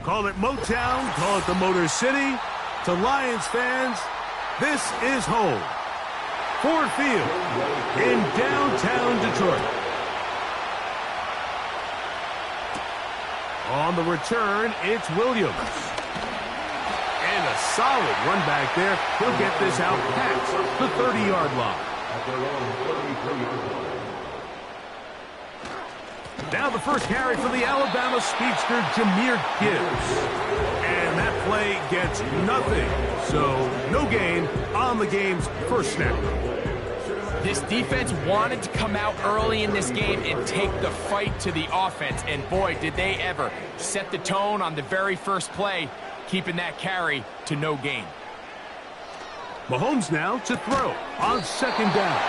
Call it Motown, call it the Motor City. To Lions fans, this is home. Ford Field in downtown Detroit. On the return, it's Williams. And a solid run back there. He'll get this out past the 30-yard line. Now the first carry for the Alabama speedster, Jahmyr Gibbs. And that play gets nothing. So no gain on the game's first snap. This defense wanted to come out early in this game and take the fight to the offense. And boy, did they ever set the tone on the very first play, keeping that carry to no gain. Mahomes now to throw on second down.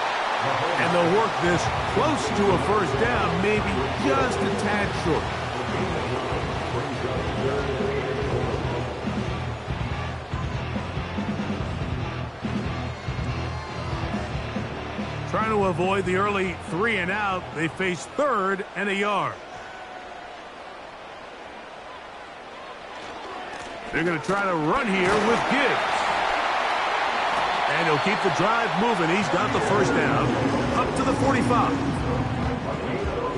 And they'll work this close to a first down, maybe just a tad short. Trying to avoid the early 3 and out, they face 3rd and a yard. They're going to try to run here with Gibbs. And he'll keep the drive moving. He's got the first down up to the 45.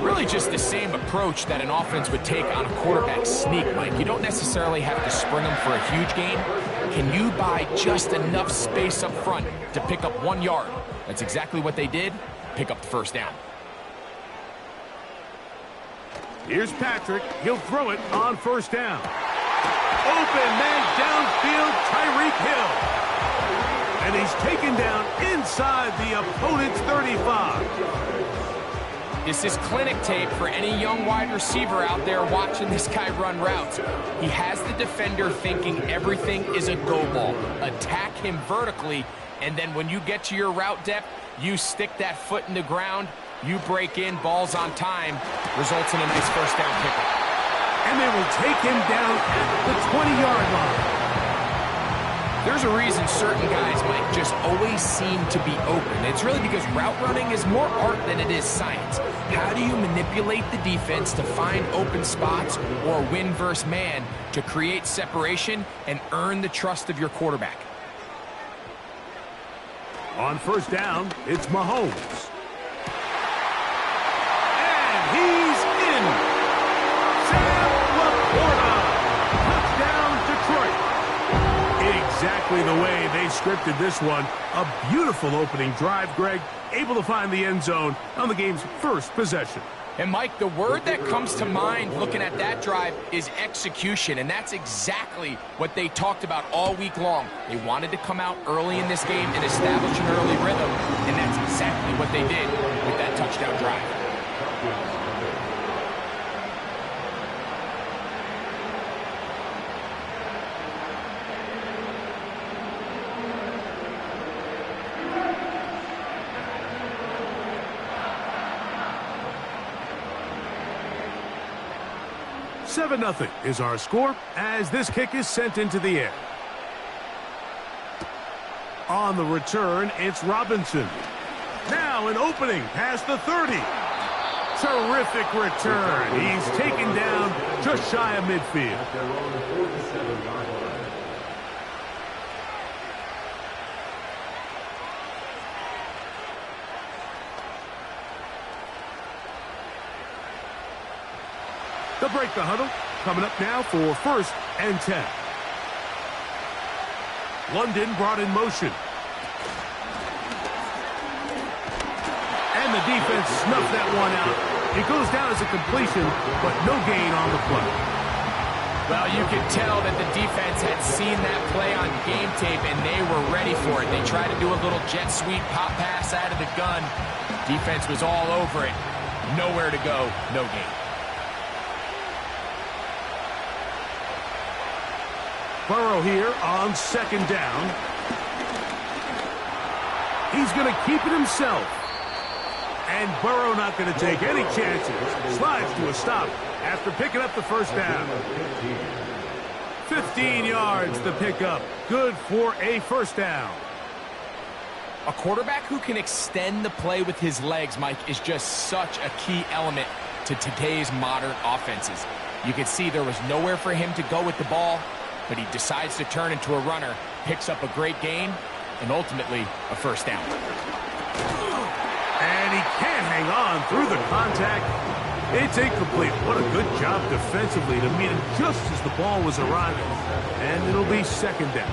Really just the same approach that an offense would take on a quarterback sneak, Mike. You don't necessarily have to spring them for a huge gain. Can you buy just enough space up front to pick up 1 yard? That's exactly what they did. Pick up the first down. Here's Patrick. He'll throw it on first down. Open man downfield, Tyreek Hill. And he's taken down inside the opponent's 35. This is clinic tape for any young wide receiver out there watching this guy run routes. He has the defender thinking everything is a go ball. Attack him vertically, and then when you get to your route depth, you stick that foot in the ground, you break in, balls on time, results in a nice first down pickup. And they will take him down at the 20-yard line. There's a reason certain guys, Mike, just always seem to be open. It's really because route running is more art than it is science. How do you manipulate the defense to find open spots or win versus man to create separation and earn the trust of your quarterback? On first down, it's Mahomes. And he's in. Sam Laporta. Touchdown, Detroit. Exactly the way they scripted this one. A beautiful opening drive, Greg. Able to find the end zone on the game's first possession. And, Mike, the word that comes to mind looking at that drive is execution, and that's exactly what they talked about all week long. They wanted to come out early in this game and establish an early rhythm, and that's exactly what they did with that touchdown drive. Seven 0 is our score as this kick is sent into the air. On the return, it's Robinson. Now an opening past the 30. Terrific return. He's taken down just shy of midfield. They'll break the huddle. Coming up now for 1st and 10. London brought in motion. And the defense snuffed that one out. It goes down as a completion, but no gain on the play. Well, you could tell that the defense had seen that play on game tape, and they were ready for it. They tried to do a little jet sweep pop pass out of the gun. Defense was all over it. Nowhere to go, no gain. Burrow here on second down. He's going to keep it himself. And Burrow not going to take any chances. Slides to a stop after picking up the first down. 15 yards the pickup. Good for a first down. A quarterback who can extend the play with his legs, Mike, is just such a key element to today's modern offenses. You can see there was nowhere for him to go with the ball, but he decides to turn into a runner, picks up a great gain, and ultimately a first down. And he can't hang on through the contact. It's incomplete. What a good job defensively to meet him just as the ball was arriving. And it'll be second down.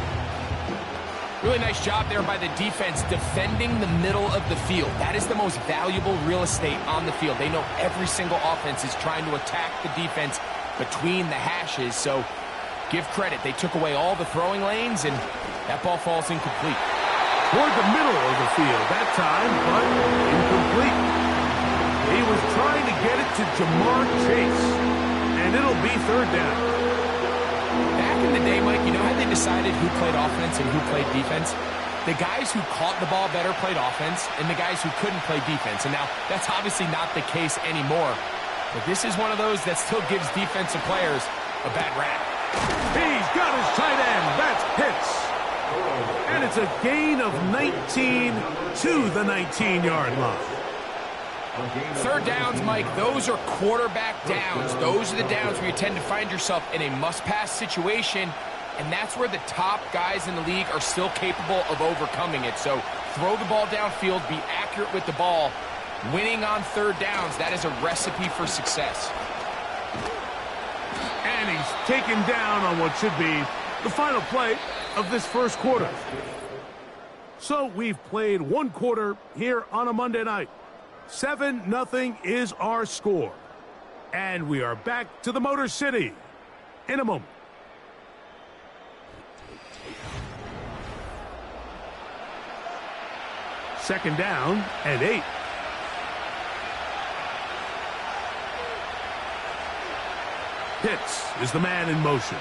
Really nice job there by the defense defending the middle of the field. That is the most valuable real estate on the field. They know every single offense is trying to attack the defense between the hashes, so give credit. They took away all the throwing lanes, and that ball falls incomplete. Toward the middle of the field that time, but incomplete. He was trying to get it to Jamar Chase, and it'll be third down. Back in the day, Mike, you know how they decided who played offense and who played defense? The guys who caught the ball better played offense, and the guys who couldn't play defense. And now, that's obviously not the case anymore. But this is one of those that still gives defensive players a bad rap. He's got his tight end. That's Pitts. And it's a gain of 19 to the 19-yard line. Third downs, Mike, those are quarterback downs. Those are the downs where you tend to find yourself in a must-pass situation, and that's where the top guys in the league are still capable of overcoming it. So throw the ball downfield, be accurate with the ball. Winning on third downs, that is a recipe for success. And he's taken down on what should be the final play of this first quarter. So we've played one quarter here on a Monday night. 7-0 is our score. And we are back to the Motor City in a moment. Second down and 8. Pitts is the man in motion.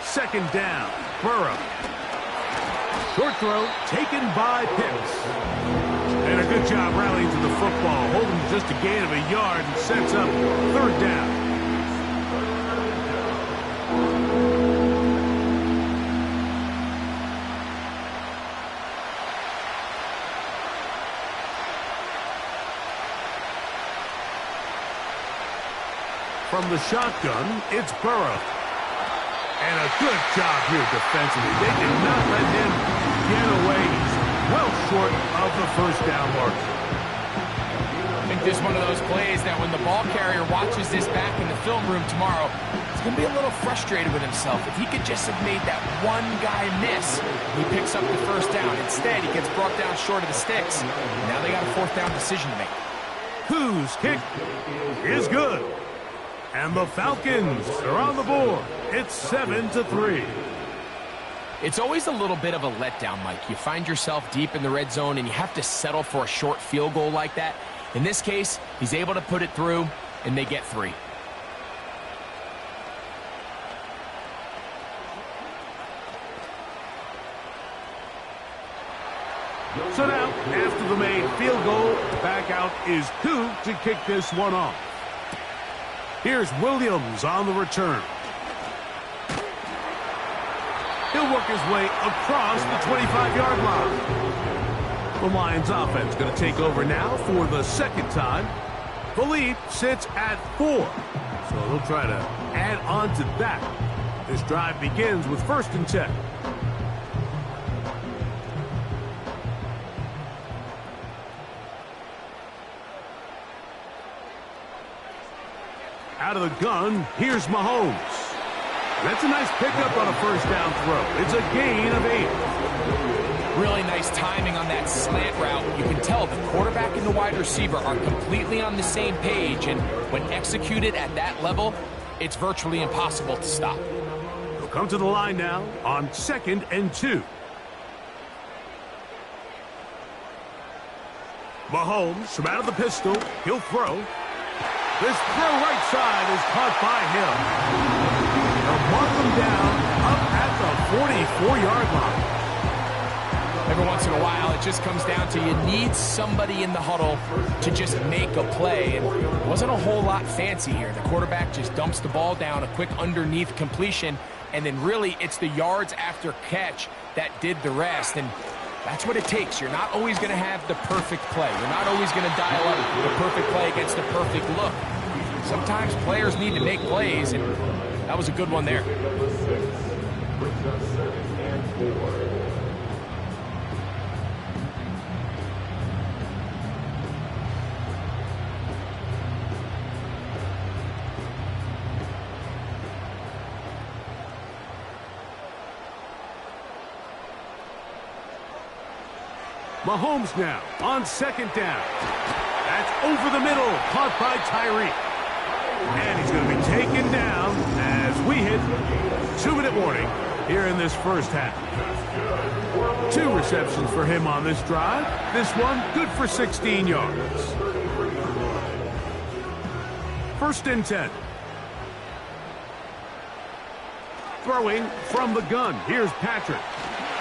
Second down, Burrow. Short throw taken by Pitts. And a good job rallying to the football, holding just a gain of a yard and sets up third down. From the shotgun, it's Burrow. And a good job here defensively. They did not let him get away. He's well short of the first down mark. I think this is one of those plays that when the ball carrier watches this back in the film room tomorrow, he's going to be a little frustrated with himself. If he could just have made that one guy miss, he picks up the first down. Instead, he gets brought down short of the sticks. Now they got a fourth down decision to make. Whose kick is good. And the Falcons are on the board. It's 7-3. It's always a little bit of a letdown, Mike. You find yourself deep in the red zone, and you have to settle for a short field goal like that. In this case, he's able to put it through, and they get 3. So now, after the made field goal, back out is Koo to kick this one off. Here's Williams on the return. He'll work his way across the 25-yard line. The Lions offense going to take over now for the second time. The lead sits at 4. So they'll try to add on to that. This drive begins with 1st and 10. Out of the gun, here's Mahomes. That's a nice pickup on a first down throw. It's a gain of 8. Really nice timing on that slant route. You can tell the quarterback and the wide receiver are completely on the same page, and when executed at that level, it's virtually impossible to stop. He'll come to the line now on 2nd and 2. Mahomes from out of the pistol. He'll throw. This throw right side is caught by Hill. They'll mark him down up at the 44-yard line. Every once in a while, it just comes down to you need somebody in the huddle to just make a play. And it wasn't a whole lot fancy here. The quarterback just dumps the ball down, a quick underneath completion, and then really it's the yards after catch that did the rest. And that's what it takes. You're not always going to have the perfect play. You're not always going to dial up the perfect play against the perfect look. Sometimes players need to make plays, and that was a good one there. Mahomes now on 2nd down. That's over the middle, caught by Tyreek. And he's going to be taken down as we hit 2-minute warning here in this first half. 2 receptions for him on this drive. This one good for 16 yards. 1st and 10. Throwing from the gun. Here's Patrick.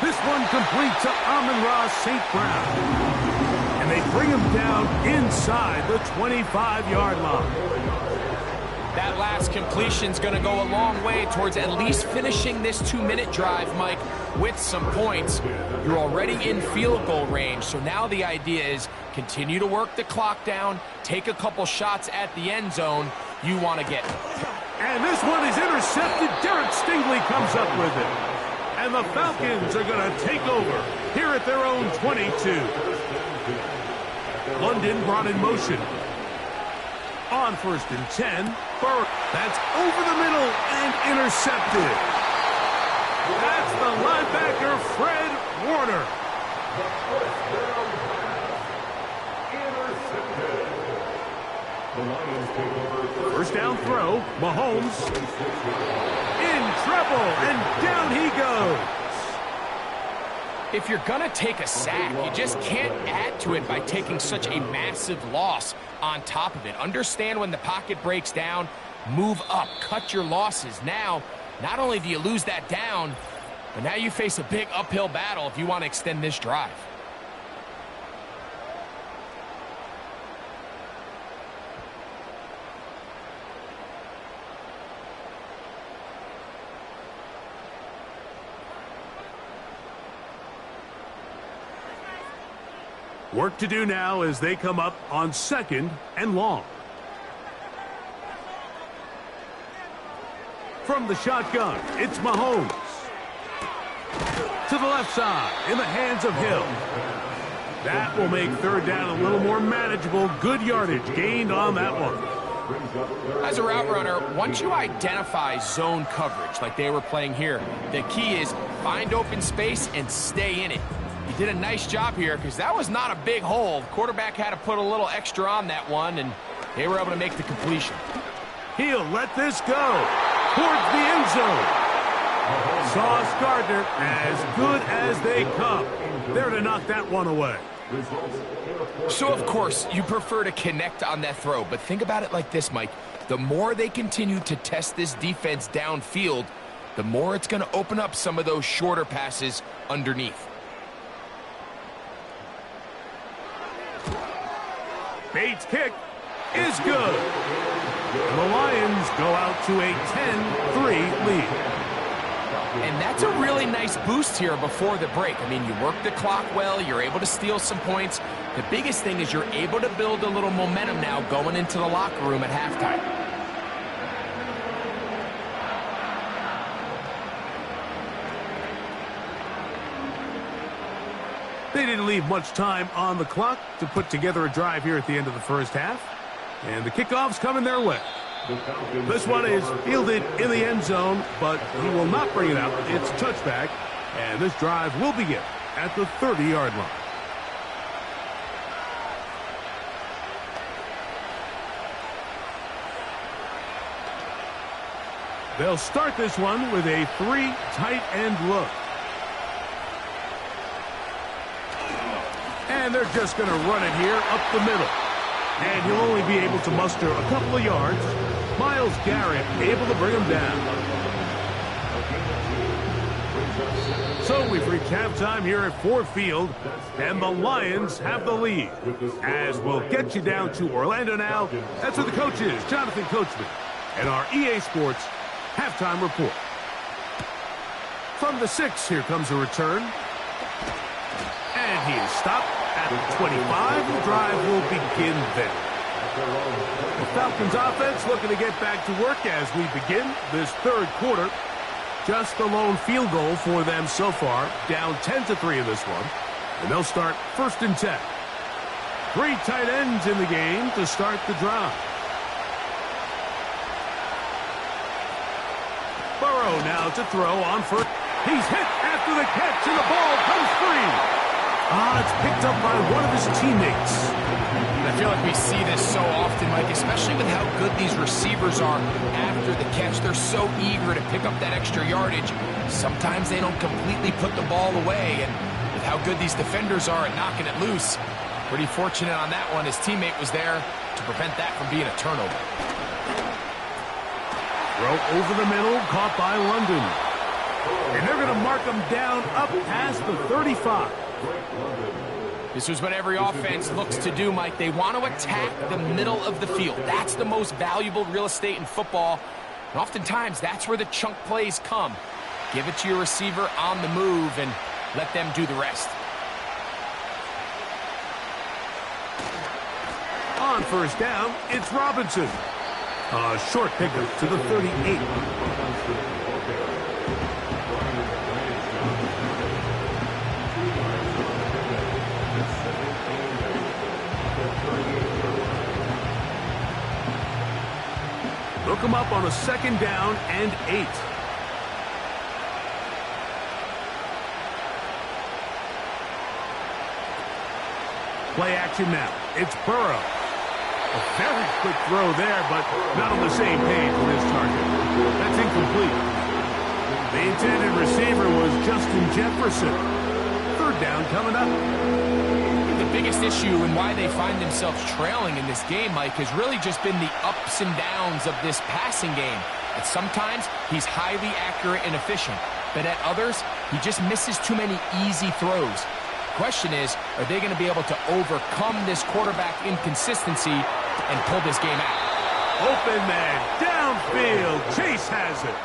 This one complete to Amon-Ra St. Brown. And they bring him down inside the 25-yard line. That last completion's going to go a long way towards at least finishing this 2-minute drive, Mike, with some points. You're already in field goal range, so now the idea is continue to work the clock down, take a couple shots at the end zone. You want to get. And this one is intercepted. Derek Stingley comes up with it. And the Falcons are going to take over here at their own 22. London brought in motion. On 1st and 10, Burrow. That's over the middle and intercepted. That's the linebacker, Fred Warner. First down throw, Mahomes in trouble, and down he goes. If you're going to take a sack, you just can't add to it by taking such a massive loss on top of it. Understand when the pocket breaks down, move up, cut your losses. Now, not only do you lose that down, but now you face a big uphill battle if you want to extend this drive. Work to do now as they come up on 2nd and long. From the shotgun, it's Mahomes. To the left side, in the hands of Hill. That will make 3rd down a little more manageable. Good yardage gained on that one. As a route runner, once you identify zone coverage like they were playing here, the key is find open space and stay in it. He did a nice job here because that was not a big hole. The quarterback had to put a little extra on that one, and they were able to make the completion. He'll let this go towards the end zone. Sauce Gardner, as good as they come. There to knock that one away. So, of course, you prefer to connect on that throw, but think about it like this, Mike. The more they continue to test this defense downfield, the more it's going to open up some of those shorter passes underneath. Bates' kick is good. And the Lions go out to a 10-3 lead. And that's a really nice boost here before the break. I mean, you work the clock well, you're able to steal some points. The biggest thing is you're able to build a little momentum now going into the locker room at halftime. They didn't leave much time on the clock to put together a drive here at the end of the first half. And the kickoff's coming their way. This one is fielded in the end zone, but he will not bring it out. It's touchback, and this drive will begin at the 30-yard line. They'll start this one with a 3 tight end look. And they're just going to run it here up the middle. And he'll only be able to muster a couple of yards. Myles Garrett able to bring him down. So we've reached halftime here at Ford Field, and the Lions have the lead. As we'll get you down to Orlando now, that's where the coach is, Jonathan Coachman, and our EA Sports halftime report. From the 6, here comes a return. And he is stopped at the 25. The drive will begin there. The Falcons offense looking to get back to work as we begin this third quarter. Just the lone field goal for them so far. Down 10-3 in this one. And they'll start 1st and 10. 3 tight ends in the game to start the drive. Burrow now to throw on first. He's hit after the catch, and the ball comes free. It's picked up by one of his teammates. I feel like we see this so often, Mike, especially with how good these receivers are after the catch. They're so eager to pick up that extra yardage. Sometimes they don't completely put the ball away, and with how good these defenders are at knocking it loose, pretty fortunate on that one. His teammate was there to prevent that from being a turnover. Throw over the middle, caught by London. And they're going to mark him down up past the 35. This is what every offense looks to do, Mike. They want to attack the middle of the field. That's the most valuable real estate in football. And oftentimes, that's where the chunk plays come. Give it to your receiver on the move and let them do the rest. On 1st down, it's Robinson. A short pickup to the 38. Look him up on a 2nd down and 8. Play action now. It's Burrow. A very quick throw there, but not on the same page with his target. That's incomplete. The intended receiver was Justin Jefferson. 3rd down coming up. The biggest issue and why they find themselves trailing in this game, Mike, has really just been the ups and downs of this passing game. At sometimes, he's highly accurate and efficient, but at others, he just misses too many easy throws. The question is, are they going to be able to overcome this quarterback inconsistency and pull this game out? Open man, downfield, Chase has it.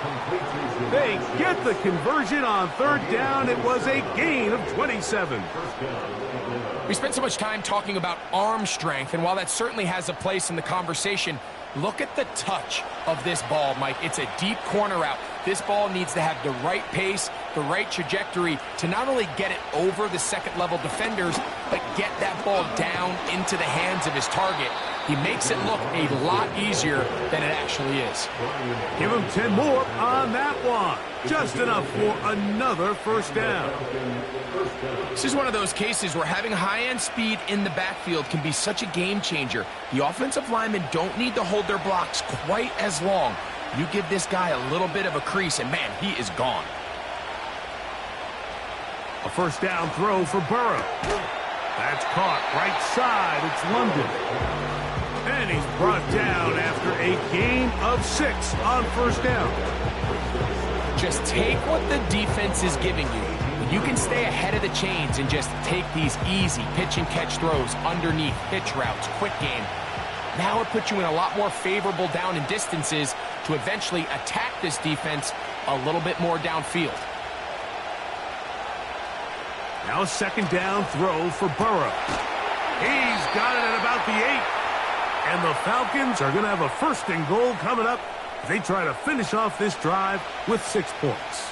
They get the conversion on 3rd down. It was a gain of 27. We spent so much time talking about arm strength, and while that certainly has a place in the conversation, look at the touch of this ball, Mike. It's a deep corner route. This ball needs to have the right pace, the right trajectory to not only get it over the 2nd-level defenders, but get that ball down into the hands of his target. He makes it look a lot easier than it actually is. Give him 10 more on that one. Just enough for another 1st down. This is one of those cases where having high-end speed in the backfield can be such a game changer. The offensive linemen don't need to hold their blocks quite as long. You give this guy a little bit of a crease, and man, he is gone. A 1st down throw for Burrow. That's caught right side. It's London. And he's brought down after a gain of 6 on 1st down. Just take what the defense is giving you. You can stay ahead of the chains and just take these easy pitch and catch throws underneath, pitch routes, quick game. Now it puts you in a lot more favorable down and distances to eventually attack this defense a little bit more downfield. Now a 2nd down throw for Burrow. He's got it at about the 8. And the Falcons are going to have a 1st and goal coming up as they try to finish off this drive with 6 points.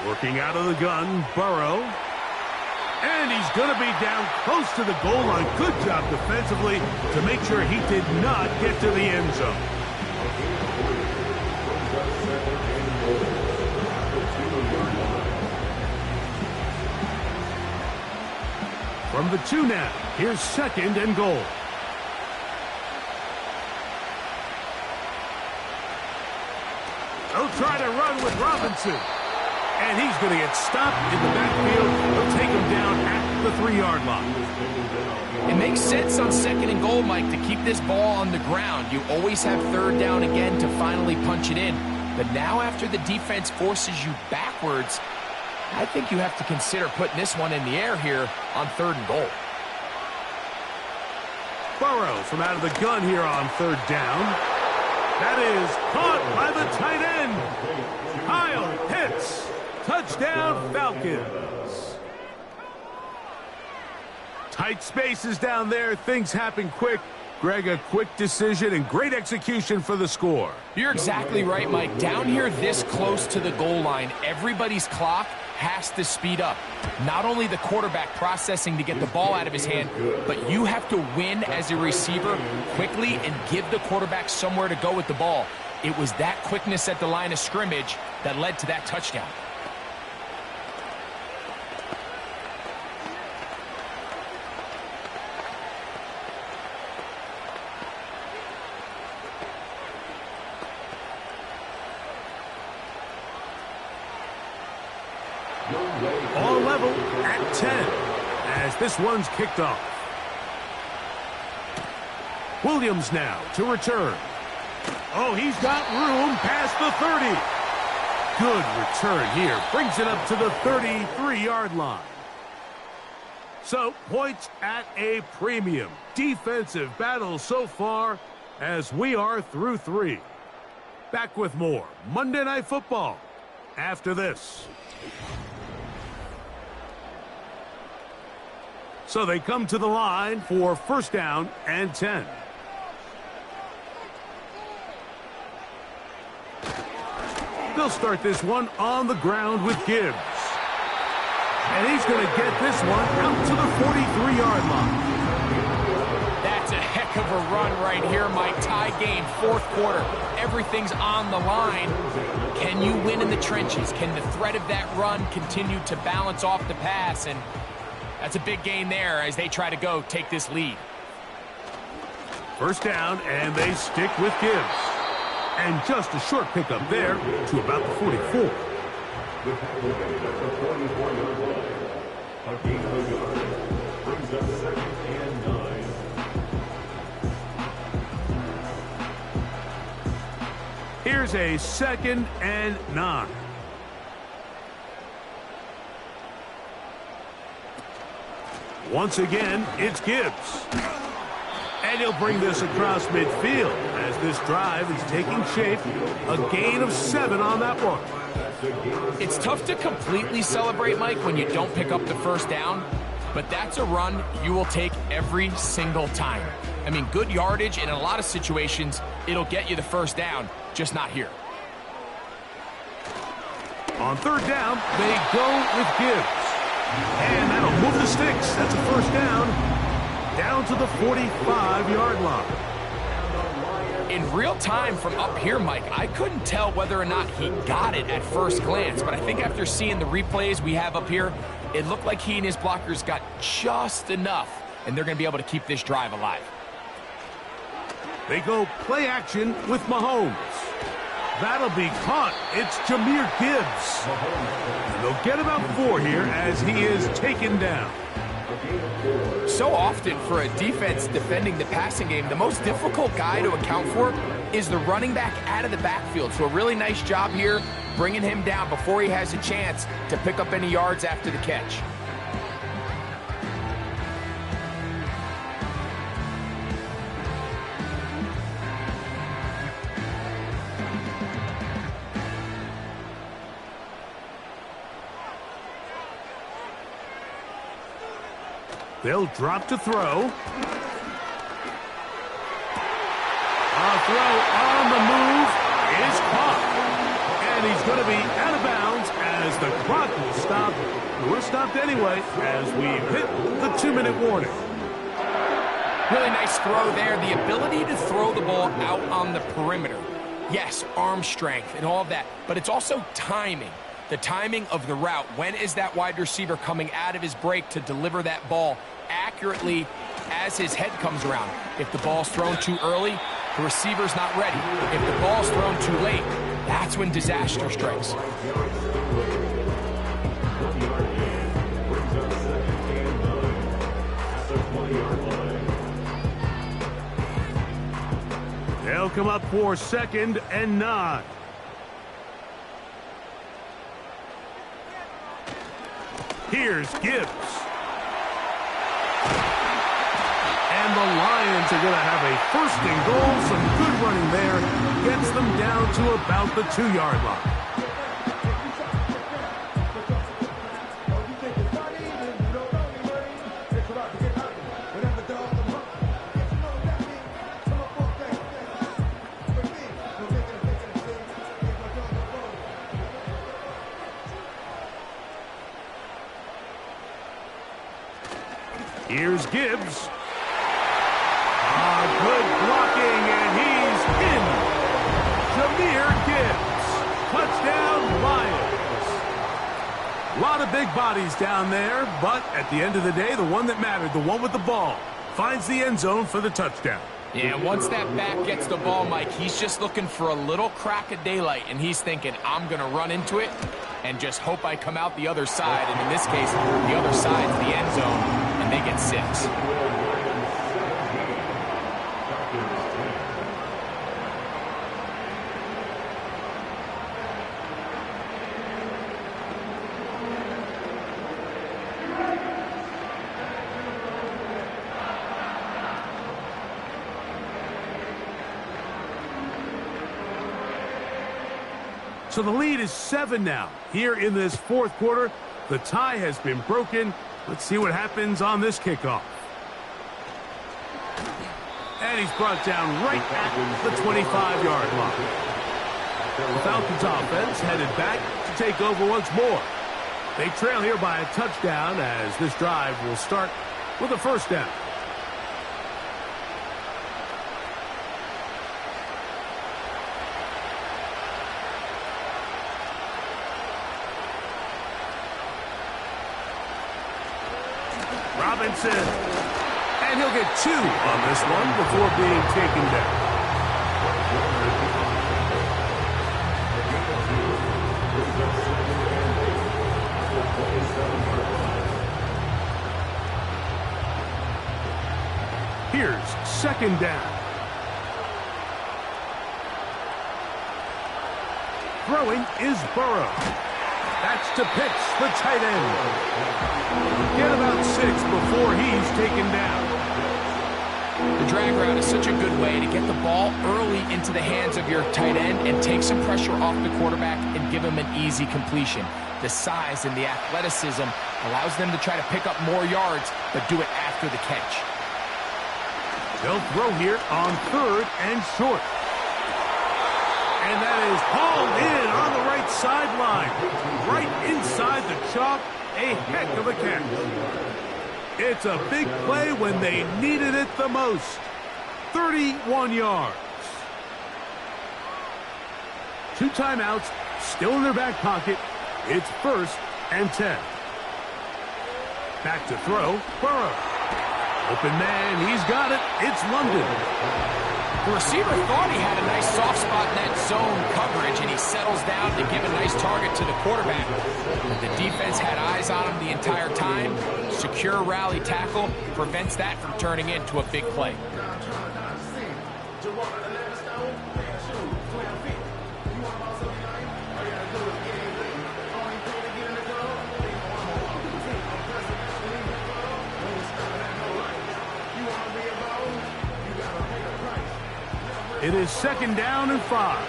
Working out of the gun, Burrow. And he's going to be down close to the goal line. Good job defensively to make sure he did not get to the end zone. From the 2 now, here's 2nd and goal. They'll try to run with Robinson. And he's going to get stopped in the backfield. They'll take him down at the 3-yard line. It makes sense on 2nd and goal, Mike, to keep this ball on the ground. You always have 3rd down again to finally punch it in. But now after the defense forces you backwards, I think you have to consider putting this one in the air here on 3rd and goal. Burrow from out of the gun here on 3rd down. That is caught by the tight end. Kyle Pitts. Touchdown, Falcons. Tight spaces down there. Things happen quick. Greg, a quick decision and great execution for the score. You're exactly right, Mike. Down here this close to the goal line, everybody's clock has to speed up. Not only the quarterback processing to get the ball out of his hand, but you have to win as a receiver quickly and give the quarterback somewhere to go with the ball. It was that quickness at the line of scrimmage that led to that touchdown. All level at 10 as this one's kicked off. Williams now to return. Oh, he's got room past the 30. Good return here. Brings it up to the 33-yard line. So, points at a premium. Defensive battle so far as we are through 3. Back with more Monday Night Football after this. So they come to the line for 1st down and 10. They'll start this one on the ground with Gibbs. And he's going to get this one out to the 43-yard line. That's a heck of a run right here, Mike. Tie game, 4th quarter. Everything's on the line. Can you win in the trenches? Can the threat of that run continue to balance off the pass? And that's a big gain there as they try to go take this lead. 1st down, and they stick with Gibbs. And just a short pickup there to about the 44. Here's a 2nd and 9. Once again, it's Gibbs. And he'll bring this across midfield as this drive is taking shape. A gain of 7 on that one. It's tough to completely celebrate, Mike, when you don't pick up the 1st down. But that's a run you will take every single time. I mean, good yardage, and in a lot of situations, it'll get you the 1st down, just not here. On 3rd down, they go with Gibbs. And that'll move the sticks. That's a 1st down to the 45-yard line. In real time from up here, Mike, I couldn't tell whether or not he got it at first glance, but I think after seeing the replays we have up here, it looked like he and his blockers got just enough, and they're going to be able to keep this drive alive. They go play action with Mahomes. That'll be caught. It's Jahmyr Gibbs. And they'll get about 4 here as he is taken down. So often for a defense defending the passing game, the most difficult guy to account for is the running back out of the backfield. So a really nice job here bringing him down before he has a chance to pick up any yards after the catch. They'll drop to throw. A throw on the move is caught. And he's going to be out of bounds as the clock will stop. We're stopped anyway as we hit the 2-minute warning. Really nice throw there. The ability to throw the ball out on the perimeter. Yes, arm strength and all of that, but it's also timing. The timing of the route. When is that wide receiver coming out of his break to deliver that ball accurately as his head comes around? If the ball's thrown too early, the receiver's not ready. If the ball's thrown too late, that's when disaster strikes. They'll come up for 2nd and 9. Here's Gibbs. And the Lions are going to have a 1st and goal. Some good running there. Gets them down to about the 2-yard line. Here's Gibbs. Good blocking, and he's in. Jahmyr Gibbs. Touchdown, Lions. A lot of big bodies down there, but at the end of the day, the one that mattered, the one with the ball, finds the end zone for the touchdown. Yeah, once that back gets the ball, Mike, he's just looking for a little crack of daylight, and he's thinking, I'm going to run into it and just hope I come out the other side. And in this case, the other side's the end zone, and they get 6. So the lead is 7 now. Here in this 4th quarter, the tie has been broken. Let's see what happens on this kickoff. And he's brought down right at the 25-yard line. The Falcons offense headed back to take over once more. They trail here by a touchdown as this drive will start with a 1st down. Robinson, and he'll get 2 on this one before being taken down. Here's 2nd down. Throwing is Burrow. That's to Pitts, the tight end. Get about 6 before he's taken down. The drag route is such a good way to get the ball early into the hands of your tight end and take some pressure off the quarterback and give him an easy completion. The size and the athleticism allows them to try to pick up more yards, but do it after the catch. They'll throw here on 3rd and short. And that is hauled in on the right sideline. Right inside the chalk. A heck of a catch. It's a big play when they needed it the most. 31 yards. 2 timeouts still in their back pocket. It's 1st and 10. Back to throw. Burrow. Open man. He's got it. It's London. The receiver thought he had a nice soft spot in that zone coverage, and he settles down to give a nice target to the quarterback. The defense had eyes on him the entire time. Secure rally tackle prevents that from turning into a big play. It is 2nd down and 5.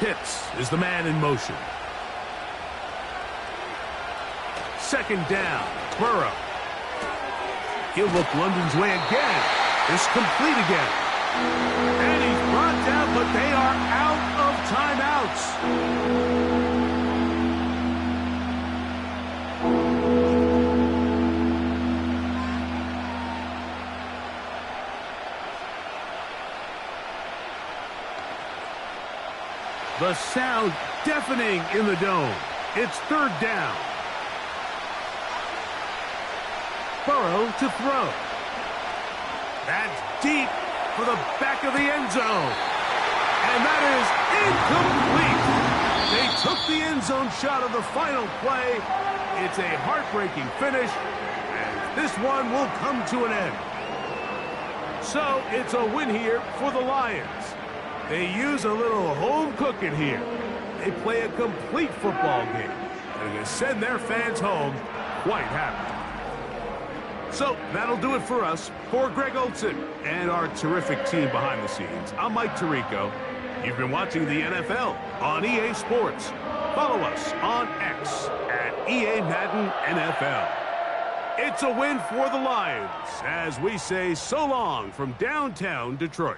Pitts is the man in motion. 2nd down. Burrow. He'll look London's way again. It's complete again. And he's brought down, but they are out of timeouts. The sound deafening in the dome. It's third down. Burrow to throw. That's deep for the back of the end zone. And that is incomplete. They took the end zone shot of the final play. It's a heartbreaking finish, and this one will come to an end. So it's a win here for the Lions. They use a little home cooking here. They play a complete football game, and they send their fans home quite happy. So that'll do it for us. For Greg Olsen and our terrific team behind the scenes, I'm Mike Tirico. You've been watching the NFL on EA Sports. Follow us on X at EA Madden NFL. It's a win for the Lions as we say so long from downtown Detroit.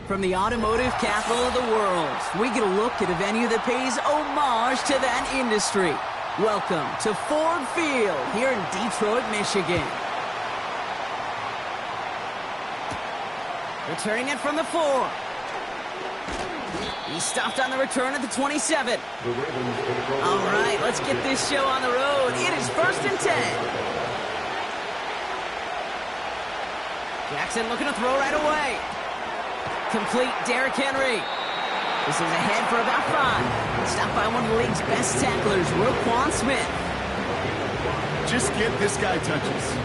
From the automotive capital of the world, we get a look at a venue that pays homage to that industry. Welcome to Ford Field here in Detroit, Michigan. Returning it from the 4. He stopped on the return at the 27. All right, let's get this show on the road. It is 1st and 10. Jackson looking to throw right away. Complete, Derrick Henry. This is ahead for about 5. Stopped by one of the league's best tacklers, Roquan Smith. Just get this guy touches.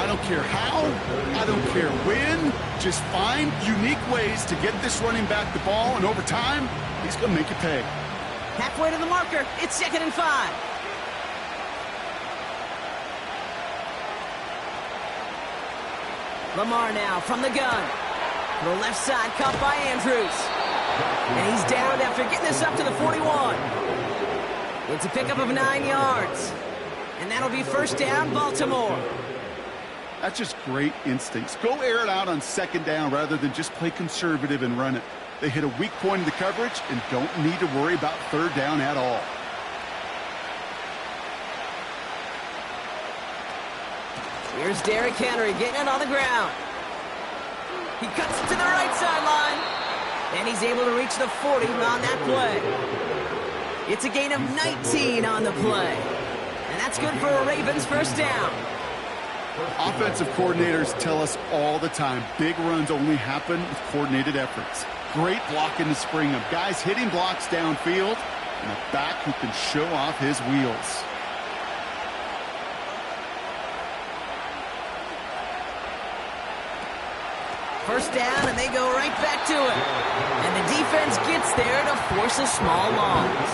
I don't care how, I don't care when. Just find unique ways to get this running back the ball, and over time, he's going to make you pay. Halfway to the marker, it's 2nd and 5. Lamar now from the gun. To the left side, caught by Andrews. And he's down after getting this up to the 41. It's a pickup of 9 yards. And that'll be 1st down, Baltimore. That's just great instincts. Go air it out on 2nd down rather than just play conservative and run it. They hit a weak point in the coverage and don't need to worry about 3rd down at all. Here's Derrick Henry getting it on the ground. He cuts it to the right sideline. And he's able to reach the 40 on that play. It's a gain of 19 on the play. And that's good for a Ravens 1st down. Offensive coordinators tell us all the time, big runs only happen with coordinated efforts. Great block in the spring of guys hitting blocks downfield and a back who can show off his wheels. First down, and they go right back to it. And the defense gets there to force a small loss.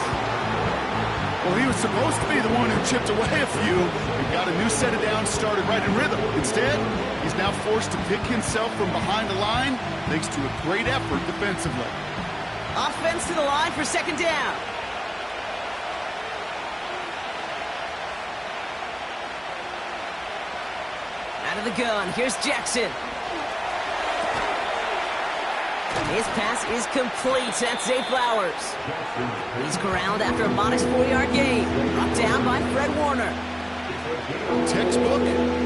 Well, he was supposed to be the one who chipped away a few and got a new set of downs started right in rhythm. Instead, he's now forced to pick himself from behind the line thanks to a great effort defensively. Offense to the line for 2nd down. Out of the gun, here's Jackson. His pass is complete. That's Zay Flowers. He's corralled after a modest 4-yard gain. Brought down by Fred Warner. Textbook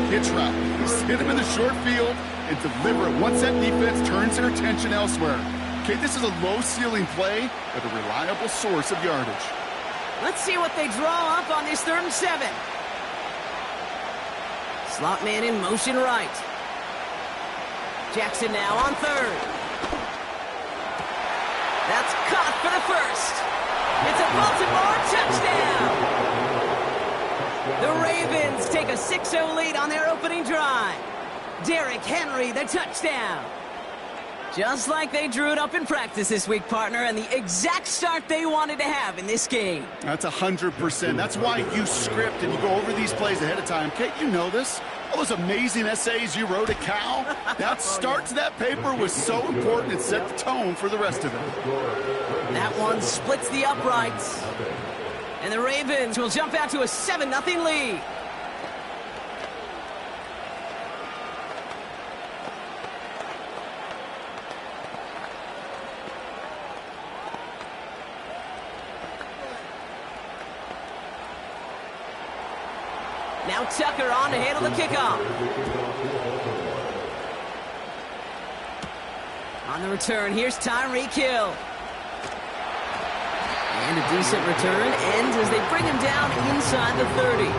hitch route. Just hit him in the short field and deliver it once that defense turns their attention elsewhere. Okay, this is a low-ceiling play, but a reliable source of yardage. Let's see what they draw up on this 3rd and 7. Slot man in motion right. Jackson now on 3rd. That's caught for the 1st. It's a Baltimore touchdown. The Ravens take a 6-0 lead on their opening drive. Derrick Henry, the touchdown. Just like they drew it up in practice this week, partner, and the exact start they wanted to have in this game. That's 100%. That's why you script and you go over these plays ahead of time. Kate, you know this. All those amazing essays you wrote at Cal, that start to that paper was so important. It set the tone for the rest of it. That one splits the uprights. And the Ravens will jump out to a 7-0 lead. Now Tucker on to handle the kickoff. On the return, here's Tyreek Hill. And a decent return ends as they bring him down inside the 30.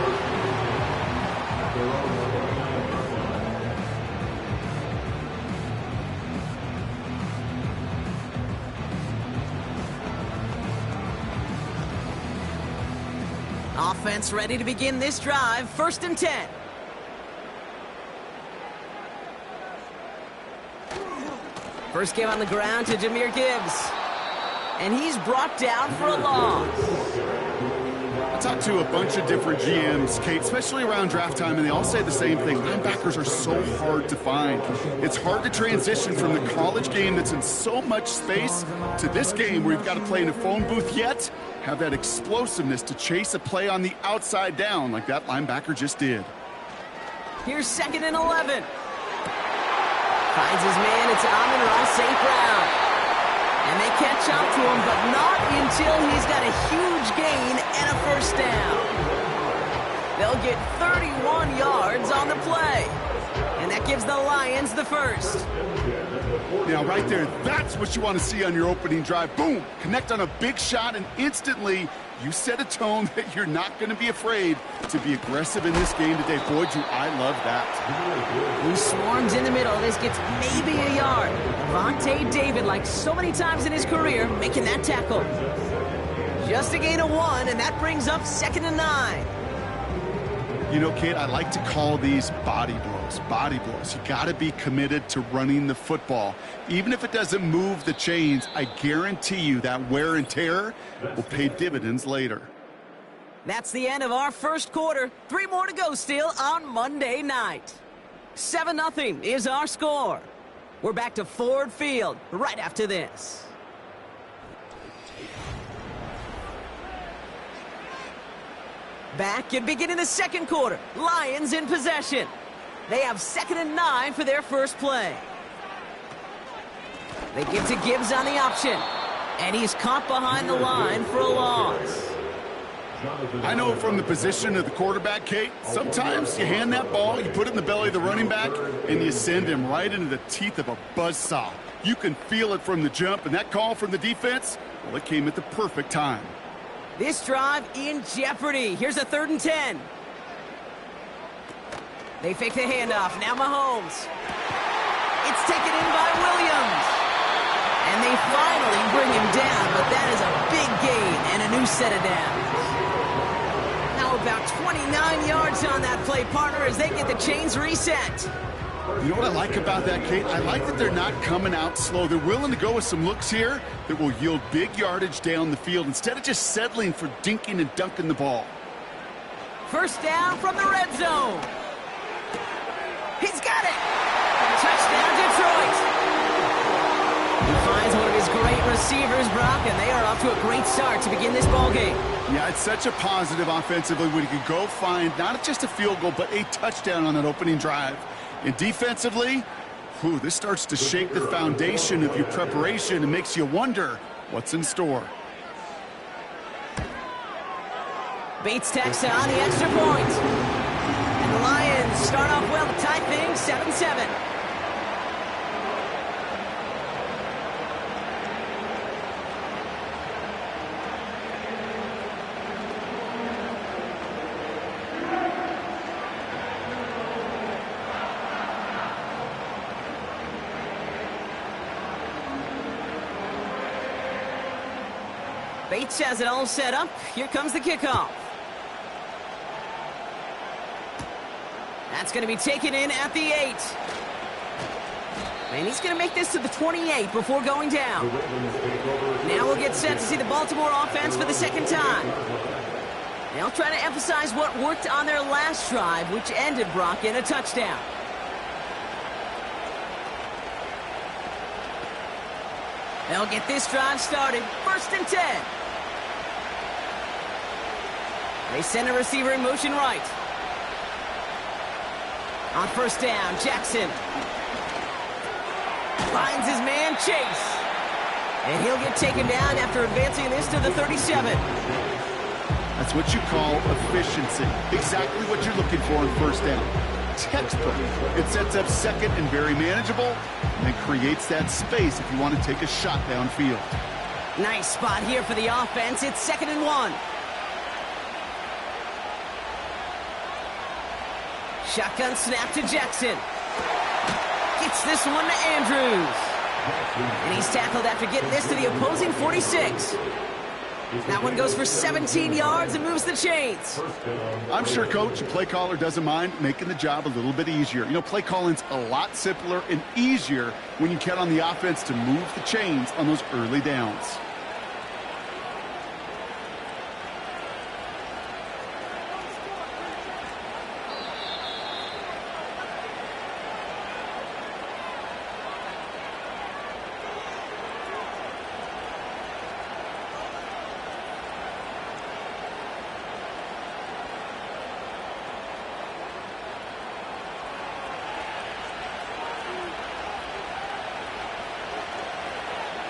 Offense ready to begin this drive. 1st and 10. First game on the ground to Jahmyr Gibbs. And he's brought down for a loss. I talked to a bunch of different GMs, Kate, especially around draft time, and they all say the same thing. Linebackers are so hard to find. It's hard to transition from the college game that's in so much space to this game where you've got to play in a phone booth, yet have that explosiveness to chase a play on the outside down like that linebacker just did. Here's 2nd and 11. Finds his man. It's Amon-Ra St. Brown. And they catch up to him, but not until he's got a huge gain and a first down. They'll get 31 yards on the play. And that gives the Lions the first. Now, right there, that's what you want to see on your opening drive. Boom! Connect on a big shot, and instantly you set a tone that you're not going to be afraid to be aggressive in this game today. Boy, do I love that. He swarms in the middle. This gets maybe a yard. Vontae David, like so many times in his career, making that tackle. Just a gain of 1, and that brings up 2nd and 9. You know, Kate, I like to call these body blows. Body blows. You got to be committed to running the football. Even if it doesn't move the chains, I guarantee you that wear and tear will pay dividends later. That's the end of our first quarter. 3 more to go still on Monday night. 7-0 is our score. We're back to Ford Field right after this. Back and beginning the second quarter. Lions in possession. They have 2nd and 9 for their first play. They give to Gibbs on the option. And he's caught behind the line for a loss. I know from the position of the quarterback, Kate, sometimes you hand that ball, you put it in the belly of the running back, and you send him right into the teeth of a buzzsaw. You can feel it from the jump, and that call from the defense, well, it came at the perfect time. This drive in jeopardy. Here's a 3rd and 10. They fake the handoff. Now Mahomes. It's taken in by Williams. And they finally bring him down, but that is a big gain and a new set of downs. Now about 29 yards on that play, partner, as they get the chains reset. You know what I like about that, Kate? I like that they're not coming out slow. They're willing to go with some looks here that will yield big yardage down the field instead of just settling for dinking and dunking the ball. First down from the red zone. He's got it. Touchdown, Detroit. He finds one of his great receivers, Brock, and they are off to a great start to begin this ballgame. Yeah, it's such a positive offensively when you can go find not just a field goal, but a touchdown on that opening drive. And defensively, this starts to shake the foundation of your preparation and makes you wonder what's in store. Bates tacks on the extra point. And the Lions start off well to tie things 7-7. Bates has it all set up. Here comes the kickoff. That's going to be taken in at the 8. And he's going to make this to the 28 before going down. Now we'll get set to see the Baltimore offense for the second time. They'll try to emphasize what worked on their last drive, which ended, Brock, in a touchdown. They'll get this drive started. 1st and 10. They send a receiver in motion right. On 1st down, Jackson finds his man, Chase. And he'll get taken down after advancing this to the 37. That's what you call efficiency. Exactly what you're looking for on 1st down. Textbook. It sets up 2nd and very manageable, and it creates that space if you want to take a shot downfield. Nice spot here for the offense. It's 2nd and 1. Shotgun snap to Jackson. Gets this one to Andrews. And he's tackled after getting this to the opposing 46. That one goes for 17 yards and moves the chains. I'm sure, Coach, the play caller doesn't mind making the job a little bit easier. You know, play calling's a lot simpler and easier when you count on the offense to move the chains on those early downs.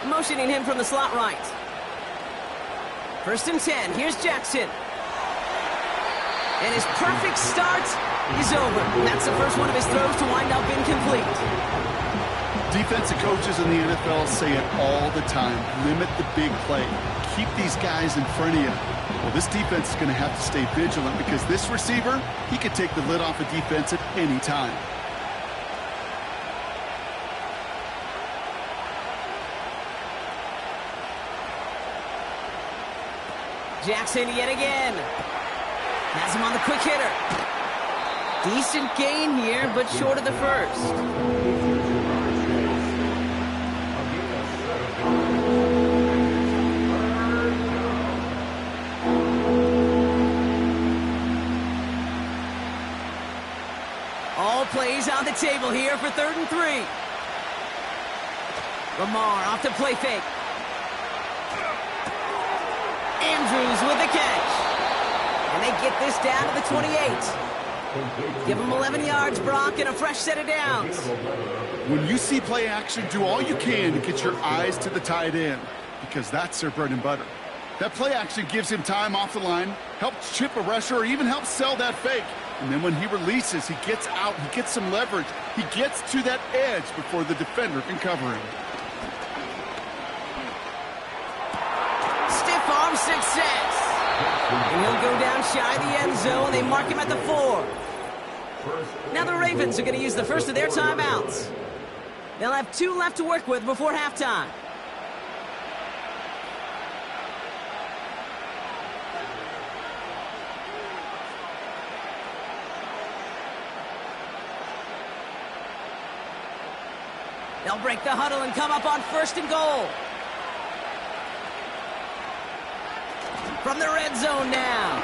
motioning him from the slot right. 1st and 10. Here's Jackson. And his perfect start is over. That's the first one of his throws to wind up incomplete. Defensive coaches in the NFL say it all the time. Limit the big play. Keep these guys in front of you. Well, this defense is going to have to stay vigilant because this receiver, he could take the lid off a defense at any time. Jackson yet again. Has him on the quick hitter. Decent gain here, but short of the first. All plays on the table here for 3rd and 3. Lamar off the play fake. Andrews with the catch. And they get this down to the 28. Give them 11 yards, Brock, and a fresh set of downs. When you see play action, do all you can to get your eyes to the tight end because that's their bread and butter. That play action gives him time off the line, helps chip a rusher, or even helps sell that fake. And then when he releases, he gets out, he gets some leverage. He gets to that edge before the defender can cover him. Stiff arm success. And he'll go down shy of the end zone. They mark him at the 4. Now the Ravens are going to use the first of their timeouts. They'll have 2 left to work with before halftime. They'll break the huddle and come up on 1st and goal. From the red zone now.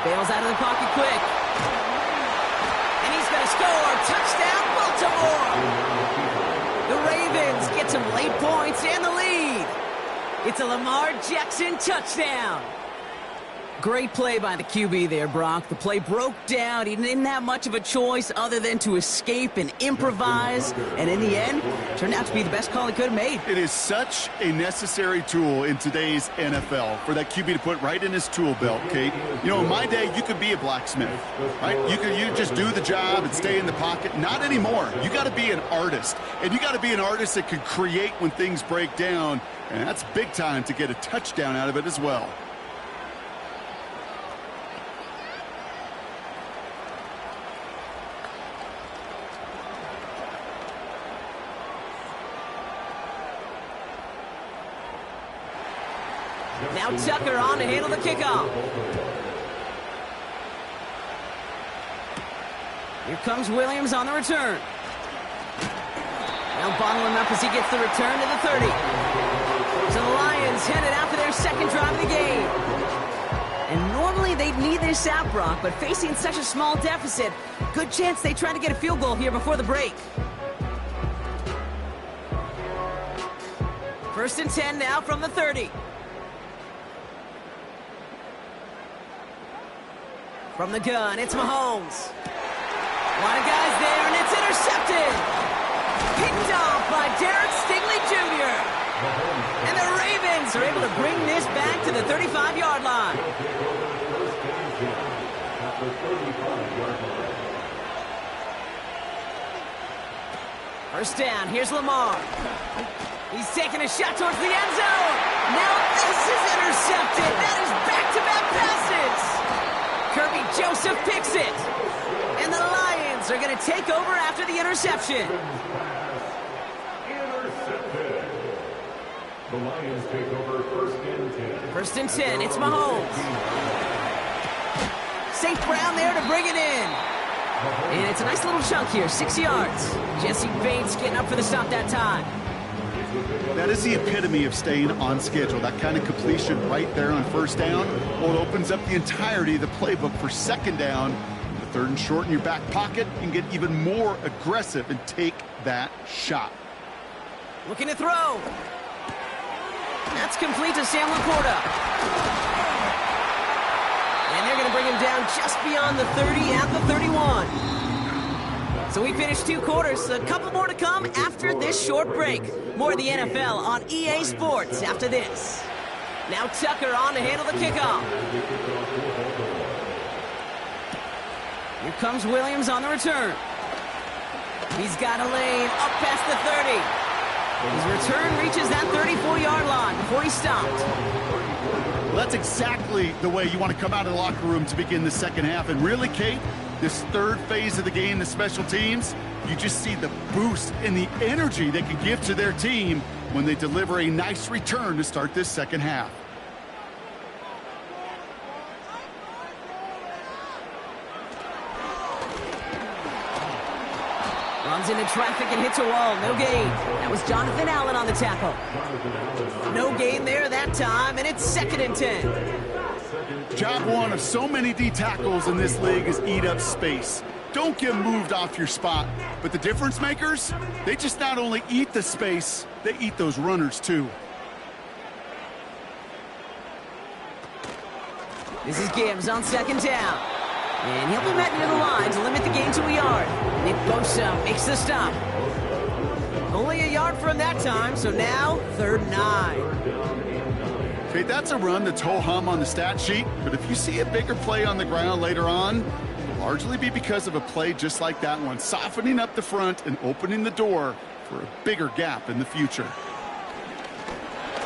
Bails out of the pocket quick. And he's going to score. Touchdown, Baltimore. The Ravens get some late points and the lead. It's a Lamar Jackson touchdown. Great play by the QB there, Brock. The play broke down. He didn't have much of a choice other than to escape and improvise. And in the end, turned out to be the best call he could have made. It is such a necessary tool in today's NFL for that QB to put right in his tool belt, Kate. You know, in my day, you could be a blacksmith, right? You just do the job and stay in the pocket. Not anymore. You got to be an artist. And you got to be an artist that can create when things break down. And that's big time to get a touchdown out of it as well. Now Tucker on to handle the kickoff. Here comes Williams on the return. Now bottle him up as he gets the return to the 30. So the Lions headed out for their second drive of the game. And normally they'd need this out, Brock, but facing such a small deficit, good chance they try to get a field goal here before the break. 1st and 10 now from the 30. From the gun, it's Mahomes. A lot of guys there, and it's intercepted. Picked off by Derek Stingley Jr. And the Ravens are able to bring this back to the 35-yard line. First down, here's Lamar. He's taking a shot towards the end zone. Now this is intercepted. That is back-to-back passes. Kirby Joseph picks it. And the Lions are going to take over after the interception. Intercepted. The Lions take over 1st and 10. 1st and 10, it's Mahomes. St. Brown there to bring it in. And it's a nice little chunk here, 6 yards. Jesse Bates getting up for the stop that time. That is the epitome of staying on schedule. That kind of completion right there on 1st down. Well, it opens up the entirety of the playbook for 2nd down. The 3rd and short in your back pocket, you can get even more aggressive and take that shot. Looking to throw. That's complete to Sam Laporta. And they're going to bring him down just beyond the 30 at the 31. So we finished 2 quarters. A couple more to come after this short break. More of the NFL on EA Sports after this. Now Tucker on to handle the kickoff. Here comes Williams on the return. He's got a lane up past the 30. His return reaches that 34-yard line before he stopped. Well, that's exactly the way you want to come out of the locker room to begin the second half. And really, Kate, this third phase of the game, the special teams, you just see the boost and the energy they can give to their team when they deliver a nice return to start this second half. Runs into traffic and hits a wall. No gain. That was Jonathan Allen on the tackle. No gain there that time, and it's 2nd and 10. Job one of so many D tackles in this league is eat up space. Don't get moved off your spot. But the difference makers, they just not only eat the space, they eat those runners too. This is Gibbs on 2nd down. And he'll be met near the line to limit the gain to a yard. Nick Bosa makes the stop. Only a yard from that time, so now 3rd and 9. Okay, that's a run that's ho-hum on the stat sheet, but if you see a bigger play on the ground later on, it'll largely be because of a play just like that one, softening up the front and opening the door for a bigger gap in the future.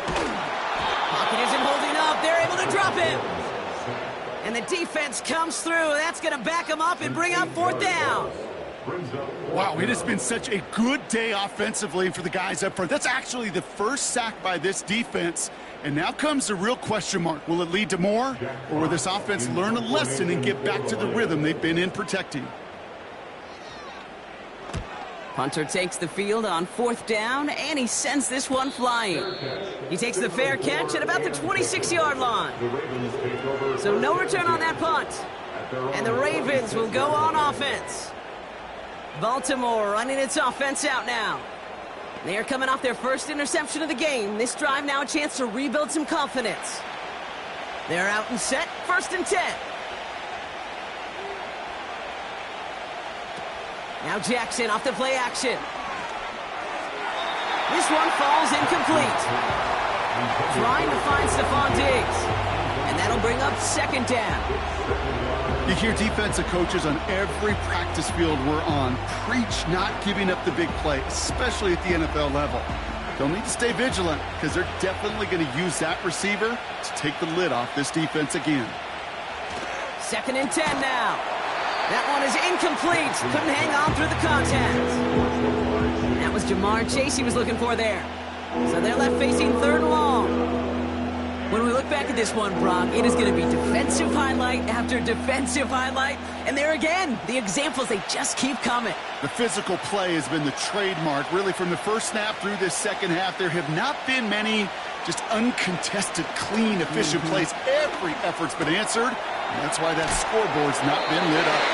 Pocket isn't holding up. They're able to drop him. And the defense comes through. That's going to back him up and bring up 4th down. Wow, it has been such a good day offensively for the guys up front. That's actually the first sack by this defense. And now comes the real question mark. Will it lead to more? Or will this offense learn a lesson and get back to the rhythm they've been in protecting? Punter takes the field on 4th down, and he sends this one flying. He takes the fair catch at about the 26-yard line. So no return on that punt. And the Ravens will go on offense. Baltimore running its offense out now. They are coming off their first interception of the game. This drive now a chance to rebuild some confidence. They're out and set, 1st and 10. Now Jackson off the play action. This one falls incomplete. Trying to find Stephon Diggs. And that'll bring up 2nd down. You hear defensive coaches on every practice field we're on preach not giving up the big play, especially at the NFL level. They'll need to stay vigilant because they're definitely going to use that receiver to take the lid off this defense again. 2nd and 10 now. That one is incomplete. Couldn't hang on through the contact. That was Jamar Chase he was looking for there. So they're left facing 3rd and long. When we look back at this one, Brock, it is going to be defensive highlight after defensive highlight. And there again, the examples, they just keep coming. The physical play has been the trademark. Really, from the first snap through this second half, there have not been many just uncontested, clean, efficient plays. Every effort's been answered. And that's why that scoreboard's not been lit up.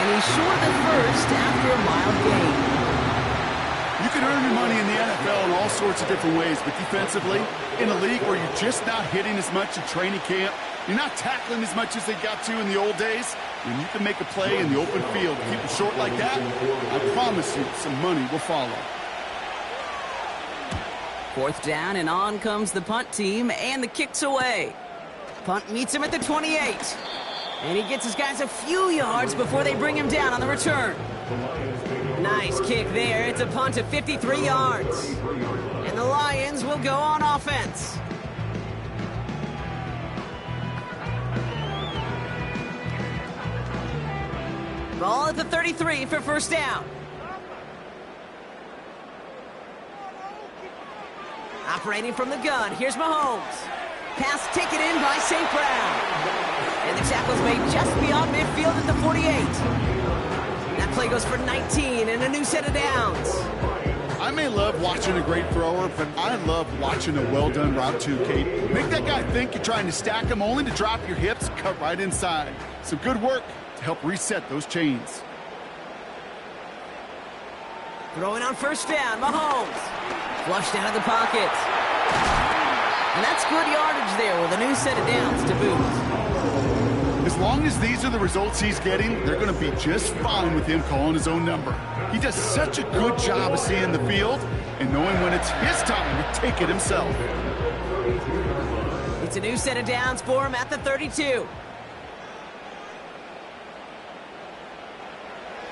And he's short the first after a mild gain. You can earn your money in the NFL in all sorts of different ways, but defensively, in a league where you're just not hitting as much in training camp, you're not tackling as much as they got to in the old days, when you can make a play in the open field, keep it short like that, I promise you some money will follow. 4th down, and on comes the punt team, and the kick's away. Punt meets him at the 28. And he gets his guys a few yards before they bring him down on the return. Nice kick there. It's a punt of 53 yards. And the Lions will go on offense. Ball at the 33 for 1st down. Operating from the gun, here's Mahomes. Pass taken in by St. Brown. And the tackle's made just beyond midfield at the 48. That play goes for 19 and a new set of downs. I may love watching a great thrower, but I love watching a well-done route too, Kate. Make that guy think you're trying to stack him only to drop your hips, cut right inside. Some good work to help reset those chains. Throwing on 1st down, Mahomes. Flushed out of the pocket. And that's good yardage there with a new set of downs to boot. As long as these are the results he's getting, they're going to be just fine with him calling his own number. He does such a good job of seeing the field and knowing when it's his time to take it himself. It's a new set of downs for him at the 32.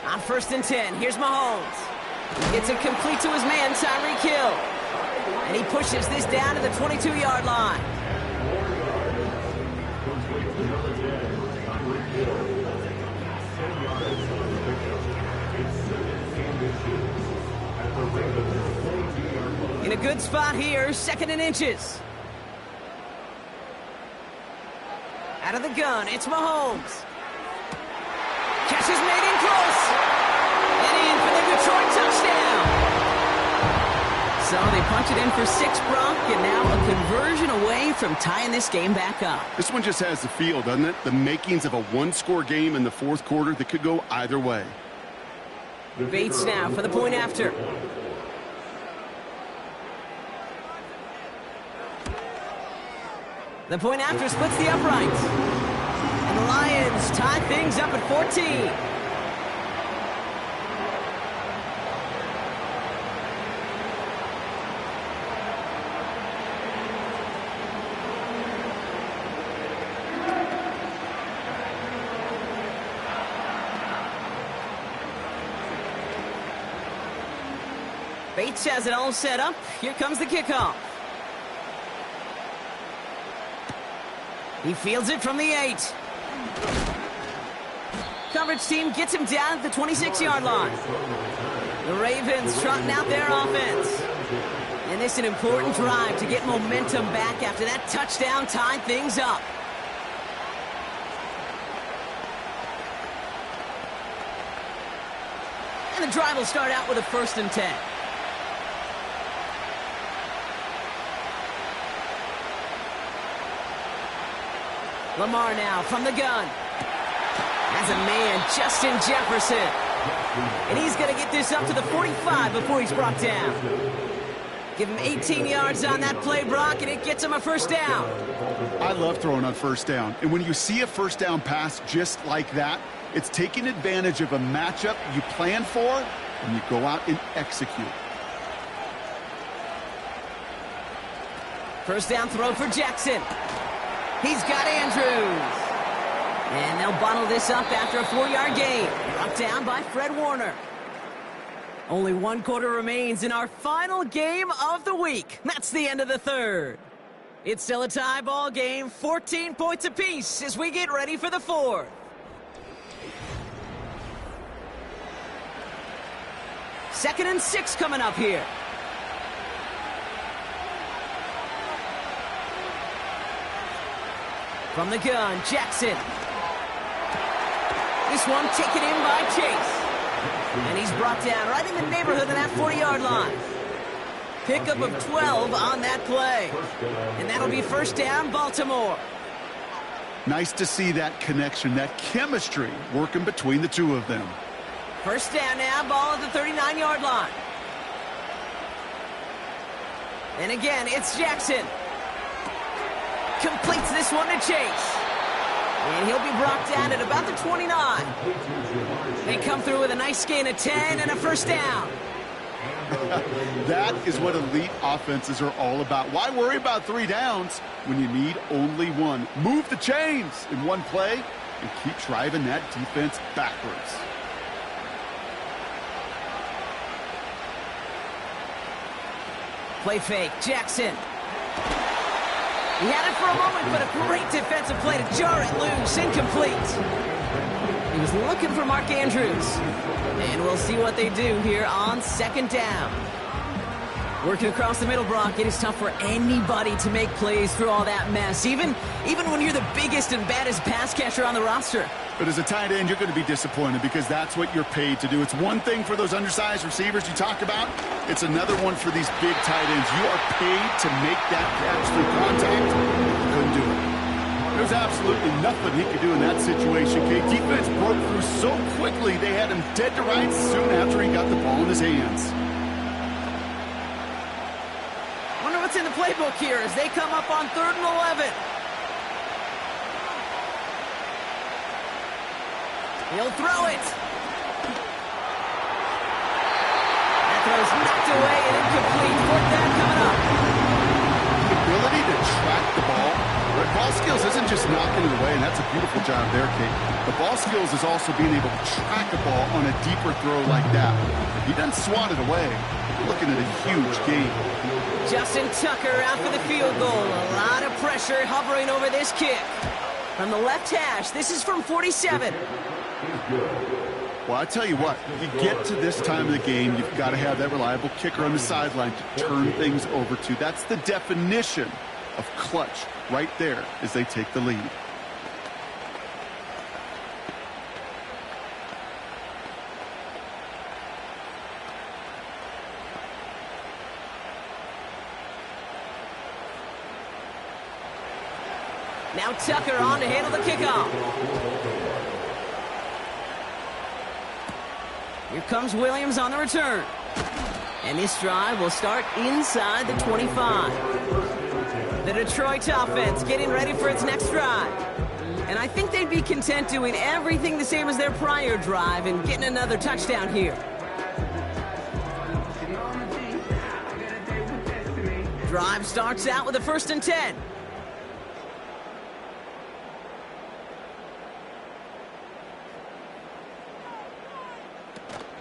On 1st and 10, here's Mahomes. He gets it complete to his man, Tyreek Hill. And he pushes this down to the 22-yard line. In a good spot here, 2nd and inches. Out of the gun, it's Mahomes. Catch is made in close. And in for the Detroit touchdown. So they punch it in for 6, Brock, and now a conversion away from tying this game back up. This one just has the feel, doesn't it? The makings of a one-score game in the 4th quarter that could go either way. Bates now for the point after. The point after splits the uprights. And the Lions tie things up at 14. Bates has it all set up. Here comes the kickoff. He fields it from the 8. Coverage team gets him down at the 26-yard line. The Ravens trotting out their offense. And this is an important drive to get momentum back after that touchdown tied things up. And the drive will start out with a 1st and 10. Lamar now from the gun. Has a man, Justin Jefferson. And he's going to get this up to the 45 before he's brought down. Give him 18 yards on that play, Brock, and it gets him a 1st down. I love throwing on 1st down. And when you see a 1st down pass just like that, it's taking advantage of a matchup you plan for, and you go out and execute. 1st down throw for Jackson. He's got Andrews. And they'll bottle this up after a 4-yard gain. Brought down by Fred Warner. Only 1 quarter remains in our final game of the week. That's the end of the 3rd. It's still a tie ball game, 14 points apiece as we get ready for the 4th. Second and 6 coming up here. From the gun, Jackson. This one taken in by Chase. And he's brought down right in the neighborhood of that 40-yard line. Pickup of 12 on that play. And that'll be 1st down, Baltimore. Nice to see that connection, that chemistry working between the two of them. 1st down now, ball at the 39-yard line. And again, it's Jackson. Completes this one to Chase. And he'll be brought down at about the 29. They come through with a nice gain of 10 and a 1st down. That is what elite offenses are all about. Why worry about 3 downs when you need only 1? Move the chains in one play and keep driving that defense backwards. Play fake, Jackson. He had it for a moment, but a great defensive play to jar it loose, incomplete. He was looking for Mark Andrews. And we'll see what they do here on 2nd down. Working across the middle, Brock, it is tough for anybody to make plays through all that mess, even when you're the biggest and baddest pass catcher on the roster. But as a tight end, you're going to be disappointed because that's what you're paid to do. It's one thing for those undersized receivers you talk about. It's another one for these big tight ends. You are paid to make that catch through contact. You couldn't do it. There's absolutely nothing he could do in that situation, Kate. Defense broke through so quickly, they had him dead to rights soon after he got the ball in his hands. Wonder what's in the playbook here as they come up on 3rd and 11. He'll throw it. That throw's knocked away and incomplete. Fourth down coming up. The ability to track the ball. Right? Ball skills isn't just knocking it away, and that's a beautiful job there, Kate. The ball skills is also being able to track a ball on a deeper throw like that. If he doesn't swat it away, you're looking at a huge gain. Justin Tucker out for the field goal. A lot of pressure hovering over this kick. From the left hash, this is from 47. Well, I tell you what, you get to this time of the game, you've got to have that reliable kicker on the sideline to turn things over to. That's the definition of clutch right there as they take the lead. Now Tucker on to handle the kickoff. Here comes Williams on the return. And this drive will start inside the 25. The Detroit offense getting ready for its next drive. And I think they'd be content doing everything the same as their prior drive and getting another touchdown here. Drive starts out with a 1st and 10.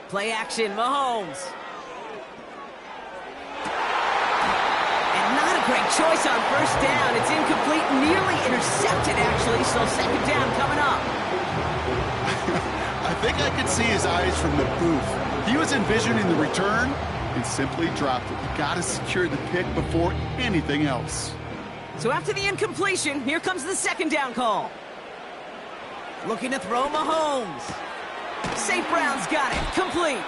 Play action, Mahomes. And not a great choice on 1st down. It's incomplete, nearly intercepted, actually, so 2nd down coming up. I think I could see his eyes from the booth. He was envisioning the return and simply dropped it. You got to secure the pick before anything else. So after the incompletion, here comes the 2nd down call. Looking to throw Mahomes. St. Brown's got it. Complete.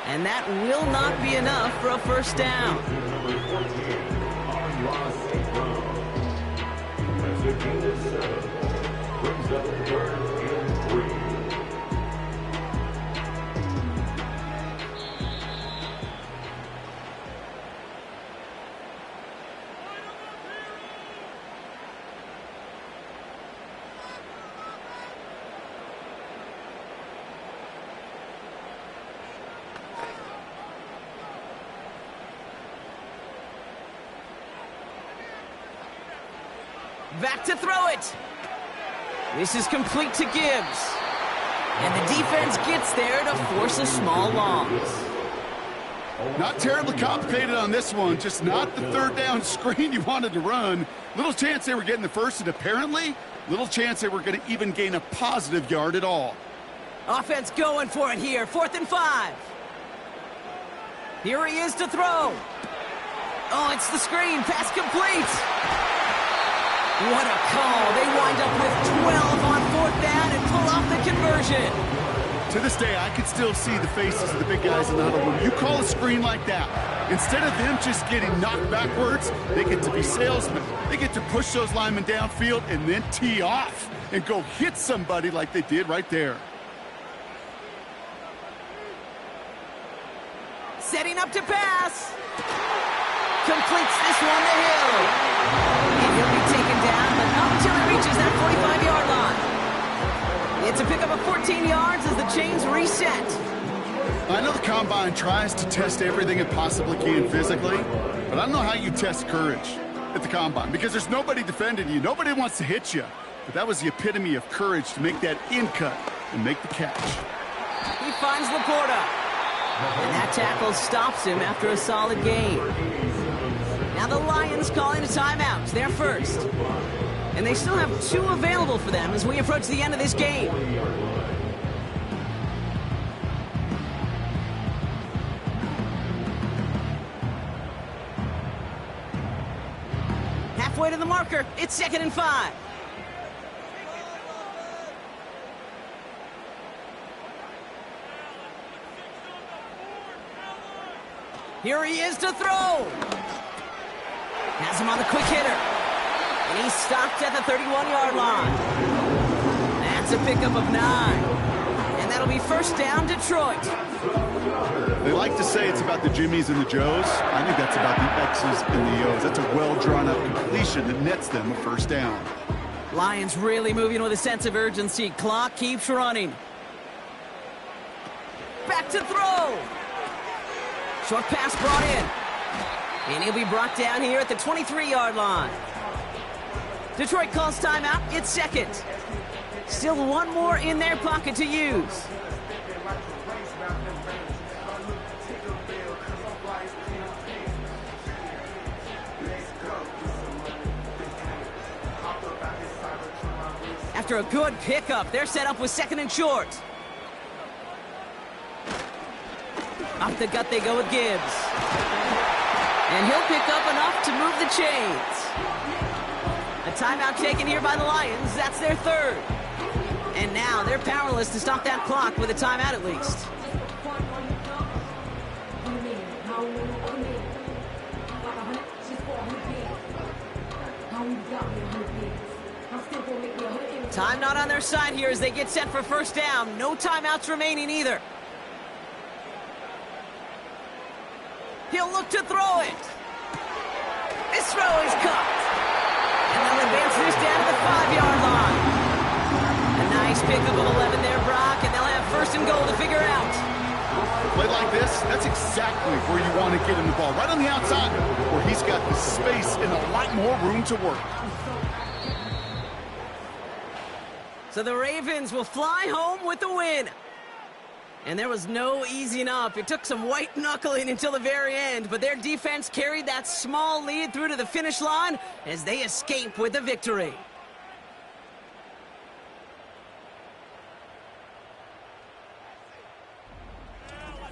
And that will not be enough for a 1st down. As the gain is 7, brings up 3rd and 3. Back to throw it. This is complete to Gibbs. And the defense gets there to force a small loss. Not terribly complicated on this one, just not the 3rd down screen you wanted to run. Little chance they were getting the first, and apparently, little chance they were going to even gain a positive yard at all. Offense going for it here, 4th and 5. Here he is to throw. Oh, it's the screen, pass complete. What a call. They wind up with 12 on 4th down and pull off the conversion. To this day, I can still see the faces of the big guys in the huddle room. You call a screen like that, instead of them just getting knocked backwards, they get to be salesmen. They get to push those linemen downfield and then tee off and go hit somebody like they did right there. Setting up to pass. Completes this one to Hill. And he'll be taken down, but not until he reaches that 45-yard line. It's a pickup of 14 yards as the chains reset. I know the Combine tries to test everything it possibly can physically, but I don't know how you test courage at the Combine because there's nobody defending you. Nobody wants to hit you. But that was the epitome of courage to make that in cut and make the catch. He finds Laporta. And that tackle stops him after a solid gain. Now the Lions calling a timeout. They're first. And they still have 2 available for them as we approach the end of this game. Halfway to the marker. It's 2nd and 5. Here he is to throw. Has him on the quick hitter. And he's stopped at the 31-yard line. That's a pickup of 9. And that'll be 1st down, Detroit. They like to say it's about the Jimmies and the Joes. I think that's about the X's and the O's. That's a well-drawn-up completion that nets them a 1st down. Lions really moving with a sense of urgency. Clock keeps running. Back to throw. Short pass brought in. And he'll be brought down here at the 23-yard line. Detroit calls timeout. It's second. Still one more in their pocket to use. After a good pickup, they're set up with second and short. Off the gut they go with Gibbs. And he'll pick up enough to move the chains. A timeout taken here by the Lions. That's their third. And now they're powerless to stop that clock with a timeout at least. Time not on their side here as they get set for first down. No timeouts remaining either. He'll look to throw it. This throw is caught. And they'll advance this down to the 5-yard line. A nice pickup of 11 there, Brock, and they'll have first and goal to figure out. Play like this, that's exactly where you want to get him the ball. Right on the outside, where he's got the space and a lot more room to work. So the Ravens will fly home with the win. And there was no easing up. It took some white knuckling until the very end, but their defense carried that small lead through to the finish line as they escape with the victory.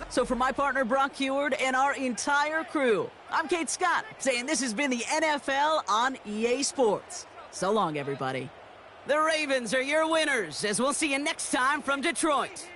So for my partner Brock Heward and our entire crew, I'm Kate Scott saying this has been the NFL on EA Sports. So long, everybody. The Ravens are your winners, as we'll see you next time from Detroit.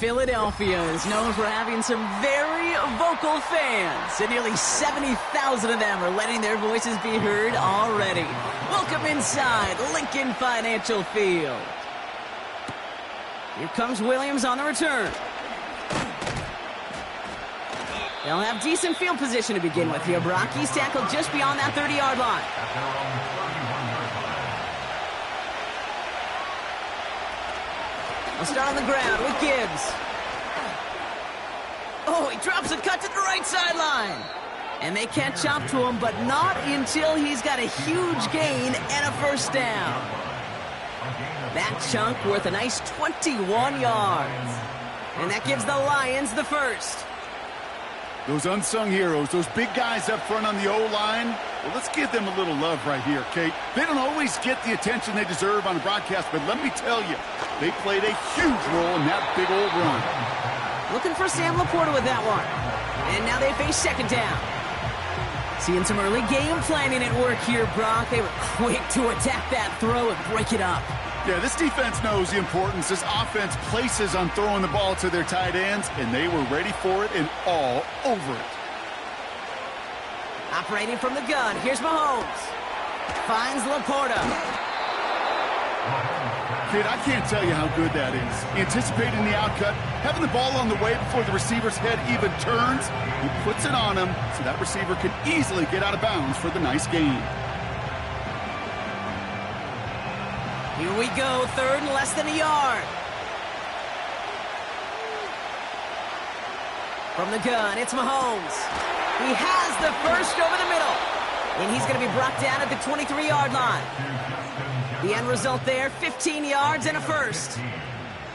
Philadelphia is known for having some very vocal fans, and nearly 70,000 of them are letting their voices be heard already. Welcome inside Lincoln Financial Field. Here comes Williams on the return. They'll have decent field position to begin with here, Brock. He's tackled just beyond that 30-yard line. We'll start on the ground with Gibbs. Oh, he drops a cut to the right sideline. And they can't chop to him, but not until he's got a huge gain and a first down. That chunk worth a nice 21 yards. And that gives the Lions the first. Those unsung heroes, those big guys up front on the O-line, well, let's give them a little love right here, Kate. They don't always get the attention they deserve on the broadcast, but let me tell you, they played a huge role in that big old run. Looking for Sam Laporta with that one. And now they face second down. Seeing some early game planning at work here, Brock. They were quick to attack that throw and break it up. Yeah, this defense knows the importance this offense places on throwing the ball to their tight ends, and they were ready for it and all over it. Operating from the gun, here's Mahomes. Finds Laporta. Kid, I can't tell you how good that is. Anticipating the outcut, having the ball on the way before the receiver's head even turns, he puts it on him so that receiver can easily get out of bounds for the nice gain. Here we go, third and less than a yard. From the gun, it's Mahomes. He has the first over the middle. And he's going to be brought down at the 23-yard line. The end result there, 15 yards and a first.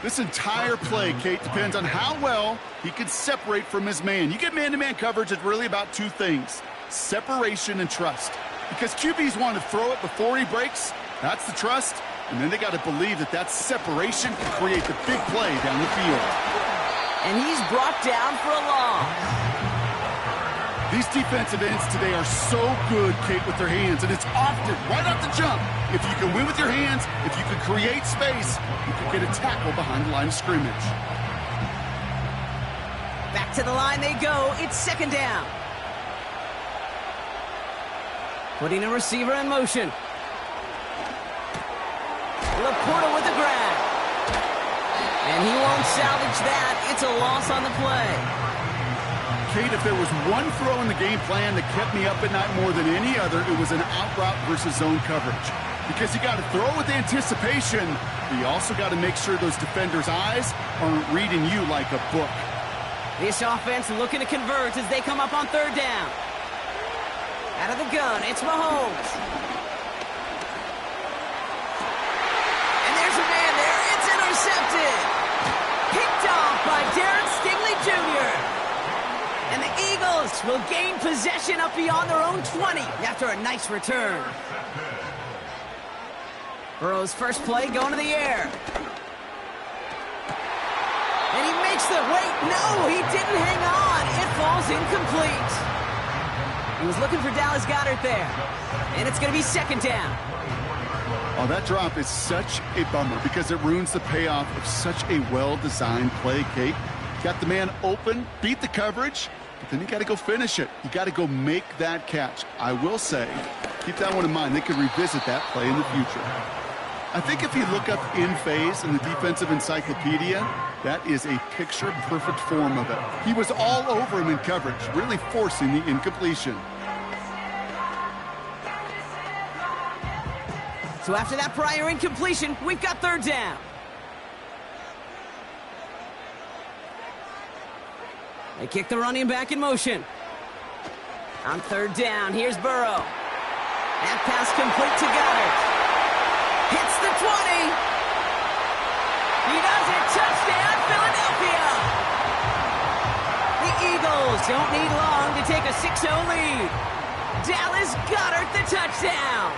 This entire play, Kate, depends on how well he can separate from his man. You get man-to-man coverage, it's really about two things, separation and trust. Because QBs want to throw it before he breaks, that's the trust. And then they got to believe that that separation can create the big play down the field. And he's brought down for a loss. These defensive ends today are so good, Kate, with their hands, and it's often right off the jump. If you can win with your hands, if you can create space, you can get a tackle behind the line of scrimmage. Back to the line they go. It's second down. Putting a receiver in motion. Laporta with the grab. And he won't salvage that. It's a loss on the play. Kate, if there was one throw in the game plan that kept me up at night more than any other, it was an out route versus zone coverage. Because you got to throw with anticipation, but you also got to make sure those defenders' eyes aren't reading you like a book. This offense looking to convert as they come up on third down. Out of the gun, it's Mahomes. And there's a man there. It's intercepted. Picked off by Darren Stingley Jr. And the Eagles will gain possession up beyond their own 20 after a nice return. Burrow's first play going to the air. And he makes the... Wait, no, he didn't hang on. It falls incomplete. He was looking for Dallas Goedert there. And it's going to be second down. Oh, that drop is such a bummer because it ruins the payoff of such a well-designed play, Kate. Got the man open, beat the coverage, but then you got to go finish it. You got to go make that catch. I will say, keep that one in mind. They could revisit that play in the future. I think if you look up in phase in the defensive encyclopedia, that is a picture-perfect form of it. He was all over him in coverage, really forcing the incompletion. So after that prior incompletion, we've got third down. They kick the running back in motion. On third down, here's Burrow. That pass complete to Goedert. Hits the 20. He does it. Touchdown, Philadelphia. The Eagles don't need long to take a 6-0 lead. Dallas Goedert the touchdown.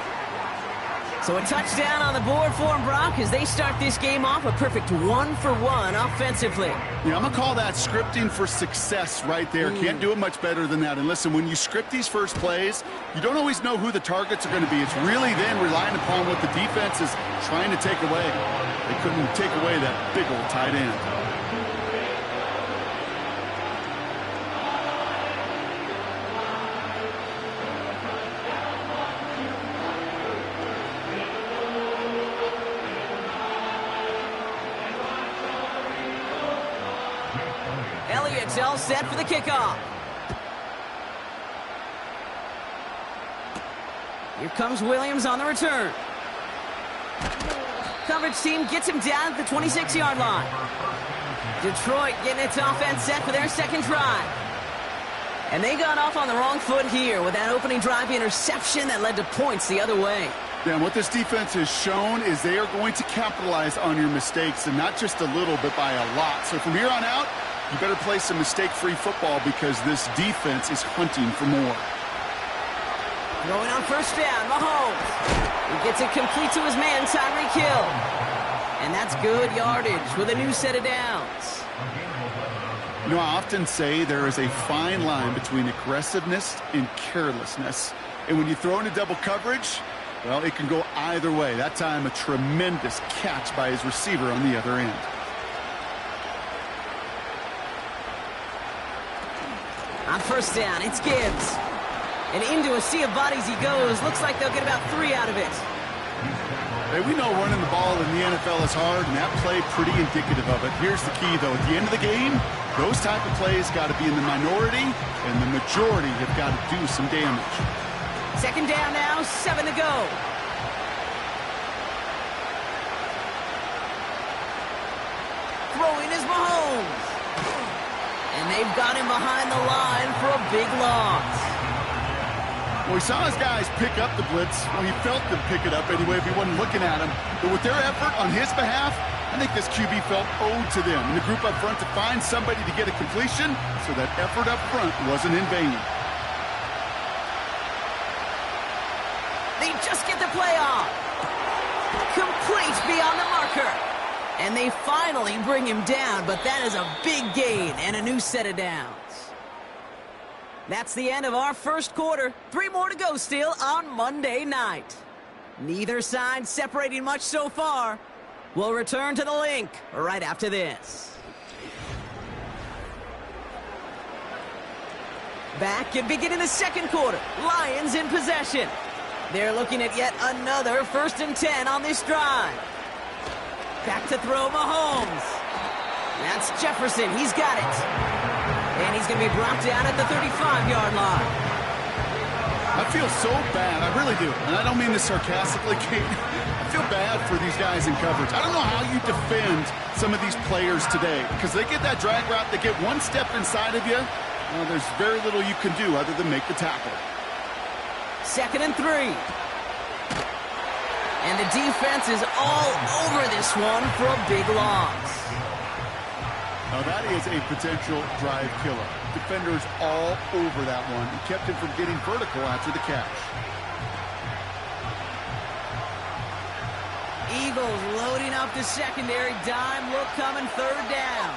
So a touchdown on the board for him, Brock, as they start this game off a perfect 1-for-1 offensively. Yeah, I'm going to call that scripting for success right there. Can't do it much better than that. And listen, when you script these first plays, you don't always know who the targets are going to be. It's really then relying upon what the defense is trying to take away. They couldn't take away that big old tight end. It's all set for the kickoff. Here comes Williams on the return. Coverage team gets him down at the 26-yard line. Detroit getting its offense set for their second drive. And they got off on the wrong foot here with that opening drive interception that led to points the other way. Yeah, and what this defense has shown is they are going to capitalize on your mistakes, and not just a little, but by a lot. So from here on out, you better play some mistake-free football because this defense is hunting for more. Throwing on first down, Mahomes. He gets it complete to his man, Tyreek Hill. And that's good yardage with a new set of downs. You know, I often say there is a fine line between aggressiveness and carelessness. And when you throw into double coverage, well, it can go either way. That time, a tremendous catch by his receiver on the other end. On first down, it's Gibbs. And into a sea of bodies he goes. Looks like they'll get about 3 out of it. Hey, we know running the ball in the NFL is hard, and that play pretty indicative of it. Here's the key, though. At the end of the game, those type of plays got to be in the minority, and the majority have got to do some damage. Second down now, 7 to go. Throwing is Mahomes. And they've got him behind the line for a big loss. Well, he saw his guys pick up the blitz. Well, he felt them pick it up anyway if he wasn't looking at him. But with their effort on his behalf, I think this QB felt owed to them and the group up front to find somebody to get a completion, so that effort up front wasn't in vain. They just get the play off. Complete beyond the marker. And they finally bring him down, but that is a big gain and a new set of downs. That's the end of our first quarter. 3 more to go still on Monday night. Neither side separating much so far. We'll return to the link right after this. Back and beginning the second quarter. Lions in possession. They're looking at yet another 1st and 10 on this drive. Back to throw Mahomes. That's Jefferson. He's got it. And he's going to be brought down at the 35-yard line. I feel so bad. I really do. And I don't mean this sarcastically, Kate. I feel bad for these guys in coverage. I don't know how you defend some of these players today, because they get that drag route, they get one step inside of you. Well, there's very little you can do other than make the tackle. 2nd and 3. And the defense is all over this one for a big loss. Now that is a potential drive killer. Defenders all over that one. He kept him from getting vertical after the catch. Eagles loading up the secondary. Dime look coming, 3rd down.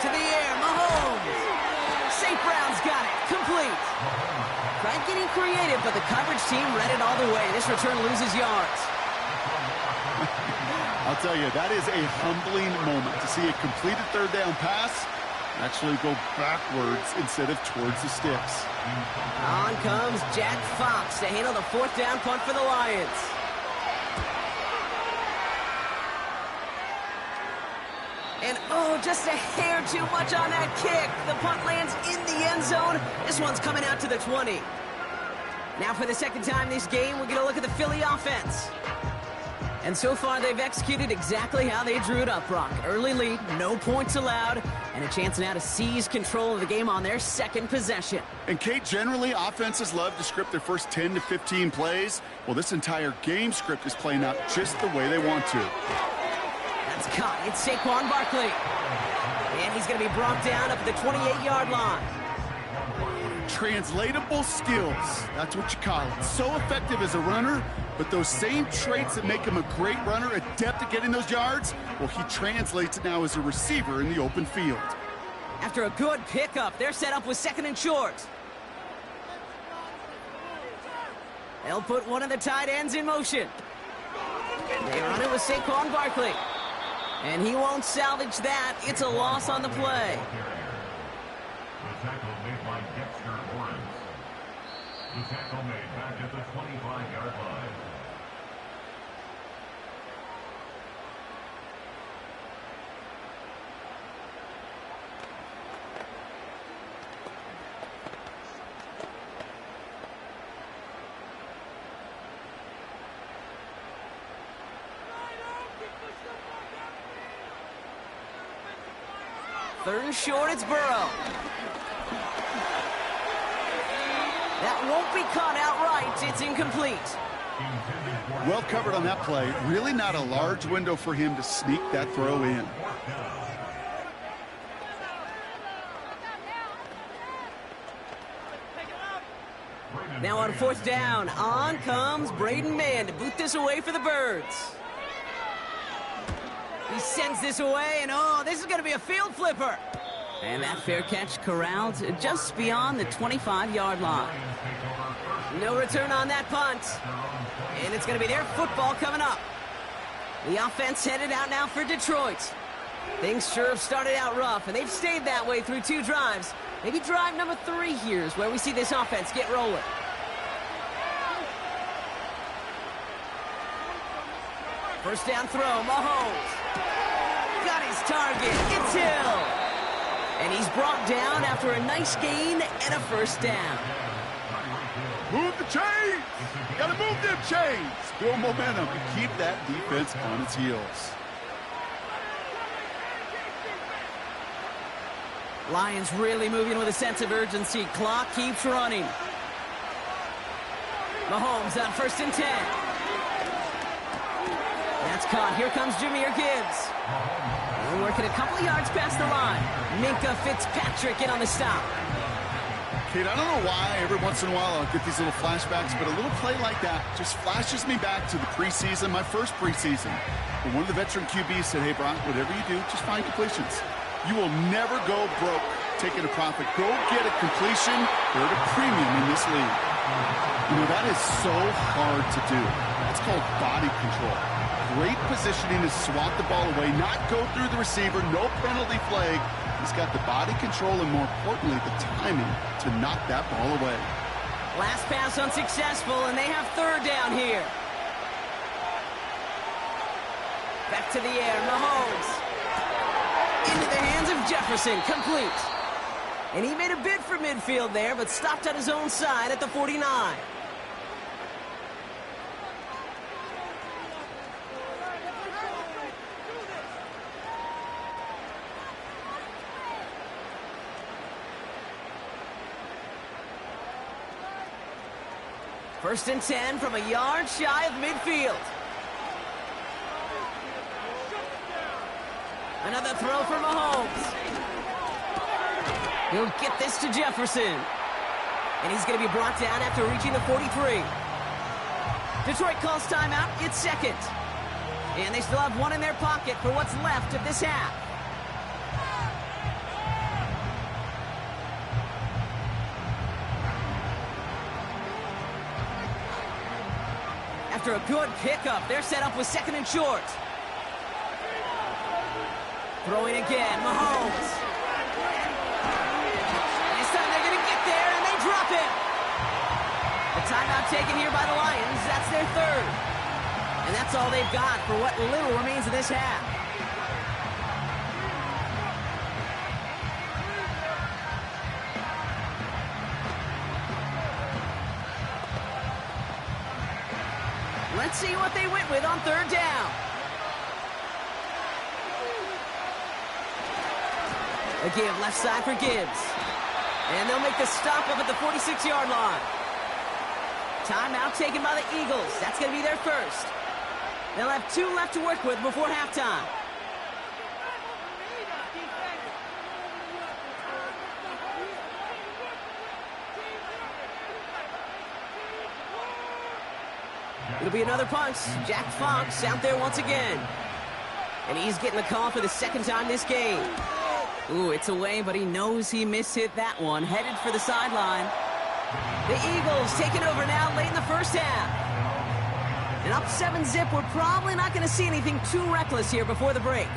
To the air, Mahomes. St. Brown's got it, complete. Tried getting creative, but the coverage team read it all the way. This return loses yards. I'll tell you, that is a humbling moment to see a completed 3rd down pass actually go backwards instead of towards the sticks. On comes Jack Fox to handle the 4th down punt for the Lions. And oh, just a hair too much on that kick. The punt lands in the end zone. This one's coming out to the 20. Now for the second time this game, we're going to look at the Philly offense. And so far, they've executed exactly how they drew it up, Brock. Early lead, no points allowed, and a chance now to seize control of the game on their second possession. And, Kate, generally, offenses love to script their first 10 to 15 plays. Well, this entire game script is playing out just the way they want to. That's caught. It's Saquon Barkley. And he's going to be brought down up at the 28-yard line. Translatable skills. That's what you call it. So effective as a runner, but those same traits that make him a great runner, adept at getting those yards, well, he translates it now as a receiver in the open field. After a good pickup, they're set up with 2nd and short. They'll put one of the tight ends in motion. They run it with Saquon Barkley. And he won't salvage that. It's a loss on the play. The tackle made by Dexter Lawrence. The tackle made back at the 25-yard line. 3rd and short, it's Burrow. That won't be caught outright. It's incomplete. Well covered on that play. Really not a large window for him to sneak that throw in. Now on 4th down, on comes Braden Mann to boot this away for the Birds. He sends this away, and oh, this is going to be a field flipper. And that fair catch corralled just beyond the 25-yard line. No return on that punt. And it's going to be their football coming up. The offense headed out now for Detroit. Things sure have started out rough, and they've stayed that way through 2 drives. Maybe drive number 3 here is where we see this offense get rolling. First down throw, Mahomes. Got his target, it's Hill. And he's brought down after a nice gain and a first down. Move the chains! Gotta move them chains! Build momentum and keep that defense on its heels. Lions really moving with a sense of urgency. Clock keeps running. Mahomes on 1st and 10. That's caught. Here comes Jahmyr Gibbs. And working a couple of yards past the line. Minkah Fitzpatrick in on the stop. Kate, I don't know why every once in a while I'll get these little flashbacks, but a little play like that just flashes me back to the preseason, my first preseason. When one of the veteran QBs said, hey, Brock, whatever you do, just find completions. You will never go broke taking a profit. Go get a completion. They're at a premium in this league. You know, that is so hard to do. That's called body control. Great positioning to swat the ball away, not go through the receiver, no penalty flag. He's got the body control and, more importantly, the timing to knock that ball away. Last pass unsuccessful, and they have 3rd down here. Back to the air, Mahomes. Into the hands of Jefferson, complete. And he made a bid for midfield there, but stopped on his own side at the 49. First and 10 from a yard shy of midfield. Another throw for Mahomes. He'll get this to Jefferson. And he's going to be brought down after reaching the 43. Detroit calls timeout. It's 2nd. And they still have 1 in their pocket for what's left of this half. After a good pickup, they're set up with 2nd and short. Throwing again, Mahomes. This time they're going to get there, and they drop it. The timeout taken here by the Lions. That's their 3rd. And that's all they've got for what little remains of this half. Let's see what they went with on 3rd down. A give left side for Gibbs. And they'll make the stop up at the 46-yard line. Timeout taken by the Eagles. That's going to be their 1st. They'll have 2 left to work with before halftime. It'll be another punt. Jack Fox out there once again. And he's getting the call for the 2nd time this game. Ooh, it's away, but he knows he mishit that one. Headed for the sideline. The Eagles taking over now late in the first half. And up 7-zip, we're probably not going to see anything too reckless here before the break.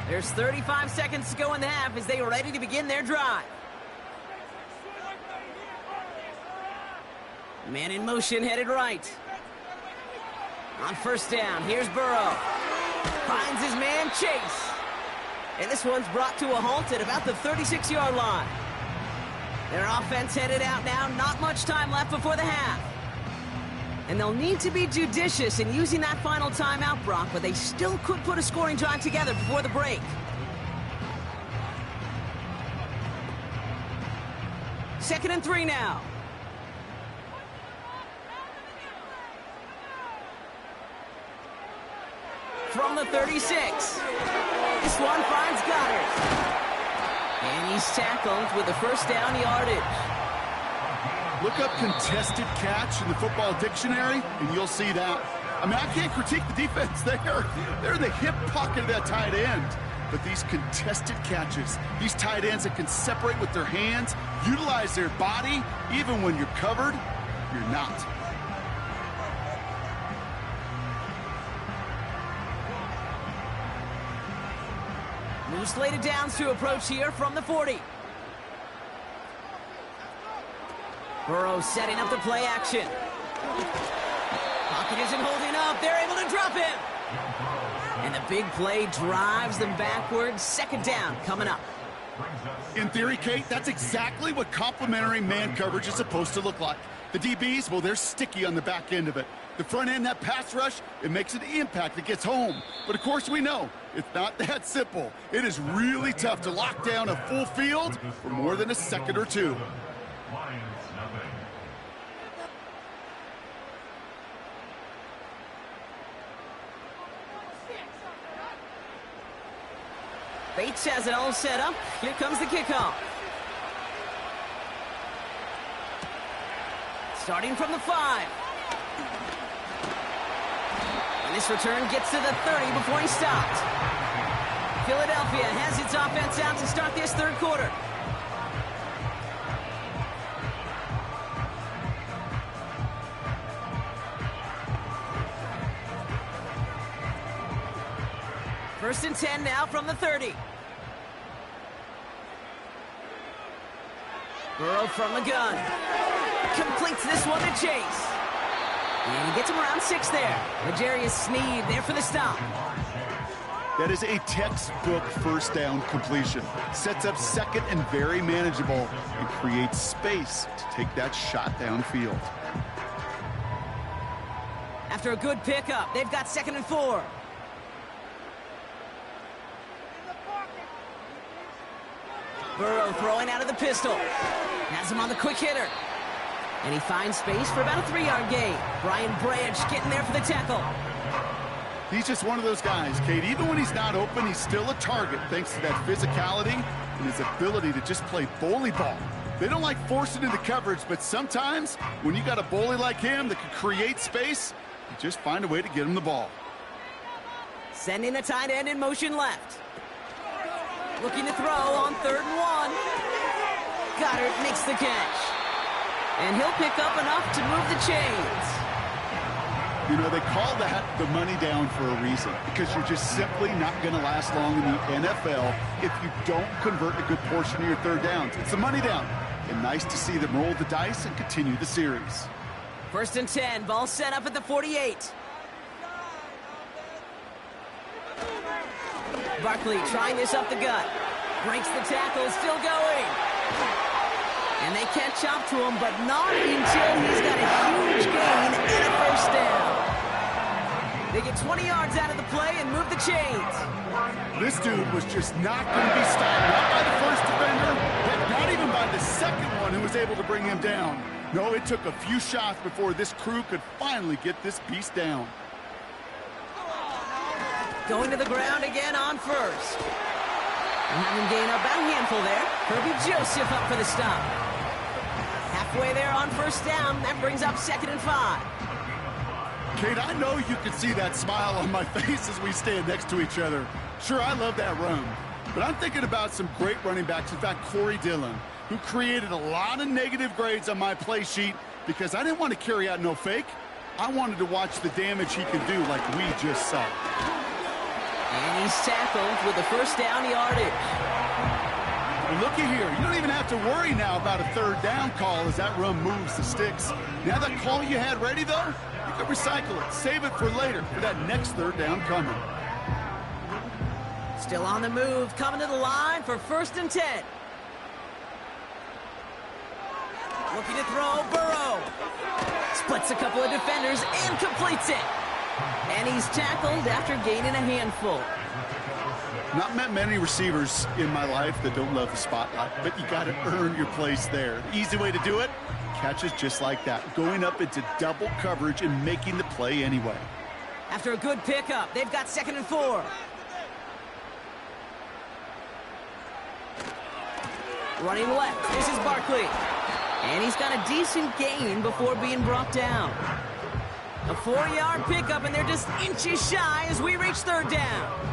There's 35 seconds to go in the half as they are ready to begin their drive. Man in motion, headed right. On 1st down, here's Burrow. Finds his man, Chase. And this one's brought to a halt at about the 36-yard line. Their offense headed out now. Not much time left before the half. And they'll need to be judicious in using that final timeout, Brock, but they still could put a scoring drive together before the break. Second and 3 now. From the 36. This one finds Goddard. And he's tackled with the first down yardage. Look up contested catch in the football dictionary, and you'll see that. I mean, I can't critique the defense there. They're in the hip pocket of that tight end. But these contested catches, these tight ends that can separate with their hands, utilize their body, even when you're covered, you're not. New slated downs to approach here from the 40. Burrow setting up the play action. Pocket isn't holding up. They're able to drop him. And the big play drives them backwards. Second down coming up. In theory, Kate, that's exactly what complementary man coverage is supposed to look like. The DBs, well, they're sticky on the back end of it. The front end, that pass rush, it makes an impact that gets home. But of course we know, it's not that simple. It is really tough to lock down a full field for more than a second or two. Lions nothing. Bates has it all set up. Here comes the kickoff. Starting from the 5. And this return gets to the 30 before he stopped. Philadelphia has its offense out to start this third quarter. First and 10 now from the 30. Burrow from the gun. Completes this one to Chase. And he gets him around 6 there. L'Jarius Sneed there for the stop. That is a textbook first down completion. Sets up second and very manageable and creates space to take that shot downfield. After a good pickup, they've got second and 4. Burrow throwing out of the pistol. Has him on the quick hitter. And he finds space for about a 3-yard gain. Brian Branch getting there for the tackle. He's just one of those guys, Kate. Even when he's not open, he's still a target thanks to that physicality and his ability to just play bully ball. They don't like forcing into coverage, but sometimes when you got a bully like him that can create space, you just find a way to get him the ball. Sending the tight end in motion left. Looking to throw on 3rd and 1. Goddard makes the catch. And he'll pick up enough to move the chains. You know, they call that the money down for a reason, because you're just simply not going to last long in the NFL if you don't convert a good portion of your third downs. It's the money down. And nice to see them roll the dice and continue the series. First and 10, ball set up at the 48. Barkley trying this up the gut. Breaks the tackle, still going. And they catch up to him, but not until he's got a huge gain and a first down. They get 20 yards out of the play and move the chains. This dude was just not going to be stopped, not by the first defender, but not even by the second one who was able to bring him down. No, it took a few shots before this crew could finally get this beast down. Going to the ground again on first. And having gained about a handful there. Kirby Joseph up for the stop. Halfway there on first down. That brings up 2nd and 5. Kate, I know you can see that smile on my face as we stand next to each other. Sure, I love that run. But I'm thinking about some great running backs. In fact, Corey Dillon, who created a lot of negative grades on my play sheet because I didn't want to carry out no fake. I wanted to watch the damage he can do like we just saw. And he's tackled with the first down yardage. And looky here, you don't even have to worry now about a third down call as that run moves the sticks. Now that call you had ready, though, you can recycle it, save it for later, for that next third down coming. Still on the move, coming to the line for 1st and 10. Looking to throw, Burrow. Splits a couple of defenders and completes it. And he's tackled after gaining a handful. Not met many receivers in my life that don't love the spotlight, but you got to earn your place there. The easy way to do it, catches just like that, going up into double coverage and making the play anyway. After a good pickup, they've got 2nd and 4. Running left, this is Barkley. And he's got a decent gain before being brought down. A 4-yard pickup, and they're just inches shy as we reach 3rd down.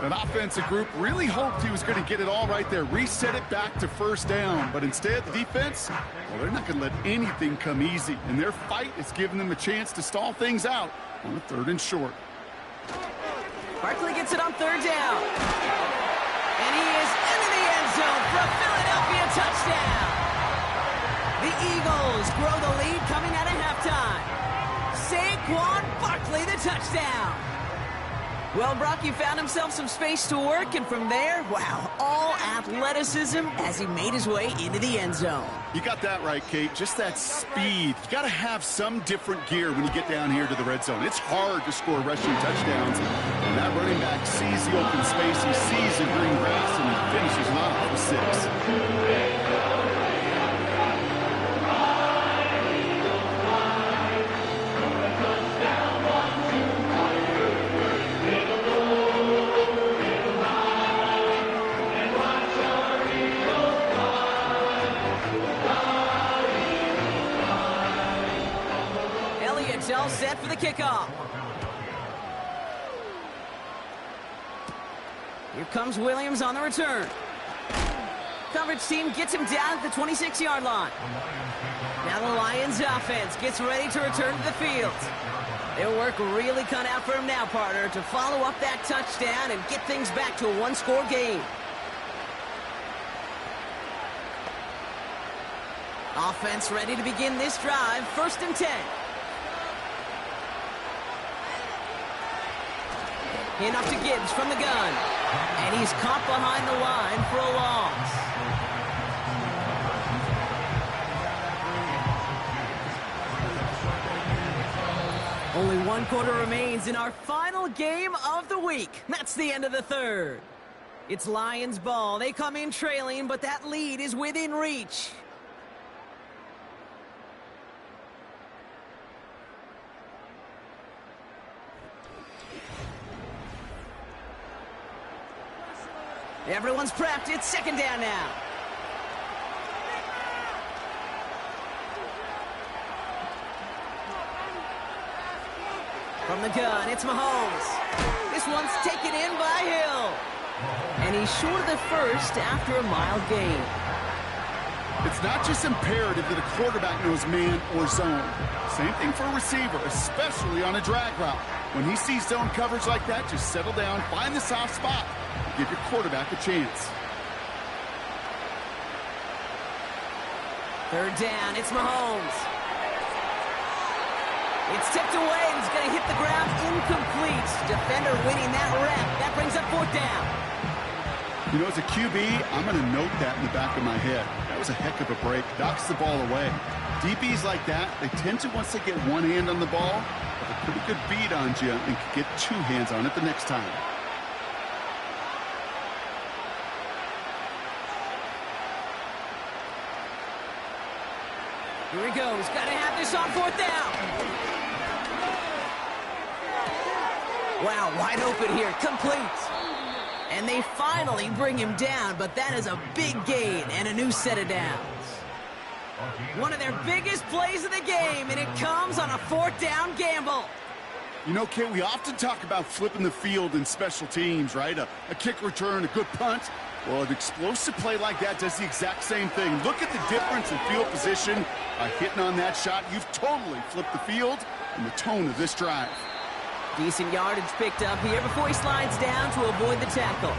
An offensive group really hoped he was going to get it all right there, reset it back to 1st down. But instead, the defense, well, they're not going to let anything come easy. And their fight is giving them a chance to stall things out on a 3rd and short. Barkley gets it on 3rd down. And he is into the end zone for a Philadelphia touchdown. The Eagles grow the lead coming out of halftime. Saquon Barkley, the touchdown. Well, Brock, he found himself some space to work, and from there, wow, all athleticism as he made his way into the end zone. You got that right, Kate. Just that speed. You got to have some different gear when you get down here to the red zone. It's hard to score rushing touchdowns. And that running back sees the open space, he sees the green grass, and he finishes off with 6. All set for the kickoff. Here comes Williams on the return. Coverage team gets him down at the 26-yard line. Now the Lions offense gets ready to return to the field. Their work really cut out for him now, partner, to follow up that touchdown and get things back to a 1-score game. Offense ready to begin this drive. 1st and 10. In off to Gibbs from the gun. And he's caught behind the line for a loss. Only 1 quarter remains in our final game of the week. That's the end of the 3rd. It's Lions ball. They come in trailing, but that lead is within reach. Everyone's prepped. It's 2nd down now. From the gun, it's Mahomes. This one's taken in by Hill. And he's short of the 1st after a mild gain. It's not just imperative that a quarterback knows man or zone. Same thing for a receiver, especially on a drag route. When he sees zone coverage like that, just settle down, find the soft spot. Give your quarterback a chance. 3rd down, it's Mahomes. It's tipped away, and he's going to hit the ground incomplete. Defender winning that rep. That brings up 4th down. You know, as a QB, I'm going to note that in the back of my head. That was a heck of a break. Knocks the ball away. DBs like that, they tend to, once they get one hand on the ball, have a pretty good beat on you and can get 2 hands on it the next time. Here he goes. Got to have this on 4th down. Wow, wide open here. Complete. And they finally bring him down, but that is a big gain and a new set of downs. One of their biggest plays of the game, and it comes on a 4th down gamble. You know, Kate, we often talk about flipping the field in special teams, right? A kick return, a good punt. Well, an explosive play like that does the exact same thing. Look at the difference in field position. By hitting on that shot, you've totally flipped the field and the tone of this drive. Decent yardage picked up here before he slides down to avoid the tackle.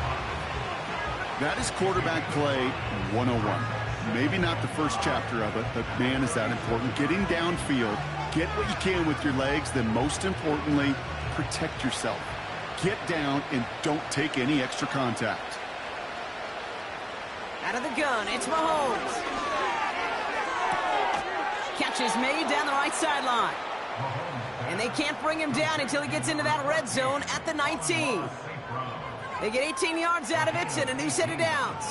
That is quarterback play 101. Maybe not the first chapter of it, but man, is that important. Getting downfield, get what you can with your legs, then most importantly, protect yourself. Get down and don't take any extra contact. Out of the gun, it's Mahomes. Catch is made down the right sideline. And they can't bring him down until he gets into that red zone at the 19. They get 18 yards out of it and a new set of downs.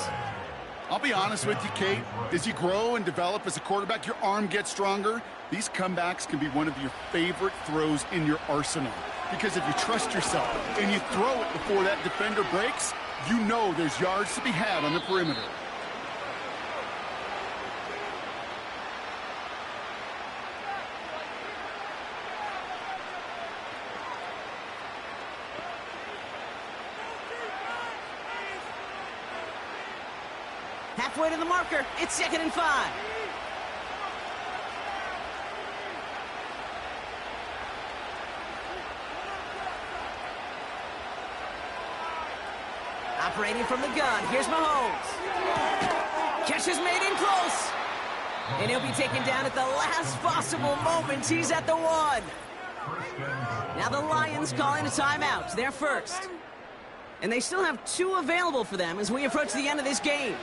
I'll be honest with you, Kate. As you grow and develop as a quarterback, your arm gets stronger. These comebacks can be one of your favorite throws in your arsenal. Because if you trust yourself and you throw it before that defender breaks, you know there's yards to be had on the perimeter. Halfway to the marker. It's 2nd and 5. Operating from the gun. Here's Mahomes. Catch is made in close. And he'll be taken down at the last possible moment. He's at the 1. Now the Lions calling a timeout. They're first. And they still have 2 available for them as we approach the end of this game.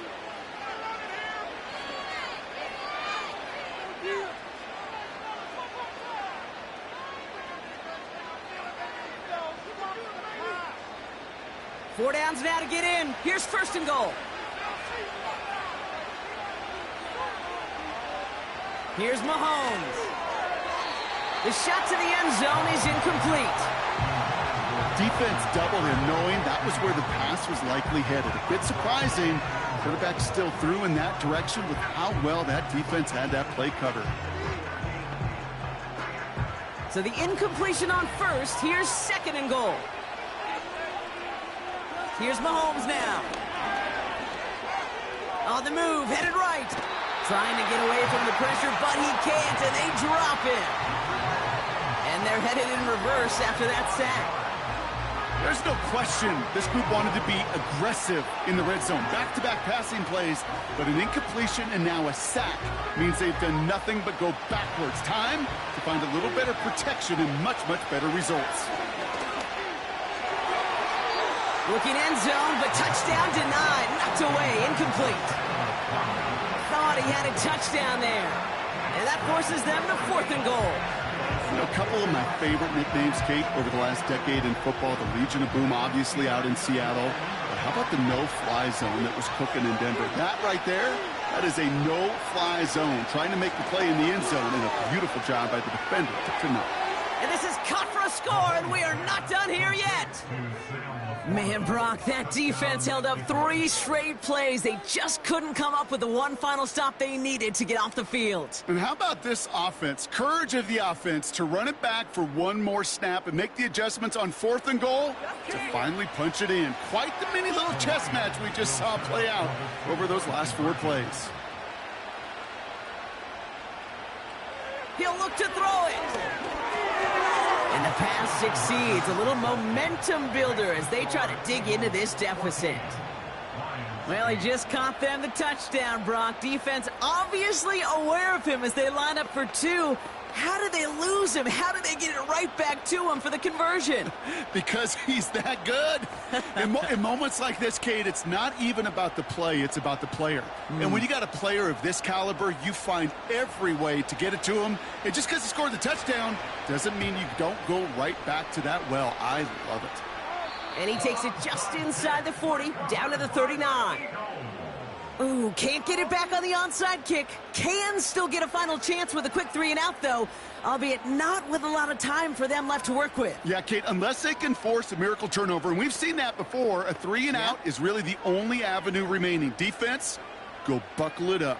Four downs now to get in. Here's 1st and goal. Here's Mahomes. The shot to the end zone is incomplete. Defense doubled him, knowing that was where the pass was likely headed. A bit surprising. Quarterback still threw in that direction with how well that defense had that play covered. So the incompletion on 1st. Here's 2nd and goal. Here's Mahomes now. On the move, headed right. Trying to get away from the pressure, but he can't, and they drop him. And they're headed in reverse after that sack. There's no question this group wanted to be aggressive in the red zone. Back-to-back passing plays, but an incompletion and now a sack means they've done nothing but go backwards. Time to find a little better protection and much, much better results. Looking end zone, but touchdown denied. Knocked away, incomplete. Thought he had a touchdown there. And that forces them to 4th and goal. You know, a couple of my favorite nicknames, Kate, over the last decade in football. The Legion of Boom, obviously, out in Seattle. But how about the no-fly zone that was cooking in Denver? That right there, that is a no-fly zone. Trying to make the play in the end zone, and a beautiful job by the defender to know. And this is caught for a score, and we are not done here yet. Man, Brock, that defense held up 3 straight plays. They just couldn't come up with the one final stop they needed to get off the field. And how about this offense? Courage of the offense to run it back for one more snap and make the adjustments on 4th and goal to finally punch it in. Quite the mini little chess match we just saw play out over those last 4 plays. He'll look to throw it. And the pass succeeds. A little momentum builder as they try to dig into this deficit. Well, he just caught them the touchdown, Brock. Defense obviously aware of him as they line up for 2. How did they lose him? How did they get it right back to him for the conversion? Because he's that good. In moments like this, Kate, it's not even about the play, it's about the player. And when you got a player of this caliber, you find every way to get it to him. And just because he scored the touchdown doesn't mean you don't go right back to that well. I love it. And he takes it just inside the 40, down to the 39. Ooh, can't get it back on the onside kick. Can still get a final chance with a quick 3-and-out, though, albeit not with a lot of time for them left to work with. Yeah, Kate, unless they can force a miracle turnover, and we've seen that before, a 3-and-out is really the only avenue remaining. Defense, go buckle it up.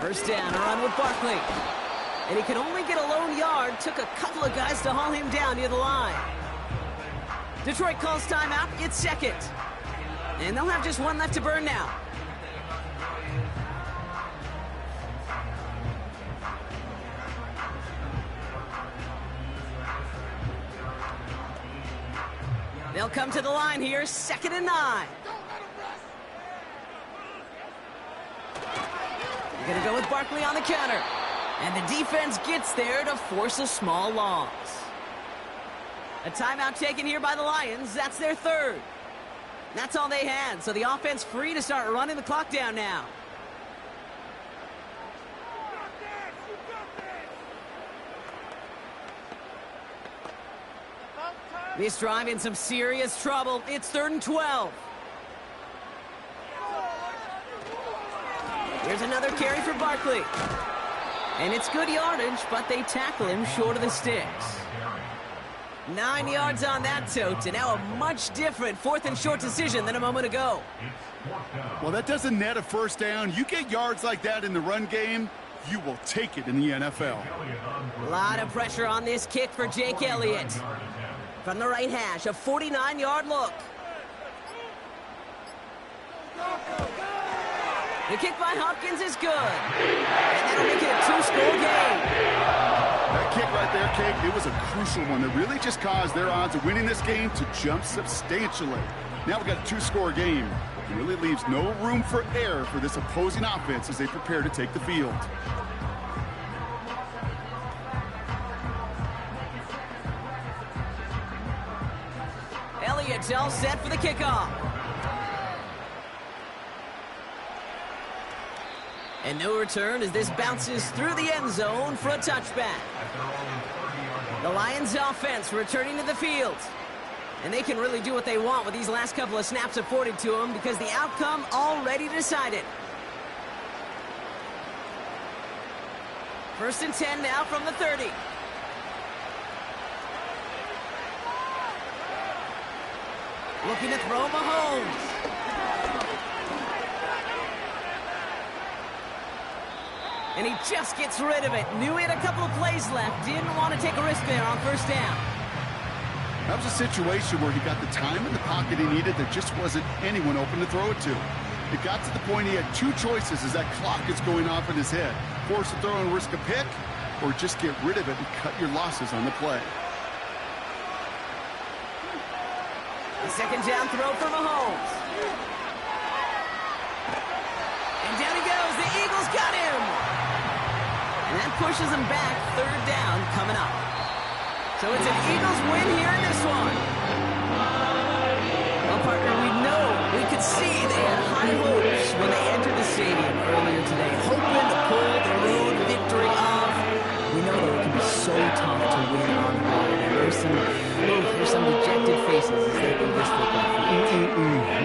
First down, a run with Barkley. And he could only get a lone yard. Took a couple of guys to haul him down near the line. Detroit calls timeout. It's 2nd. And they'll have just 1 left to burn now. They'll come to the line here, 2nd and 9. They're going to go with Barkley on the counter. And the defense gets there to force a small loss. A timeout taken here by the Lions. That's their 3rd. That's all they had, so the offense free to start running the clock down now. This drive in some serious trouble. It's 3rd and 12. Here's another carry for Barkley. And it's good yardage, but they tackle him short of the sticks. 9 yards on that tote, and now a much different 4th and short decision than a moment ago. Well, that doesn't net a first down. You get yards like that in the run game, you will take it in the NFL. A lot of pressure on this kick for Jake Elliott. From the right hash, a 49-yard look. The kick by Hopkins is good. And that'll make it a 2-score game. That kick right there, Kate, it was a crucial one that really just caused their odds of winning this game to jump substantially. Now we've got a 2-score game. It really leaves no room for error for this opposing offense as they prepare to take the field. Elliott's all set for the kickoff. And no return as this bounces through the end zone for a touchback. The Lions offense returning to the field. And they can really do what they want with these last couple of snaps afforded to them because the outcome already decided. 1st and 10 now from the 30. Looking to throw Mahomes. And he just gets rid of it. Knew he had a couple of plays left. Didn't want to take a risk there on 1st down. That was a situation where he got the time in the pocket he needed. There just wasn't anyone open to throw it to. It got to the point he had 2 choices as that clock is going off in his head. Force a throw and risk a pick, or just get rid of it and cut your losses on the play. The 2nd down throw for Mahomes. And down he goes. The Eagles got him. And that pushes him back. 3rd down coming up. So it's an Eagles win here in this one. Well, partner, we could see they had high hopes when they entered the stadium earlier today, hoping to pull the road victory off. We know that it can be so tough to win on the road. And there's some dejected faces as they go this football field.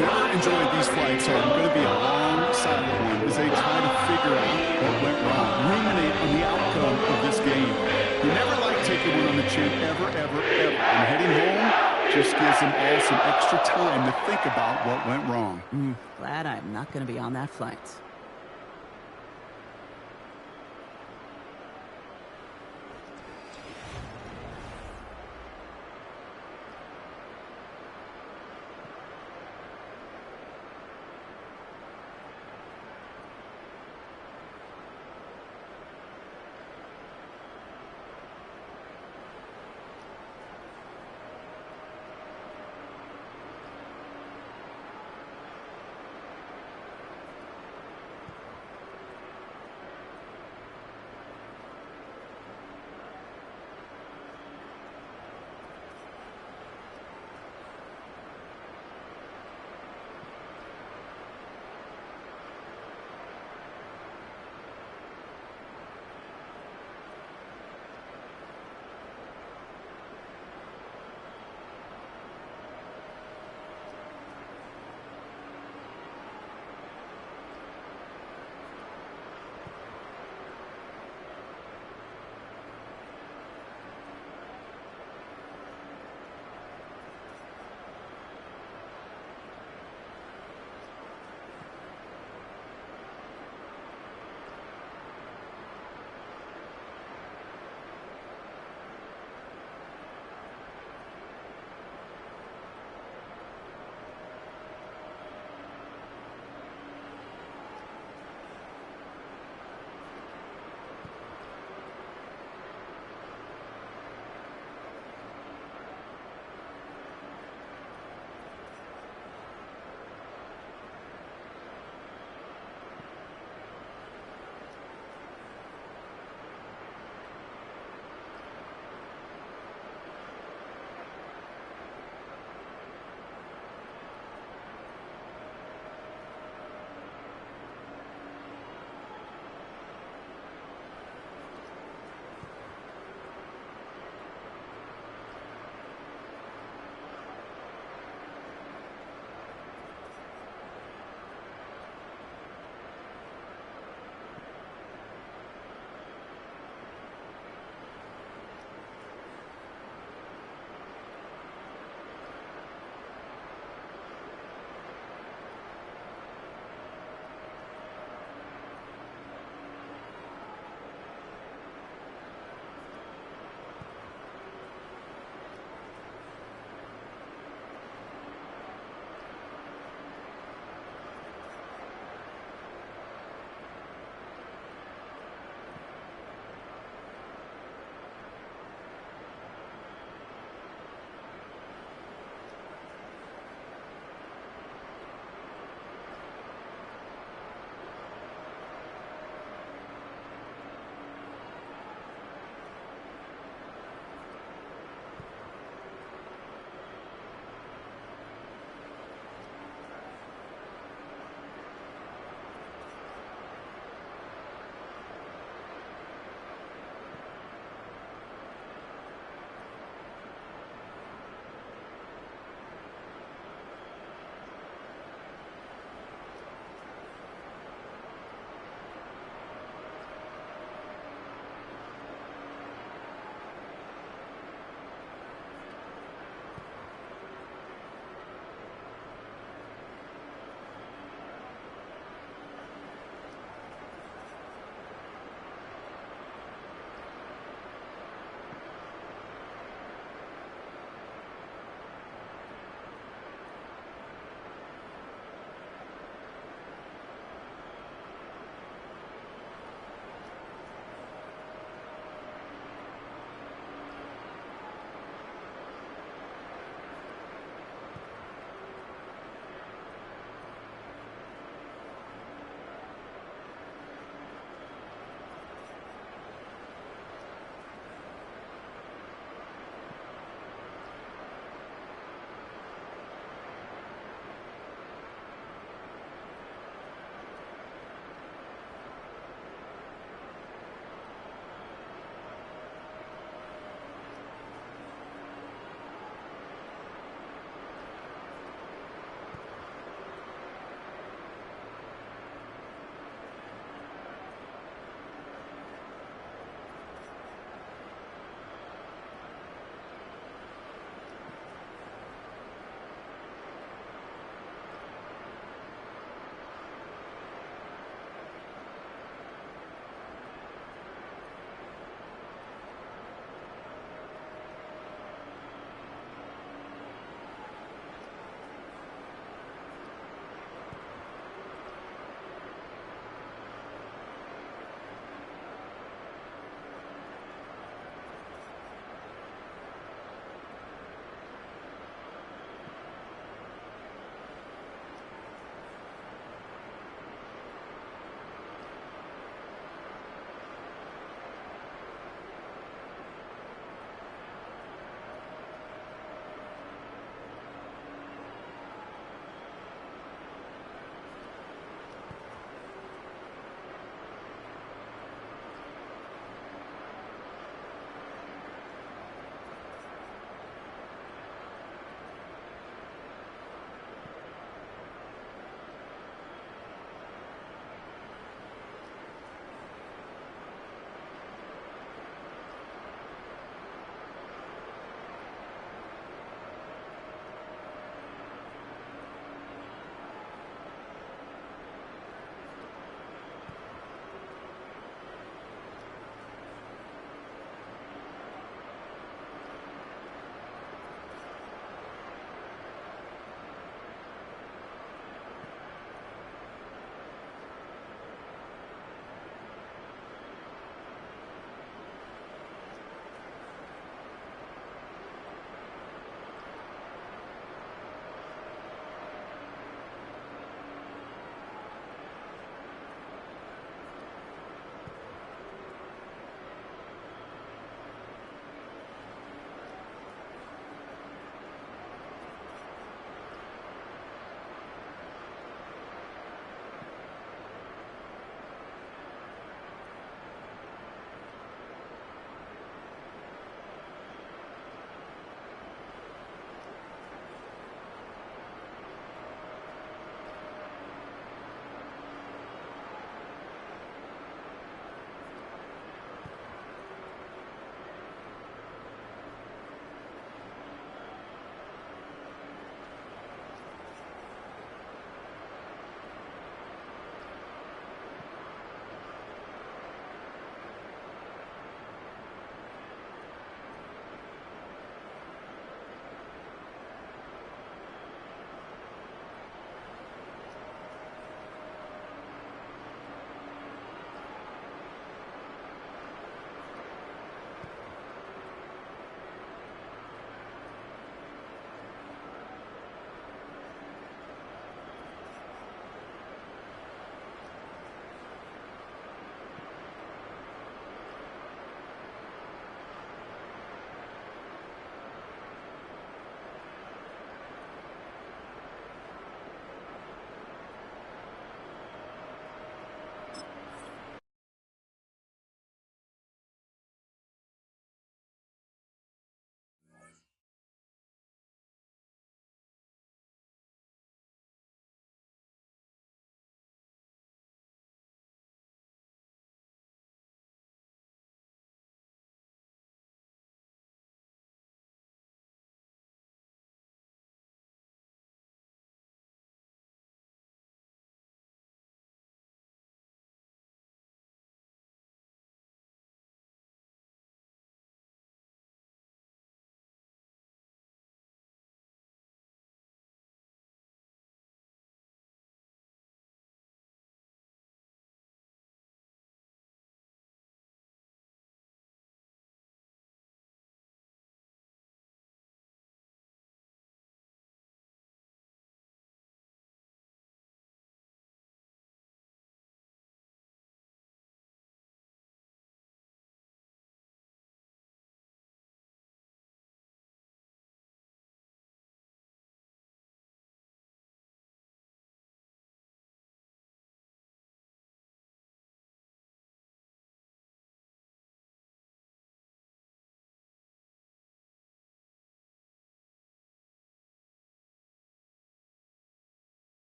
Never enjoyed these flights home. Going to be a long, silent one as they try to figure out what went wrong, ruminate on the outcome of this game. You never like taking one on the chin, ever, ever, ever. And heading home just gives them all some extra time to think about what went wrong. Glad I'm not going to be on that flight.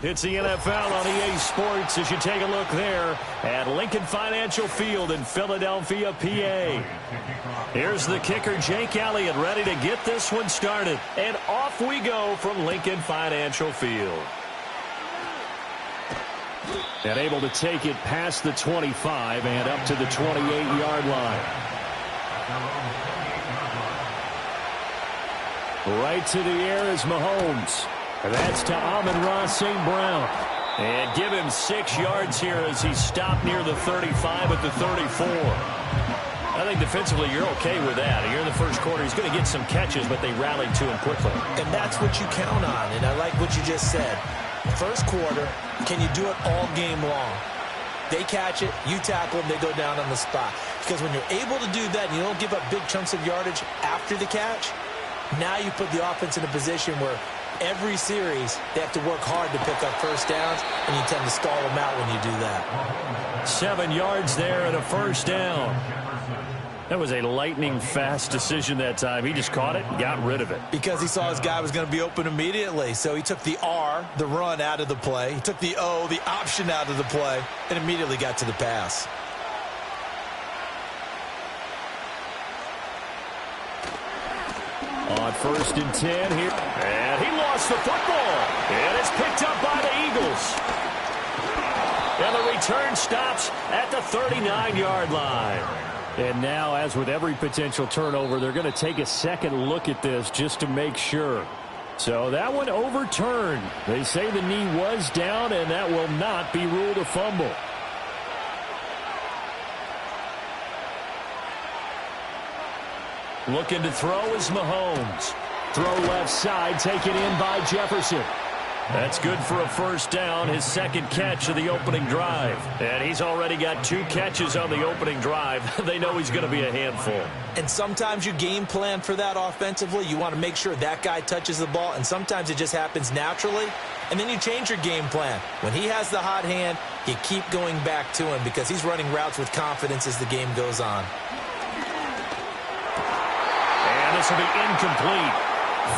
It's the NFL on EA Sports as you take a look there at Lincoln Financial Field in Philadelphia, PA. Here's the kicker, Jake Elliott, ready to get this one started. And off we go from Lincoln Financial Field. And able to take it past the 25 and up to the 28-yard line. Right to the air is Mahomes. And that's to Amon-Ra St. Brown. And give him 6 yards here as he stopped near the 35 at the 34. I think defensively you're okay with that. Here in the first quarter, he's going to get some catches, but they rallied to him quickly. And that's what you count on, and I like what you just said. First quarter, can you do it all game long? They catch it, you tackle them, they go down on the spot. Because when you're able to do that and you don't give up big chunks of yardage after the catch, now you put the offense in a position where every series they have to work hard to pick up first downs, and you tend to stall them out when you do that. 7 yards there and a first down. That was a lightning-fast decision that time. He just caught it and got rid of it. Because he saw his guy was going to be open immediately. So he took the R, the run, out of the play. He took the O, the option, out of the play, and immediately got to the pass. On 1st and 10 here. And he lost the football. And it's picked up by the Eagles. And the return stops at the 39-yard line. And now, as with every potential turnover, they're going to take a second look at this just to make sure. So that one overturned. They say the knee was down, and that will not be ruled a fumble. Looking to throw is Mahomes. Throw left side, taken in by Jefferson. That's good for a first down, his second catch of the opening drive. And he's already got 2 catches on the opening drive. They know he's going to be a handful. And sometimes you game plan for that offensively. You want to make sure that guy touches the ball, and sometimes it just happens naturally. And then you change your game plan. When he has the hot hand, you keep going back to him because he's running routes with confidence as the game goes on. And this will be incomplete.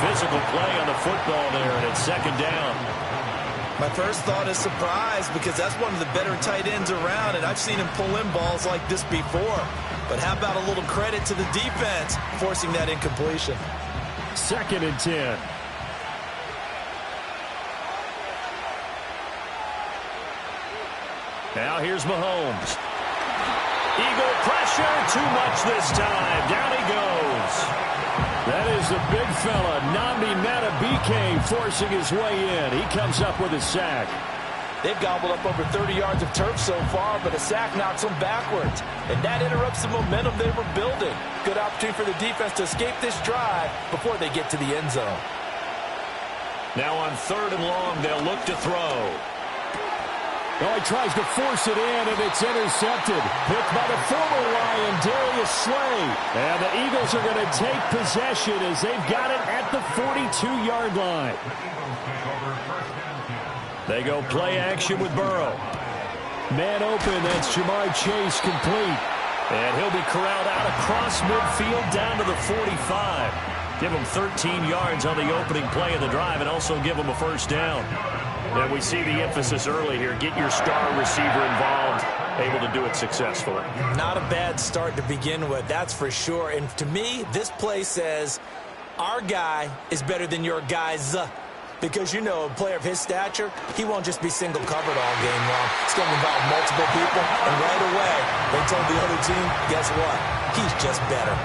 Physical play on the football there, and it's second down. My first thought is surprise because that's one of the better tight ends around, and I've seen him pull in balls like this before. But how about a little credit to the defense forcing that incompletion? 2nd and 10. Now here's Mahomes. Eagle pressure, too much this time. Down he goes. That is the big fella, Nnamdi Madubuike, forcing his way in. He comes up with a sack. They've gobbled up over 30 yards of turf so far, but a sack knocks them backwards. And that interrupts the momentum they were building. Good opportunity for the defense to escape this drive before they get to the end zone. Now on 3rd and long, they'll look to throw. Oh, he tries to force it in, and it's intercepted. Picked by the former Lion, Darius Slay. And the Eagles are going to take possession as they've got it at the 42-yard line. They go play action with Burrow. Man open, that's Jamar Chase complete. And he'll be corralled out across midfield down to the 45. Give him 13 yards on the opening play of the drive and also give him a first down. And we see the emphasis early here. Get your star receiver involved, able to do it successfully. Not a bad start to begin with, that's for sure. And to me, this play says our guy is better than your guys. Because, you know, a player of his stature, he won't just be single covered all game long. It's going to involve multiple people. And right away, they told the other team, guess what? He's just better.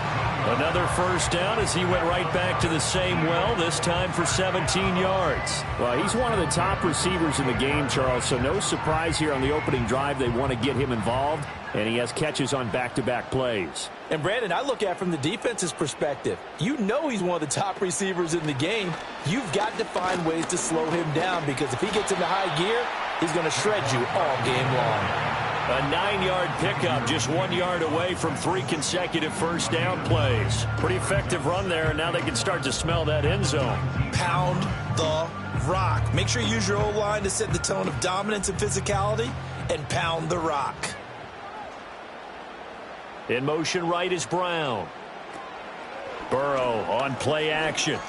Another first down as he went right back to the same well, this time for 17 yards. Well, he's one of the top receivers in the game, Charles, so no surprise here on the opening drive. They want to get him involved, and he has catches on back-to-back plays. And, Brandon, I look at it from the defense's perspective. You know he's one of the top receivers in the game. You've got to find ways to slow him down because if he gets into high gear, he's going to shred you all game long. A 9-yard pickup, just 1 yard away from 3 consecutive first down plays. Pretty effective run there, and now they can start to smell that end zone. Pound the rock. Make sure you use your O-line to set the tone of dominance and physicality, and pound the rock. In motion right is Brown. Burrow on play action.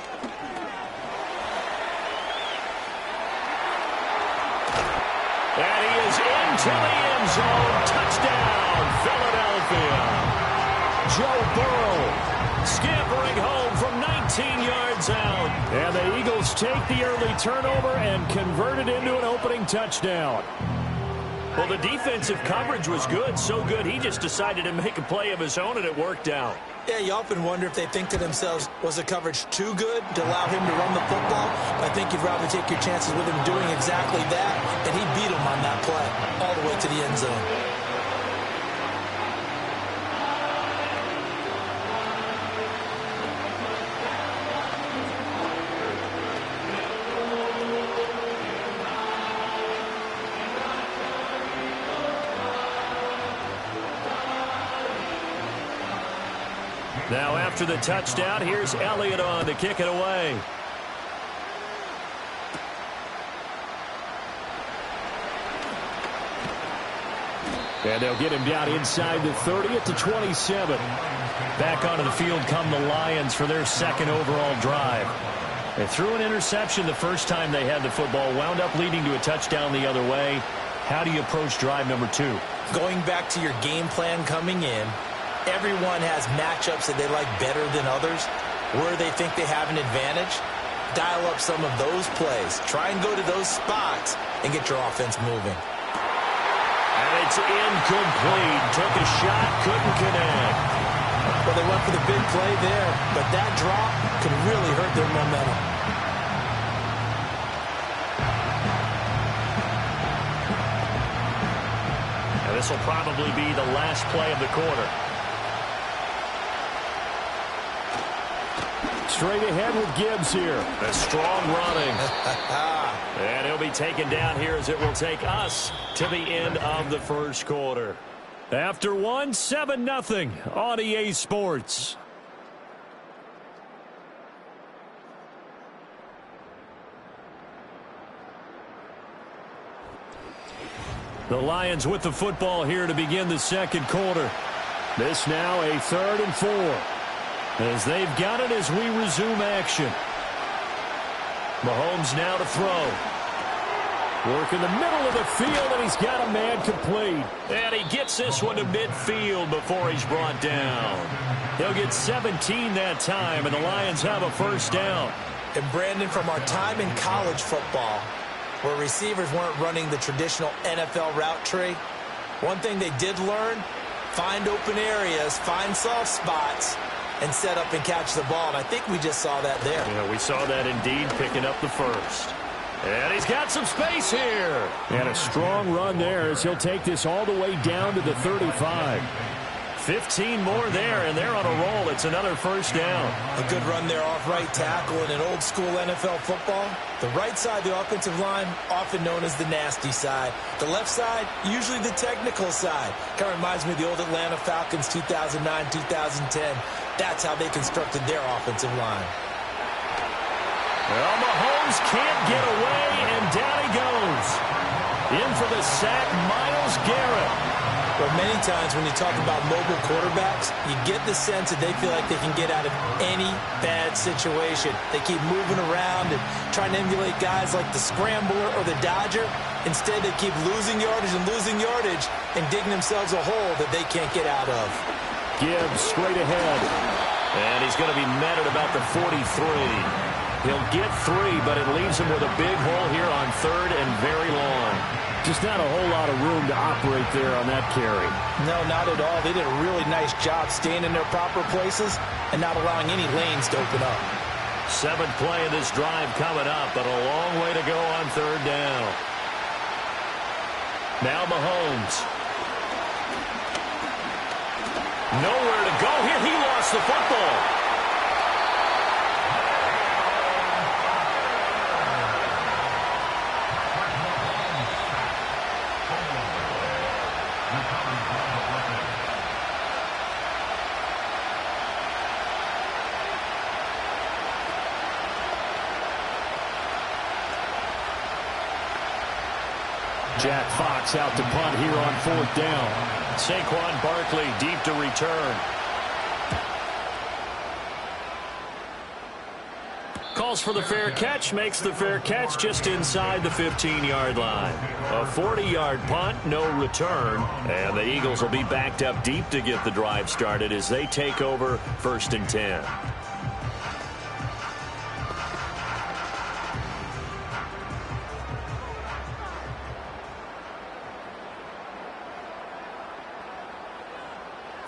And he is into the end zone. Touchdown, Philadelphia. Joe Burrow scampering home from 19 yards out. And the Eagles take the early turnover and convert it into an opening touchdown. Well, the defensive coverage was good, so good he just decided to make a play of his own, and it worked out. Yeah, you often wonder if they think to themselves, was the coverage too good to allow him to run the football? I think you'd rather take your chances with him doing exactly that, and he beat him on that play all the way to the end zone. Now after the touchdown, here's Elliott on to kick it away. And they'll get him down inside the 30 at the 27. Back onto the field come the Lions for their second overall drive. They threw an interception the first time they had the football, wound up leading to a touchdown the other way. How do you approach drive number 2? Going back to your game plan coming in, everyone has matchups that they like better than others, where they think they have an advantage. Dial up some of those plays. Try and go to those spots and get your offense moving. And it's incomplete. Took a shot, couldn't connect. Well, they went for the big play there, but that drop could really hurt their momentum. And this will probably be the last play of the quarter. Straight ahead with Gibbs here. A strong running. And he'll be taken down here as it will take us to the end of the first quarter. After one, 7-0 on EA Sports. The Lions with the football here to begin the second quarter. This now a 3rd and 4. As they've got it as we resume action. Mahomes now to throw. Work in the middle of the field, and he's got a man complete. And he gets this one to midfield before he's brought down. He'll get 17 that time, and the Lions have a first down. And Brandon, from our time in college football, where receivers weren't running the traditional NFL route tree, one thing they did learn, find open areas, find soft spots, and set up and catch the ball. And I think we just saw that there. Yeah, we saw that indeed, picking up the first. And he's got some space here. And a strong run there as he'll take this all the way down to the 35. 15 more there, and they're on a roll. It's another first down. A good run there off right tackle in an old school NFL football. The right side of the offensive line, often known as the nasty side. The left side, usually the technical side. Kind of reminds me of the old Atlanta Falcons 2009-2010. That's how they constructed their offensive line. Well, Mahomes can't get away, and down he goes. In for the sack, Myles Garrett. But many times when you talk about mobile quarterbacks, you get the sense that they feel like they can get out of any bad situation. They keep moving around and trying to emulate guys like the Scrambler or the Dodger. Instead, they keep losing yardage and digging themselves a hole that they can't get out of. Gibbs straight ahead. And he's going to be met at about the 43. He'll get 3, but it leaves him with a big hole here on 3rd and very long. Just not a whole lot of room to operate there on that carry. No, not at all. They did a really nice job staying in their proper places and not allowing any lanes to open up. 7th play of this drive coming up, but a long way to go on 3rd down. Now Mahomes. Nowhere to go here. He lost the football. Jack Fox out to punt here on 4th down. Saquon Barkley deep to return. Calls for the fair catch, makes the fair catch just inside the 15-yard line. A 40-yard punt, no return. And the Eagles will be backed up deep to get the drive started as they take over 1st and 10.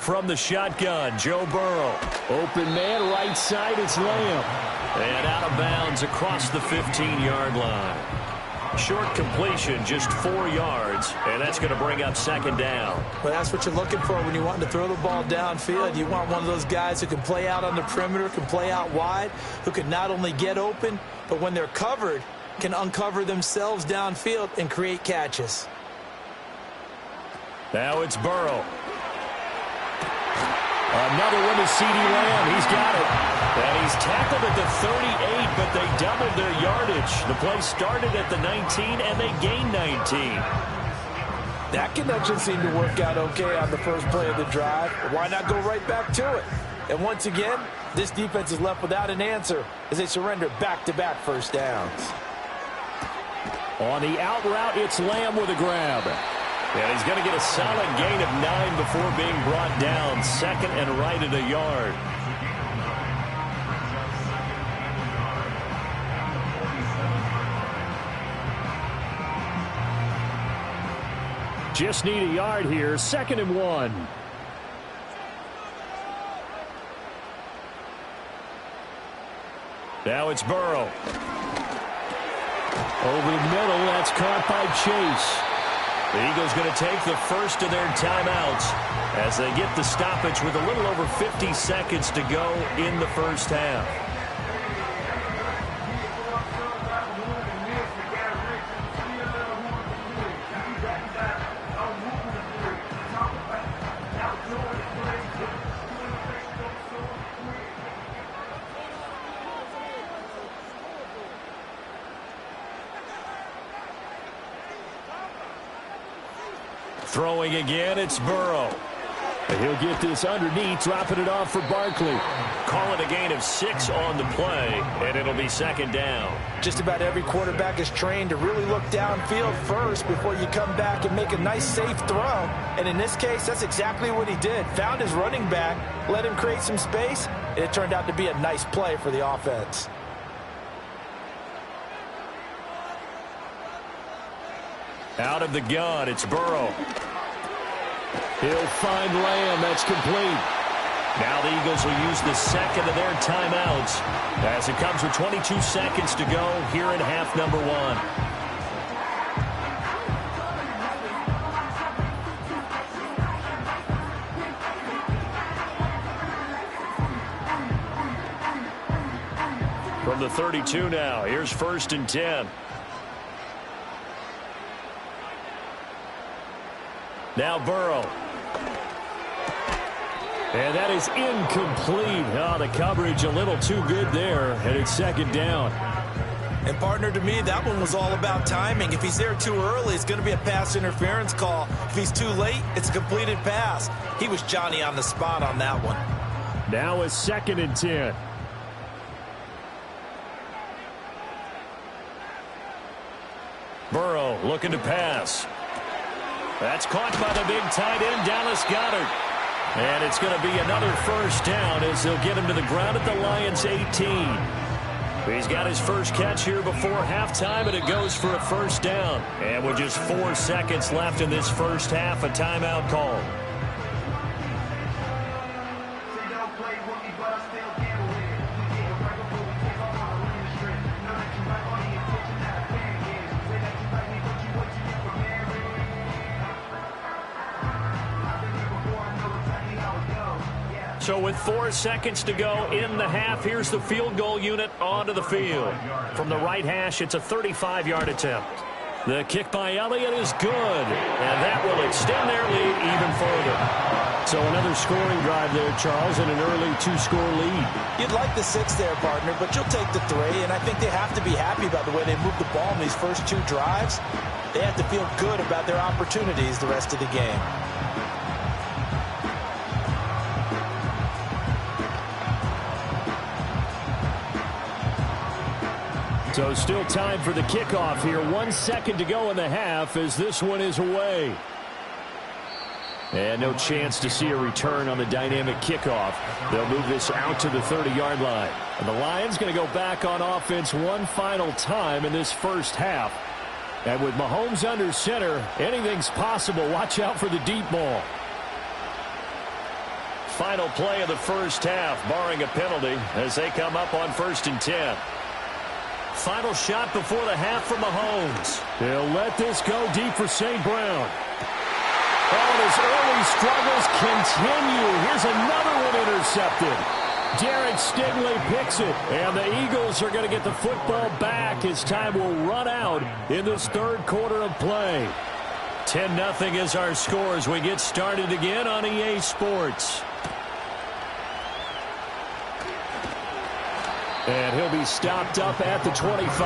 from the shotgun, Joe Burrow. Open man, right side, it's Lamb. And out of bounds across the 15-yard line. Short completion, just 4 yards, and that's going to bring up second down. Well, that's what you're looking for when you want to throw the ball downfield. You want one of those guys who can play out on the perimeter, can play out wide, who can not only get open, but when they're covered, can uncover themselves downfield and create catches. Now it's Burrow. Another one to CeeDee Lamb. He's got it. And he's tackled at the 38, but they doubled their yardage. The play started at the 19, and they gained 19. That connection seemed to work out okay on the first play of the drive. Why not go right back to it? And once again, this defense is left without an answer as they surrender back-to-back first downs. On the out route, it's Lamb with a grab. And he's going to get a solid gain of 9 before being brought down. Second and right at a yard. Just need a yard here. 2nd and 1. Now it's Burrow. Over the middle, that's caught by Chase. The Eagles going to take the first of their timeouts as they get the stoppage with a little over 50 seconds to go in the first half. Throwing again, it's Burrow. He'll get this underneath, dropping it off for Barkley. Call it a gain of 6 on the play, and it'll be second down. Just about every quarterback is trained to really look downfield first before you come back and make a nice, safe throw. And in this case, that's exactly what he did. Found his running back, let him create some space, and it turned out to be a nice play for the offense. Out of the gun, it's Burrow. He'll find Lamb. That's complete. Now the Eagles will use the second of their timeouts as it comes with 22 seconds to go here in half number 1. From the 32 now, here's 1st and 10. Now Burrow. And that is incomplete. Oh, the coverage a little too good there, and it's second down. And, partner, to me, that one was all about timing. If he's there too early, it's going to be a pass interference call. If he's too late, it's a completed pass. He was Johnny on the spot on that one. Now it's 2nd and 10. Burrow looking to pass. That's caught by the big tight end, Dallas Goedert. And it's going to be another first down as they'll get him to the ground at the Lions' 18. He's got his first catch here before halftime, and it goes for a first down. And with just 4 seconds left in this first half, a timeout call. So with 4 seconds to go in the half, here's the field goal unit onto the field. From the right hash, it's a 35-yard attempt. The kick by Elliott is good, and that will extend their lead even further. So another scoring drive there, Charles, and an early 2-score lead. You'd like the 6 there, partner, but you'll take the 3, and I think they have to be happy about the way they moved the ball in these first 2 drives. They have to feel good about their opportunities the rest of the game. So still time for the kickoff here. 1 second to go in the half as this one is away. And no chance to see a return on the dynamic kickoff. They'll move this out to the 30-yard line. And the Lions going to go back on offense one final time in this first half. And with Mahomes under center, anything's possible. Watch out for the deep ball. Final play of the first half, barring a penalty, as they come up on 1st and 10. Final shot before the half from Mahomes. He'll let this go deep for St. Brown. And his early struggles continue. Here's another one intercepted. Derek Stingley picks it, and the Eagles are going to get the football back as time will run out in this third quarter of play. 10-0 is our score as we get started again on EA Sports. And he'll be stopped up at the 25.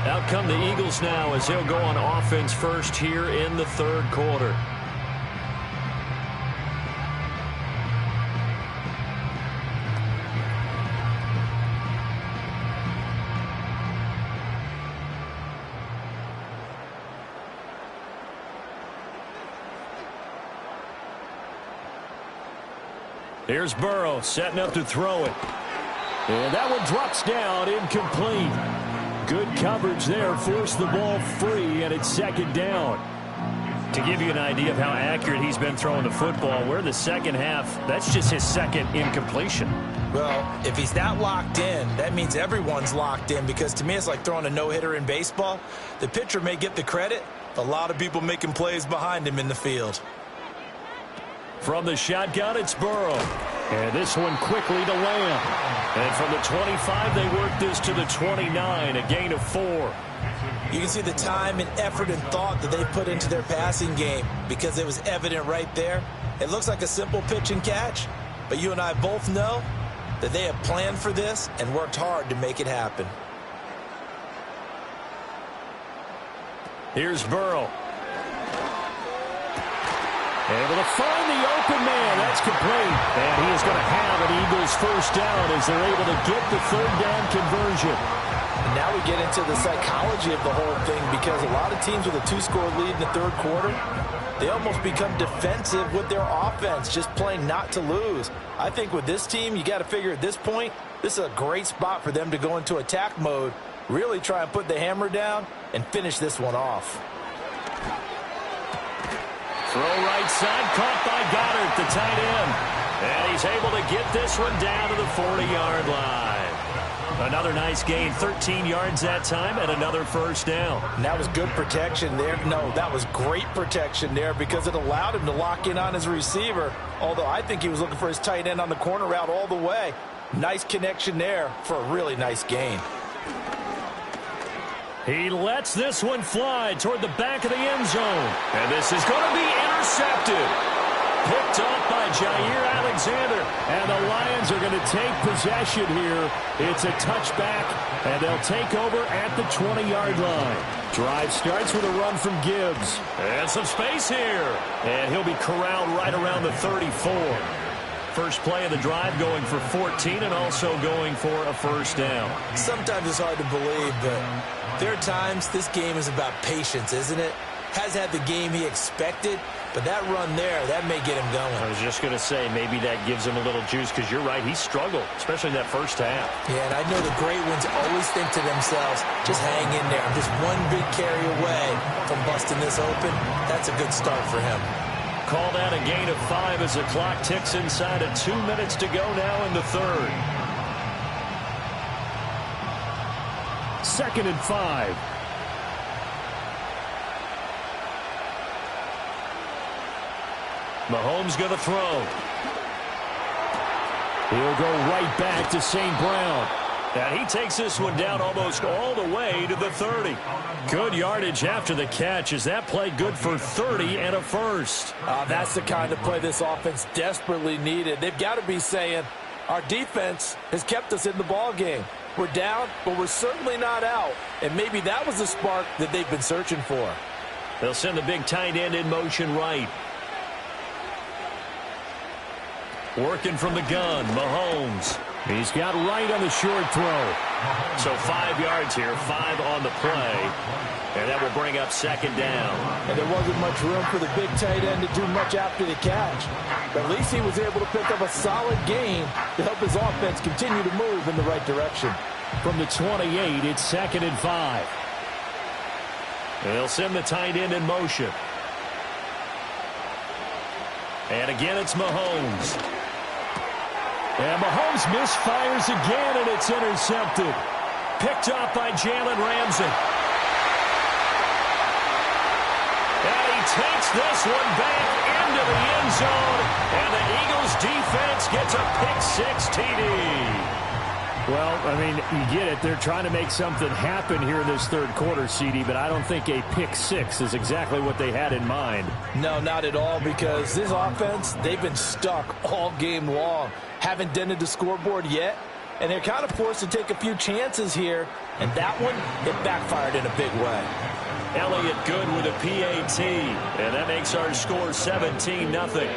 Out come the Eagles now as he'll go on offense first here in the third quarter. Here's Burrow setting up to throw it. And that one drops down, incomplete. Good coverage there, forced the ball free, and it's 2nd down. To give you an idea of how accurate he's been throwing the football, we're in the second half. That's just his second incompletion. Well, if he's that locked in, that means everyone's locked in, because to me it's like throwing a no-hitter in baseball. The pitcher may get the credit, a lot of people making plays behind him in the field. From the shotgun, it's Burrow. And this one quickly to Lamb. And from the 25, they work this to the 29, a gain of 4. You can see the time and effort and thought that they put into their passing game, because it was evident right there. It looks like a simple pitch and catch, but you and I both know that they have planned for this and worked hard to make it happen. Here's Burrow. Able to find the open man. That's complete. And he is going to have an Eagles first down as they're able to get the third down conversion. And now we get into the psychology of the whole thing, because a lot of teams with a 2-score lead in the third quarter, they almost become defensive with their offense, just playing not to lose. I think with this team, you got to figure at this point, this is a great spot for them to go into attack mode, really try and put the hammer down and finish this one off. Throw right side, caught by Goddard, the tight end. And he's able to get this one down to the 40-yard line. Another nice gain, 13 yards that time, and another first down. And that was good protection there. No, that was great protection there, because it allowed him to lock in on his receiver, although I think he was looking for his tight end on the corner route all the way. Nice connection there for a really nice gain. He lets this one fly toward the back of the end zone. And this is going to be intercepted. Picked off by Jair Alexander. And the Lions are going to take possession here. It's a touchback, and they'll take over at the 20-yard line. Drive starts with a run from Gibbs. And some space here. And he'll be corralled right around the 34. First play of the drive going for 14 and also going for a first down. Sometimes it's hard to believe, but there are times this game is about patience, isn't it? Has had the game he expected, but that run there, that may get him going. I was just going to say, maybe that gives him a little juice, because you're right, he struggled, especially in that first half. Yeah, and I know the great ones always think to themselves, just hang in there. I'm just one big carry away from busting this open. That's a good start for him. Call that a gain of 5 as the clock ticks inside of 2 minutes to go now in the third. 2nd and 5. Mahomes going to throw. He'll go right back to St. Brown. And he takes this one down almost all the way to the 30. Good yardage after the catch. Is that play good for 30 and a first? That's the kind of play this offense desperately needed. They've got to be saying, our defense has kept us in the ball game. We're down, but we're certainly not out. And maybe that was the spark that they've been searching for. They'll send the big tight end in motion right. Working from the gun, Mahomes. He's got right on the short throw. So 5 yards here, 5 on the play. And that will bring up 2nd down. And there wasn't much room for the big tight end to do much after the catch. But at least he was able to pick up a solid gain to help his offense continue to move in the right direction. From the 28, it's 2nd and 5. They'll send the tight end in motion. And again, it's Mahomes. And Mahomes misfires again, and it's intercepted. Picked off by Jalen Ramsey. And he takes this one back into the end zone, and the Eagles defense gets a pick-6 TD. Well, I mean, you get it. They're trying to make something happen here in this third quarter, CD, but I don't think a pick-6 is exactly what they had in mind. No, not at all, because this offense, they've been stuck all game long. Haven't dented the scoreboard yet, and they're kind of forced to take a few chances here, and that one, it backfired in a big way. Elliott good with a PAT, and that makes our score 17-0.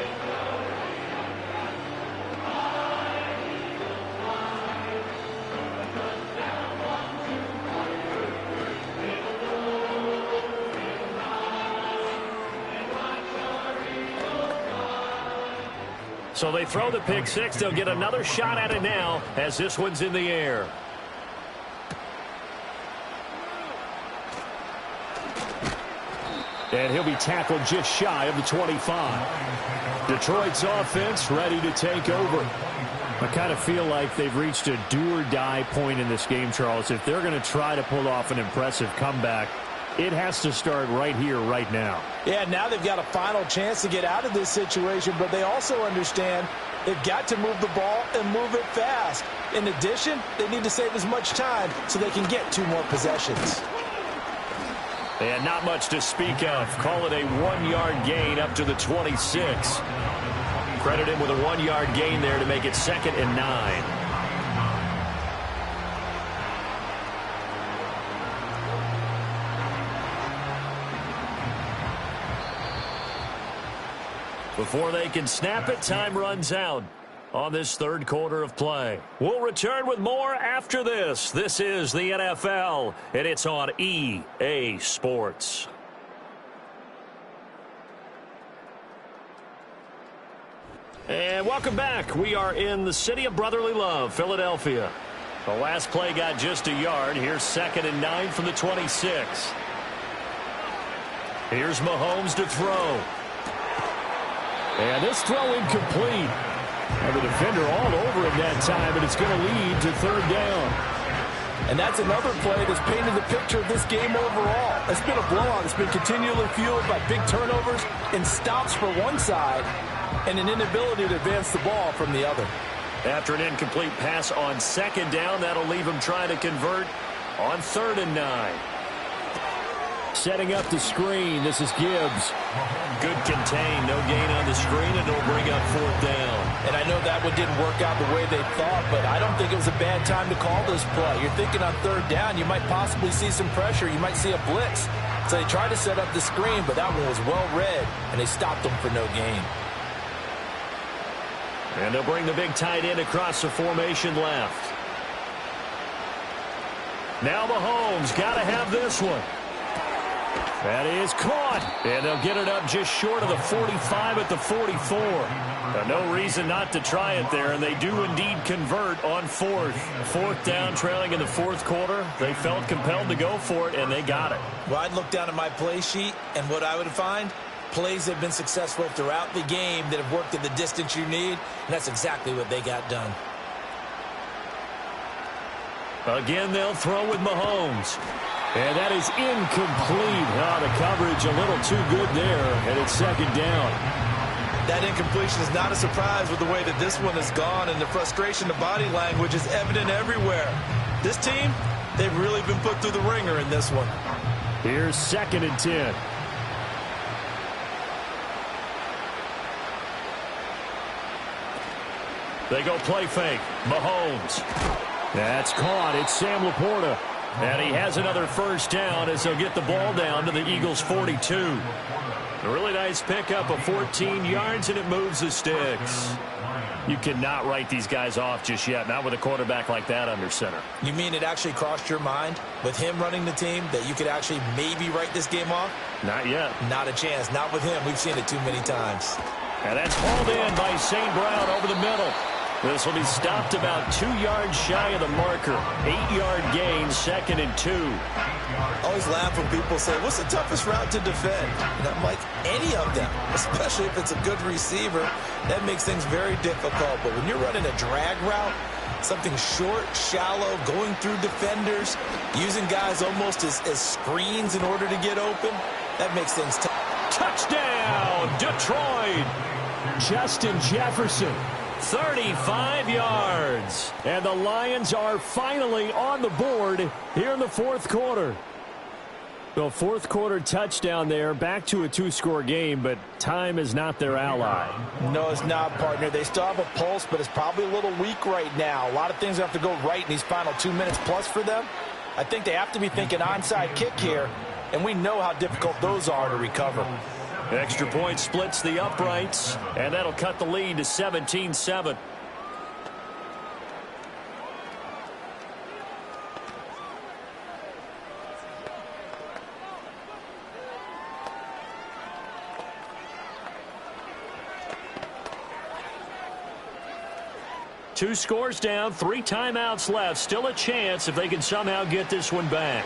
So they throw the pick-6. They'll get another shot at it now as this one's in the air. And he'll be tackled just shy of the 25. Detroit's offense ready to take over. I kind of feel like they've reached a do-or-die point in this game, Charles. If they're going to try to pull off an impressive comeback, it has to start right here, right now. Yeah, now they've got a final chance to get out of this situation, but they also understand they've got to move the ball and move it fast. In addition, they need to save as much time so they can get 2 more possessions. And not much to speak of. Call it a 1-yard gain up to the 26. Credit him with a 1-yard gain there to make it 2nd and 9. Before they can snap it, time runs out on this third quarter of play. We'll return with more after this. This is the NFL, and it's on EA Sports. And welcome back. We are in the city of brotherly love, Philadelphia. The last play got just a yard. Here's 2nd and 9 from the 26. Here's Mahomes to throw. And this throw incomplete. And the defender all over him that time, and it's going to lead to 3rd down. And that's another play that's painted the picture of this game overall. It's been a blowout. It's been continually fueled by big turnovers and stops for one side and an inability to advance the ball from the other. After an incomplete pass on 2nd down, that'll leave him trying to convert on 3rd and 9. Setting up the screen, this is Gibbs. Good contain, no gain on the screen, and it'll bring up 4th down. And I know that one didn't work out the way they thought, but I don't think it was a bad time to call this play. You're thinking on 3rd down, you might possibly see some pressure. You might see a blitz. So they tried to set up the screen, but that one was well read, and they stopped them for no gain. And they'll bring the big tight end across the formation left. Now Mahomes got to have this one. That is caught, and they'll get it up just short of the 45 at the 44. No reason not to try it there, and they do indeed convert on 4th. 4th down, trailing in the 4th quarter. They felt compelled to go for it, and they got it. Well, I'd look down at my play sheet, and what I would find, plays that have been successful throughout the game that have worked at the distance you need, and that's exactly what they got done. Again, they'll throw with Mahomes. And that is incomplete. Oh, the coverage a little too good there, and it's 2nd down. That incompletion is not a surprise with the way that this one has gone, and the frustration, the body language is evident everywhere. This team, they've really been put through the ringer in this one. Here's 2nd and 10. They go play fake. Mahomes. That's caught. It's Sam Laporta. And he has another 1st down as they'll get the ball down to the Eagles' 42. A really nice pickup of 14 yards, and it moves the sticks. You cannot write these guys off just yet, not with a quarterback like that under center. You mean it actually crossed your mind with him running the team that you could actually maybe write this game off? Not yet. Not a chance. Not with him. We've seen it too many times. And that's hauled in by St. Brown over the middle. This will be stopped about 2 yards shy of the marker. 8-yard gain, 2nd and 2. I always laugh when people say, what's the toughest route to defend? And I'm like, any of them, especially if it's a good receiver. That makes things very difficult. But when you're running a drag route, something short, shallow, going through defenders, using guys almost as screens in order to get open, that makes things tough. Touchdown, Detroit! Justin Jefferson, 35 yards. And the Lions are finally on the board here in the fourth quarter. The fourth quarter touchdown there, back to a 2-score game, but time is not their ally. No, it's not, partner. They still have a pulse, but it's probably a little weak right now. A lot of things have to go right in these final 2 minutes plus for them. I think they have to be thinking onside kick here, and we know how difficult those are to recover. Extra point splits the uprights, and that'll cut the lead to 17-7. Two scores down, 3 timeouts left. Still a chance if they can somehow get this one back.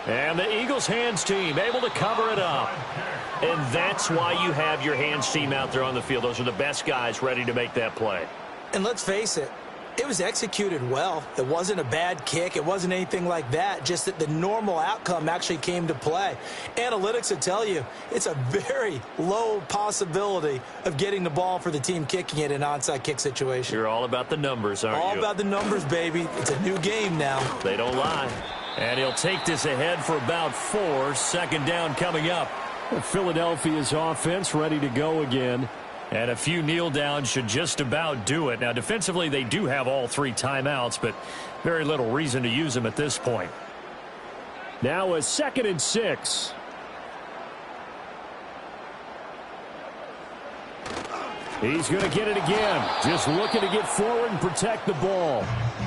And the Eagles hands team able to cover it up. And that's why you have your hands team out there on the field. Those are the best guys ready to make that play. And let's face it, it was executed well. It wasn't a bad kick. It wasn't anything like that. Just that the normal outcome actually came to play. Analytics will tell you it's a very low possibility of getting the ball for the team kicking it in an onside kick situation. You're all about the numbers, aren't you? All about the numbers, baby. It's a new game now. They don't lie. And he'll take this ahead for about 4. 2nd down coming up. Philadelphia's offense ready to go again. And a few kneel downs should just about do it. Now, defensively, they do have all 3 timeouts, but very little reason to use them at this point. Now a 2nd and 6. He's going to get it again. Just looking to get forward and protect the ball.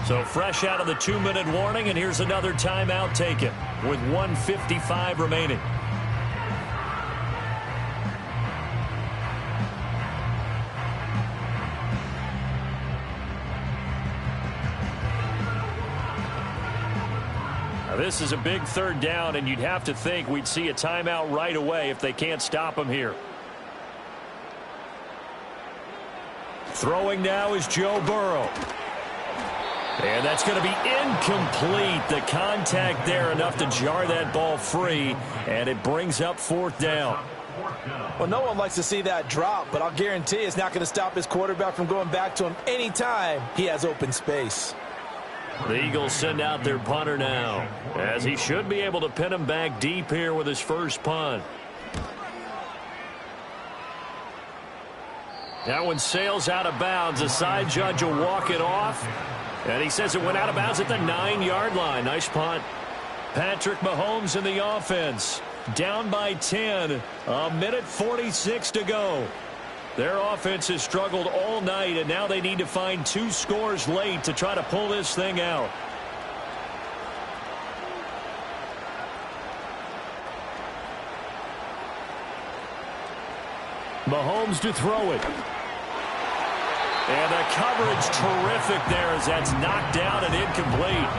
So fresh out of the 2-minute warning, and here's another timeout taken with 1:55 remaining. Now, this is a big 3rd down, and you'd have to think we'd see a timeout right away if they can't stop him here. Throwing now is Joe Burrow. And that's going to be incomplete. The contact there enough to jar that ball free, and it brings up 4th down. Well, no one likes to see that drop, but I'll guarantee it's not going to stop his quarterback from going back to him anytime he has open space. The Eagles send out their punter now, as he should be able to pin him back deep here with his first punt. That one sails out of bounds. The side judge will walk it off. And he says it went out of bounds at the 9-yard line. Nice punt. Patrick Mahomes in the offense. Down by 10. 1:46 to go. Their offense has struggled all night, and now they need to find 2 scores late to try to pull this thing out. Mahomes to throw it. And the coverage terrific there as that's knocked down and incomplete.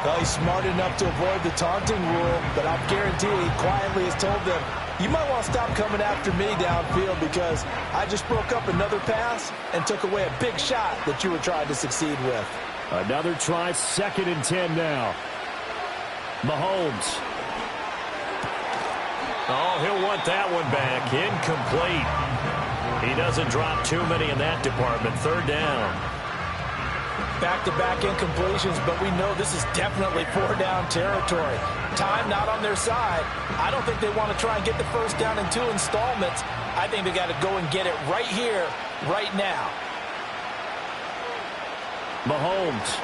Well, he's smart enough to avoid the taunting rule, but I'll guarantee he quietly has told them, you might want to stop coming after me downfield because I just broke up another pass and took away a big shot that you were trying to succeed with. Another try, 2nd and 10 now. Mahomes. Oh, he'll want that one back. Incomplete. He doesn't drop too many in that department. 3rd down. Back-to-back incompletions, but we know this is definitely 4-down territory. Time not on their side. I don't think they want to try and get the first down in 2 installments. I think they got to go and get it right here, right now. Mahomes.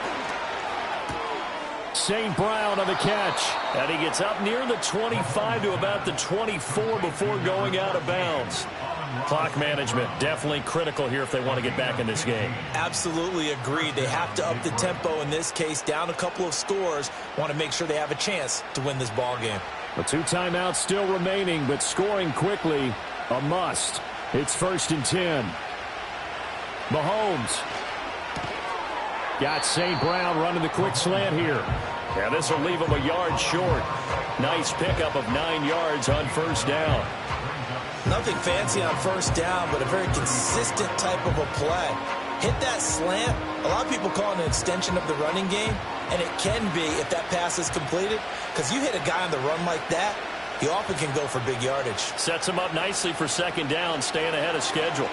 St. Brown on the catch. And he gets up near the 25 to about the 24 before going out of bounds. Clock management definitely critical here if they want to get back in this game. Absolutely agreed. They have to up the tempo in this case, down a couple of scores. Want to make sure they have a chance to win this ball game. The 2 timeouts still remaining, but scoring quickly a must. It's 1st and 10. Mahomes. Got St. Brown running the quick slant here. Yeah, this will leave him a yard short. Nice pickup of 9 yards on first down. Nothing fancy on first down, but a very consistent type of a play. Hit that slant. A lot of people call it an extension of the running game, and it can be if that pass is completed, because you hit a guy on the run like that, you often can go for big yardage. Sets him up nicely for second down, staying ahead of schedule.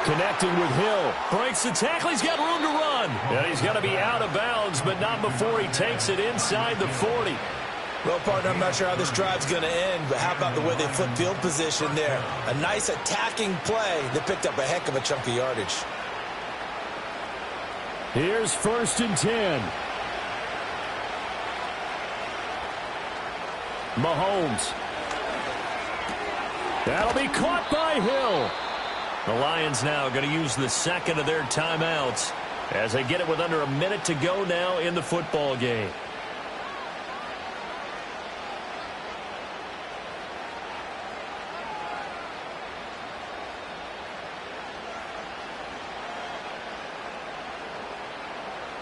Connecting with Hill. Breaks the tackle. He's got room to run. And he's going to be out of bounds, but not before he takes it inside the 40. Well, partner, I'm not sure how this drive's going to end, but how about the way they flip field position there? A nice attacking play that picked up a heck of a chunk of yardage. Here's 1st and 10. Mahomes. That'll be caught by Hill. The Lions now going to use the second of their timeouts as they get it with under a minute to go now in the football game.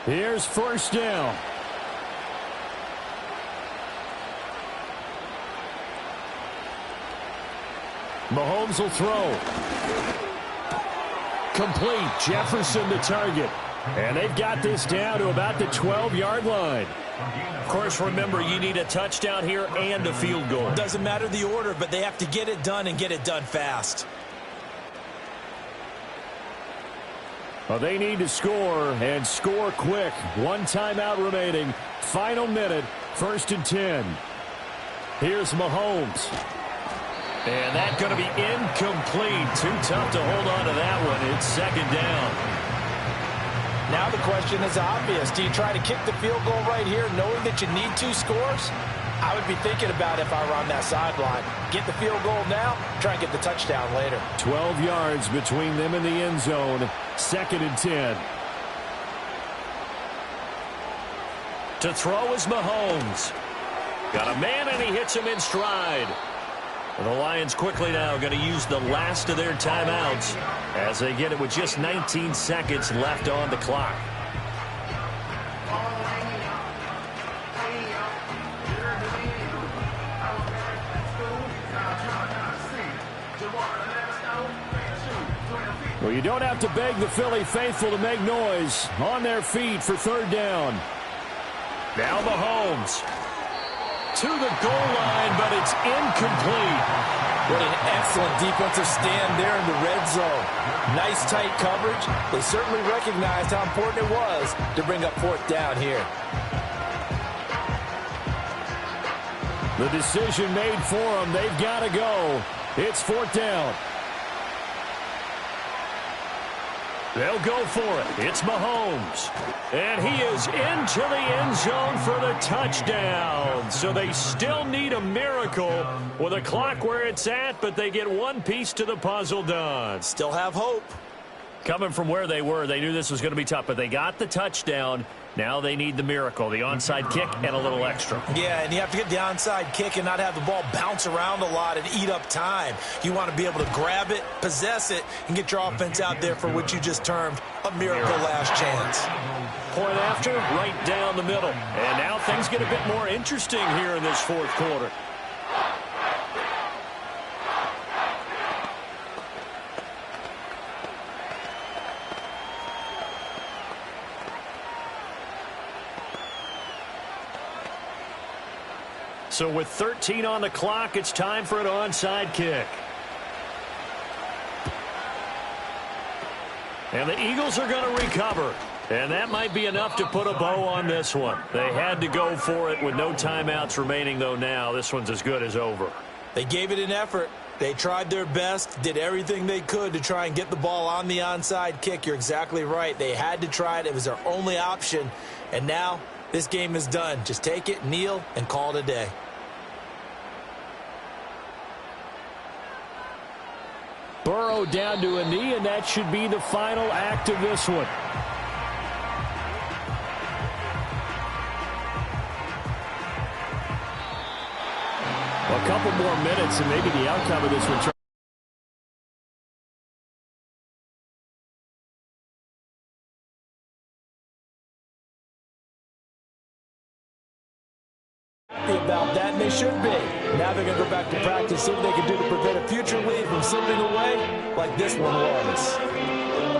Here's 1st down. Mahomes will throw. Complete. Jefferson the target. And they've got this down to about the 12-yard line. Of course, remember, you need a touchdown here and a field goal. Doesn't matter the order, but they have to get it done and get it done fast. Well, they need to score and score quick. 1 timeout remaining. Final minute. 1st and 10. Here's Mahomes. And that's going to be incomplete. Too tough to hold on to that one. It's second down. Now the question is obvious. Do you try to kick the field goal right here knowing that you need 2 scores? I would be thinking about if I were on that sideline. Get the field goal now, try and get the touchdown later. 12 yards between them and the end zone. 2nd and 10. To throw is Mahomes. Got a man and he hits him in stride. And the Lions quickly now going to use the last of their timeouts as they get it with just 19 seconds left on the clock. Well, you don't have to beg the Philly faithful to make noise. On their feet for 3rd down. Now Mahomes. To the goal line, but it's incomplete. What an excellent defensive stand there in the red zone. Nice tight coverage. They certainly recognized how important it was to bring up 4th down here. The decision made for them. They've got to go. It's 4th down. They'll go for it. It's Mahomes. And he is into the end zone for the touchdown. So they still need a miracle with the clock where it's at, but they get one piece to the puzzle done. Still have hope. Coming from where they were, they knew this was going to be tough, but they got the touchdown. Now they need the miracle, the onside kick and a little extra. Yeah, and you have to get the onside kick and not have the ball bounce around a lot and eat up time. You want to be able to grab it, possess it, and get your offense out there for what you just termed a miracle last chance. Point after, right down the middle. And now things get a bit more interesting here in this 4th quarter. So with 13 on the clock, it's time for an onside kick. And the Eagles are going to recover. And that might be enough to put a bow on this one. They had to go for it with no timeouts remaining, though now. This one's as good as over. They gave it an effort. They tried their best, did everything they could to try and get the ball on the onside kick. You're exactly right. They had to try it. It was their only option. And now this game is done. Just take it, kneel, and call it a day. Burrow down to a knee, and that should be the final act of this one. A couple more minutes, and maybe the outcome of this one About that, and they should be. Now they're going to go back to practice, see what they can do to prevent a future lead from slipping away like this one was.